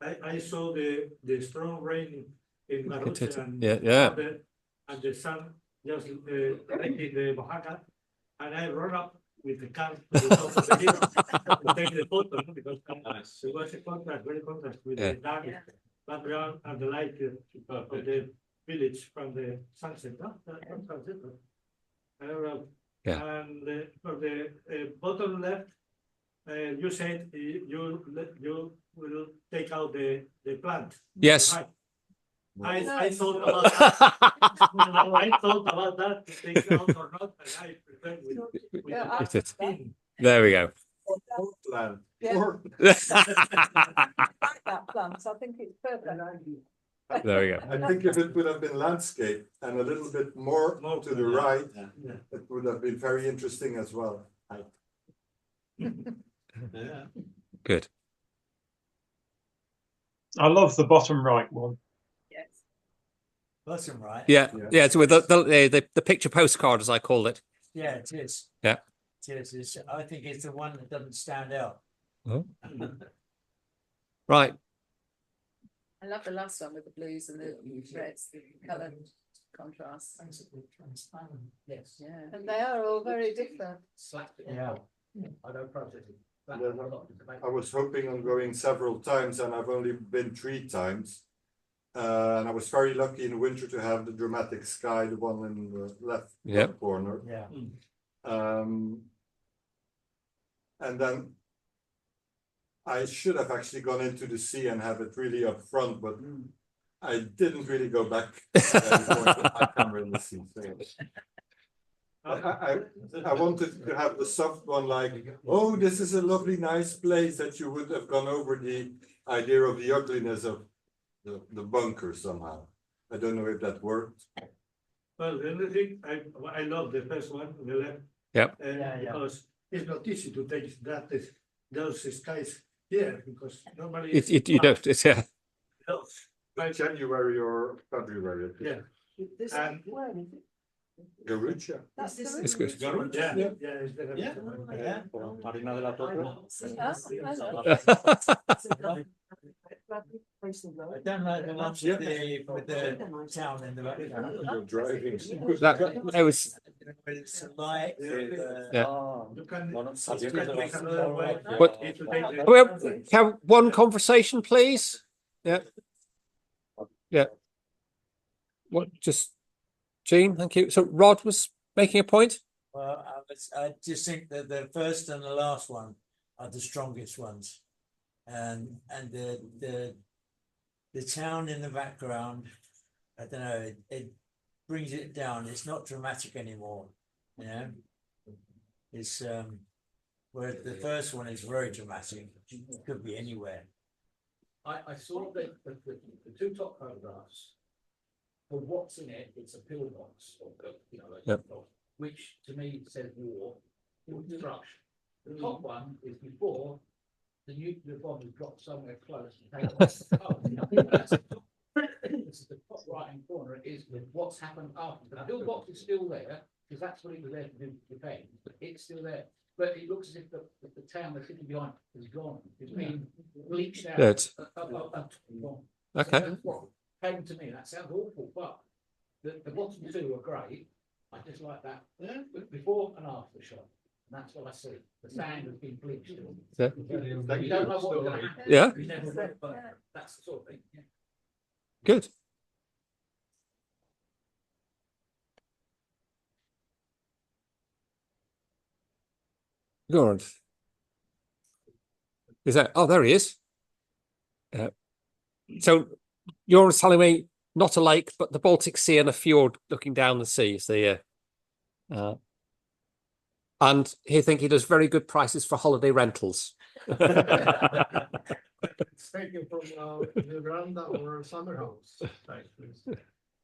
I saw the strong rain in Maroche and the sun just making the Oaxaca, and I run up with the car to the top of the hill to take the photo, because it was a contrast, very contrast with the dark background and the light of the village from the sunset. And for the bottom left, you said you will take out the plant. Yes. Right. I thought about that. I thought about that to take it out or not, and I prefer with There we go. Plant. Yeah. I like that plant. I think it's perfect. There we go. I think if it would have been landscape and a little bit more to the right, it would have been very interesting as well. Good. I love the bottom right one. Yes. Bottom right. Yeah. It's with the picture postcard, as I called it. Yeah, it is. Yeah. It is. I think it's the one that doesn't stand out. Oh. Right. I love the last one with the blues and the reds, the colour contrast. Yes. Yeah. And they are all very different. Yeah. I don't process it. I was hoping on going several times, and I've only been 3 times. And I was very lucky in winter to have the dramatic sky, the one in the left corner. Yeah. And then I should have actually gone into the sea and have it really up front, but I didn't really go back. I camera in the sea. I wanted to have the soft one, like, oh, this is a lovely, nice place, that you would have gone over the idea of the ugliness of the bunker somehow. I don't know if that worked. Well, the other thing, I love the first one on the left. Yep. Because it's not easy to take those skies here, because normally You don't. It's January or February. Yeah. And Garucha. That's it's good. Marina de la Torre. I don't like the ones with the town in the background. You're driving. It was. It's light. We have one conversation, please. Yeah. Yeah. What? Just Jean, thank you. So Rod was making a point. Well, I just think that the first and the last one are the strongest ones, and the town in the background, I don't know, it brings it down. It's not dramatic anymore, you know. It's where the first one is very dramatic. It could be anywhere. I saw the 2 top photographs. For what's in it, it's a pillbox, or which to me says war, destruction. The top one is before the nuclear bomb is dropped somewhere close. This is the top right hand corner. Is what's happened after. The pillbox is still there because that's what it was there to do to defend. It's still there, but it looks as if the town that's sitting behind is gone. It's been bleached out. Okay. That's what came to me. That sounds awful, but the bottom 2 are great. I just like that before and after shot. That's what I see. The sand has been bleached. Yeah. You don't know what's going to happen. Yeah. You never know, but that's the sort of thing. Yeah. Good. Good. Is that? Oh, there he is. So you're telling me not a lake, but the Baltic Sea and a fjord looking down the sea. Is the and he think he does very good prices for holiday rentals. It's taken from the veranda or summer house.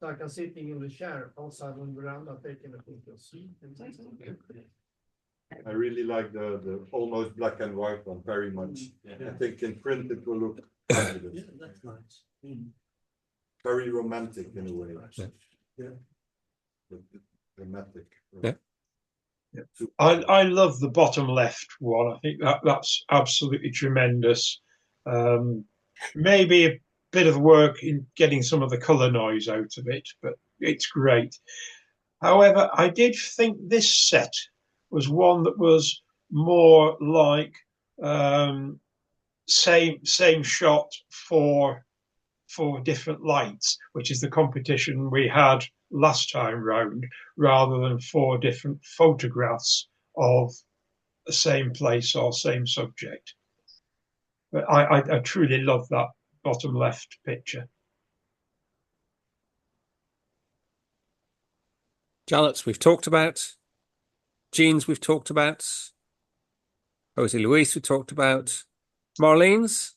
So I can sitting in the chair outside on the veranda taking a picture of sea. I really like the almost black and white one very much. I think in print it will look fabulous. Yeah, that's nice. Very romantic in a way. Yeah. Dramatic. Yeah. I love the bottom left one. I think that's absolutely tremendous. Maybe a bit of work in getting some of the colour noise out of it, but it's great. However, I did think this set was one that was more like same shot for different lights, which is the competition we had last time round, rather than 4 different photographs of the same place or same subject. But I truly love that bottom left picture. Janet's we've talked about. Jean's we've talked about. Jose Luis we talked about. Marlene's?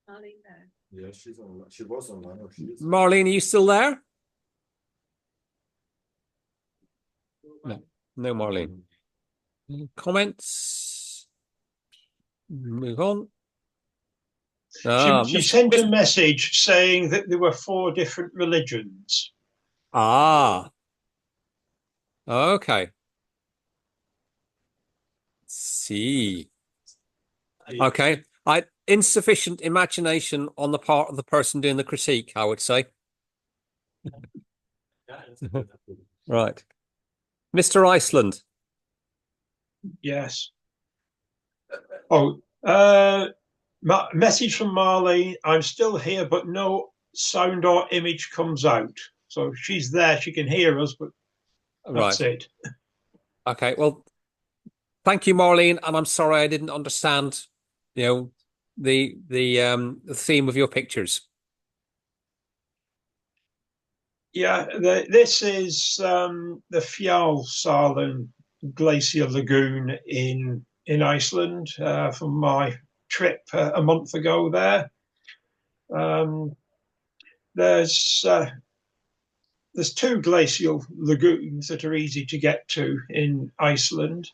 Marlene there. Yeah, she's on. She was online. Or she is. Marlene, are you still there? No, no, Marlene. Comments? Move on. She sent a message saying that there were 4 different religions. Ah. Okay. See. Okay. Insufficient imagination on the part of the person doing the critique, I would say. Right. Mr. Iceland. Yes. Oh, message from Marlene. I'm still here, but no sound or image comes out. So she's there. She can hear us, but that's it. Okay. Well, thank you, Marlene. And I'm sorry I didn't understand, the theme of your pictures. Yeah, this is the Fjalsalen Glacier Lagoon in Iceland from my trip a month ago there. There's 2 glacial lagoons that are easy to get to in Iceland.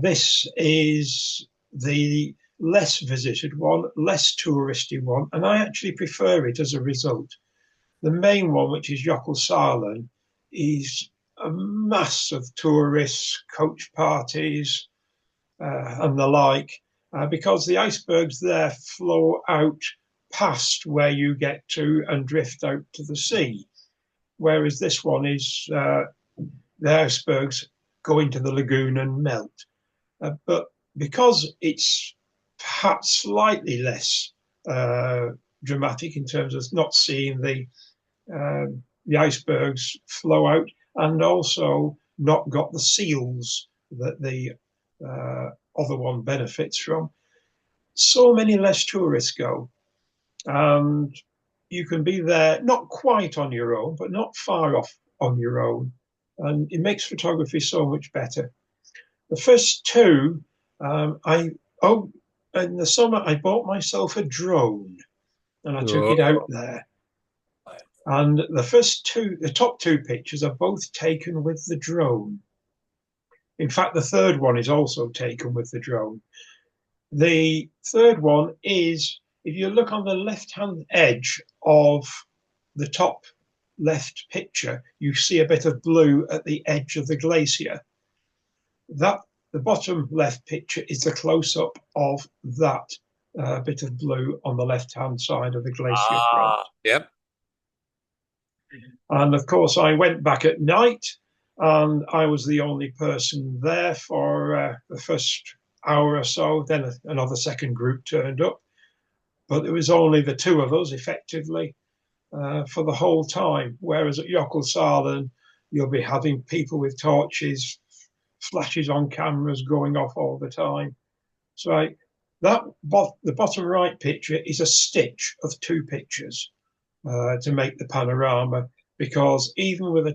This is the less visited one, less touristy one, and I actually prefer it as a result. The main one, which is Jökulsárlón, is a mass of tourists, coach parties, and the like, because the icebergs there flow out past where you get to and drift out to the sea. Whereas this one is the icebergs go into the lagoon and melt. But because it's perhaps slightly less dramatic in terms of not seeing the icebergs flow out, and also not got the seals that the other one benefits from, so many less tourists go, and you can be there not quite on your own, but not far off on your own, and it makes photography so much better. The first 2, in the summer I bought myself a drone and I took it out there. And the top 2 pictures are both taken with the drone. In fact, the third one is also taken with the drone. The third one is, if you look on the left-hand edge of the top left picture, you see a bit of blue at the edge of the glacier. The bottom left picture is the close-up of that bit of blue on the left-hand side of the glacier front. Yep. And of course, I went back at night and I was the only person there for the first hour or so. Then another second group turned up, but there was only the two of us effectively for the whole time. Whereas at Jokelsalen, you'll be having people with torches, flashes on cameras going off all the time. So the bottom right picture is a stitch of two pictures to make the panorama, because even with a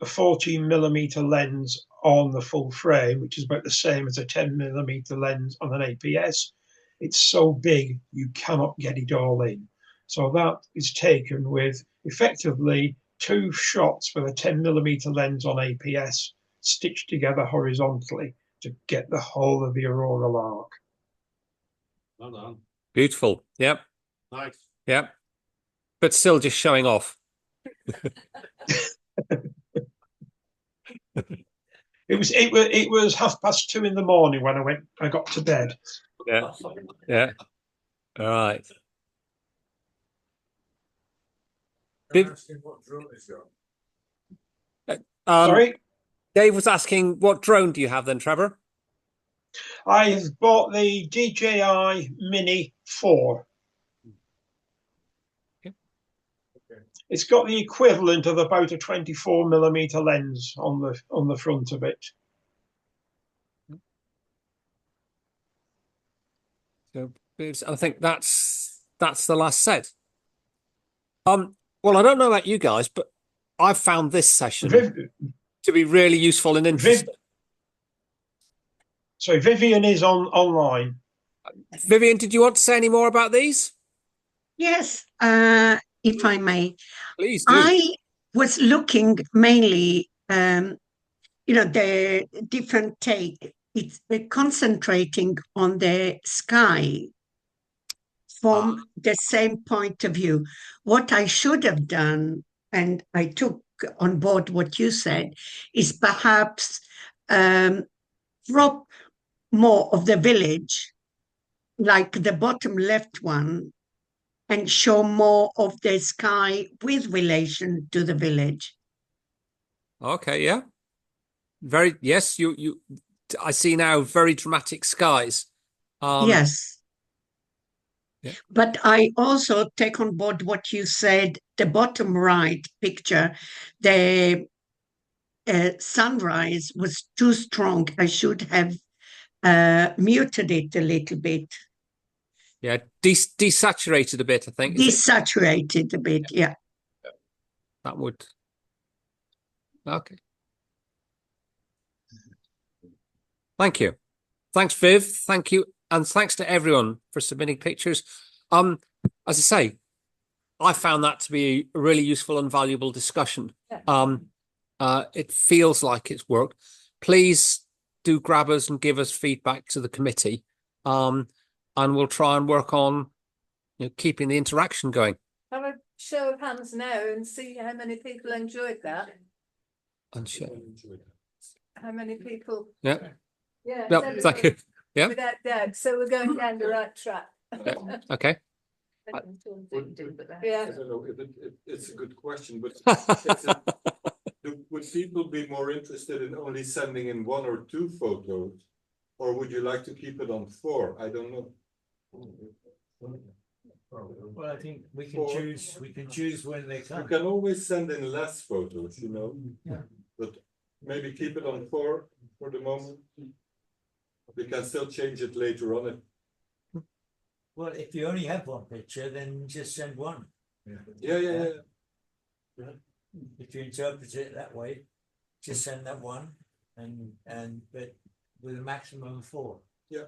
14mm lens on the full frame, which is about the same as a 10mm lens on an APS, it's so big you cannot get it all in. So that is taken with effectively two shots with a 10mm lens on APS stitched together horizontally to get the whole of the auroral arc. Well done. Beautiful. Yep. Nice. Yep. But still just showing off. It was 2:30 in the morning when I got to bed. Yeah. Yeah. All right. Sorry? Dave was asking, what drone do you have then, Trevor? I've bought the DJI Mini 4. Okay. It's got the equivalent of about a 24mm lens on the front of it. So I think that's the last set. Well, I don't know about you guys, but I've found this session to be really useful and interesting. So Vivian is online. Vivian, did you want to say any more about these? Yes, if I may. Please do. I was looking mainly, the Differenttake. It's concentrating on the sky from the same point of view. What I should have done, and I took on board what you said, is perhaps drop more of the village, like the bottom left one, and show more of the sky with relation to the village. Okay, yeah. Yes, I see now very dramatic skies. Yes. Yeah. But I also take on board what you said, the bottom right picture, the sunrise was too strong. I should have muted it a little bit. Yeah, desaturated a bit, I think. Desaturated a bit, yeah. That would. Okay. Thank you. Thanks, Viv. Thank you. And thanks to everyone for submitting pictures. As I say, I found that to be a really useful and valuable discussion. It feels like it's worked. Please do grab us and give us feedback to the committee. And we'll try and work on keeping the interaction going. Have a show of hands now and see how many people enjoyed that. And sure. How many people? Yeah. Yeah. Yep, thank you. Yeah. Without doubt. So we're going down the right track. Yeah. Okay. Yeah. I don't know if it's a good question, but would people be more interested in only sending in 1 or 2 photos, or would you like to keep it on 4? I don't know. Well, I think we can choose. We can choose when they come. You can always send in less photos, Yeah. but maybe keep it on 4 for the moment. We can still change it later on. Well, if you only have one picture, then just send one. Yeah. If you interpret it that way, just send that one, but with a maximum of 4. Yeah.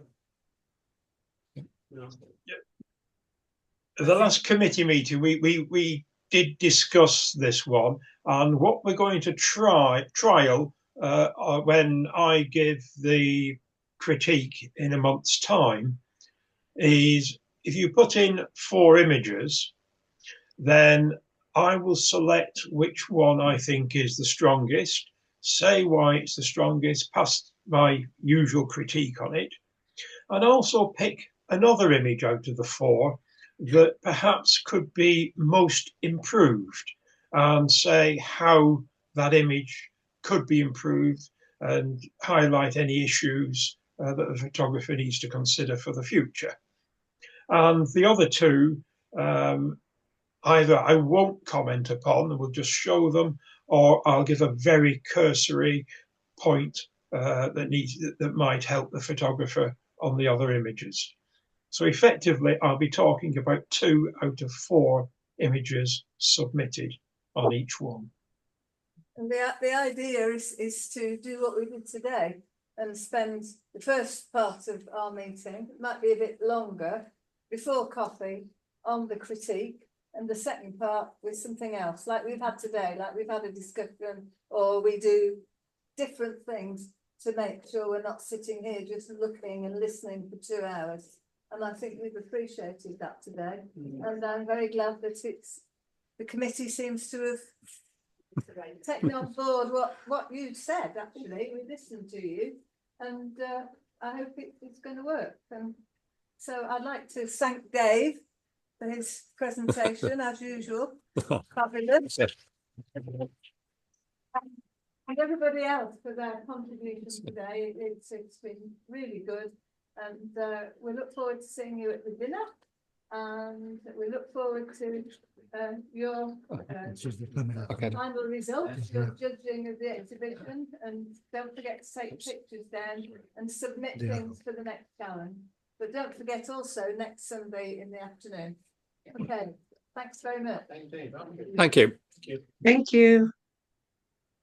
The last committee meeting, we did discuss this one, and what we're going to trial when I give the critique in a month's time is, if you put in 4 images, then I will select which one I think is the strongest, say why it's the strongest, pass my usual critique on it, and also pick another image out of the 4 that perhaps could be most improved. and say how that image could be improved and highlight any issues that the photographer needs to consider for the future. And the other two, either I won't comment upon and will just show them, or I'll give a very cursory point that might help the photographer on the other images. So effectively, I'll be talking about 2 out of 4 images submitted on each one. And the idea is to do what we did today and spend the first part of our meeting, it might be a bit longer, before coffee, on the critique, and the second part with something else, like we've had today, like we've had a discussion, or we do different things to make sure we're not sitting here just looking and listening for 2 hours. And I think we've appreciated that today. And I'm very glad that the committee seems to have taken on board what you said. Actually, we listened to you, and I hope it's going to work. And so I'd like to thank Dave for his presentation, as usual. Fabulous. And everybody else for their contribution today. It's been really good, and we look forward to seeing you at the dinner, and we look forward to your final results, your judging of the exhibition, and don't forget to take pictures down and submit things for the next challenge. But don't forget also next Sunday in the afternoon. Okay, thanks very much. Thank you. Thank you.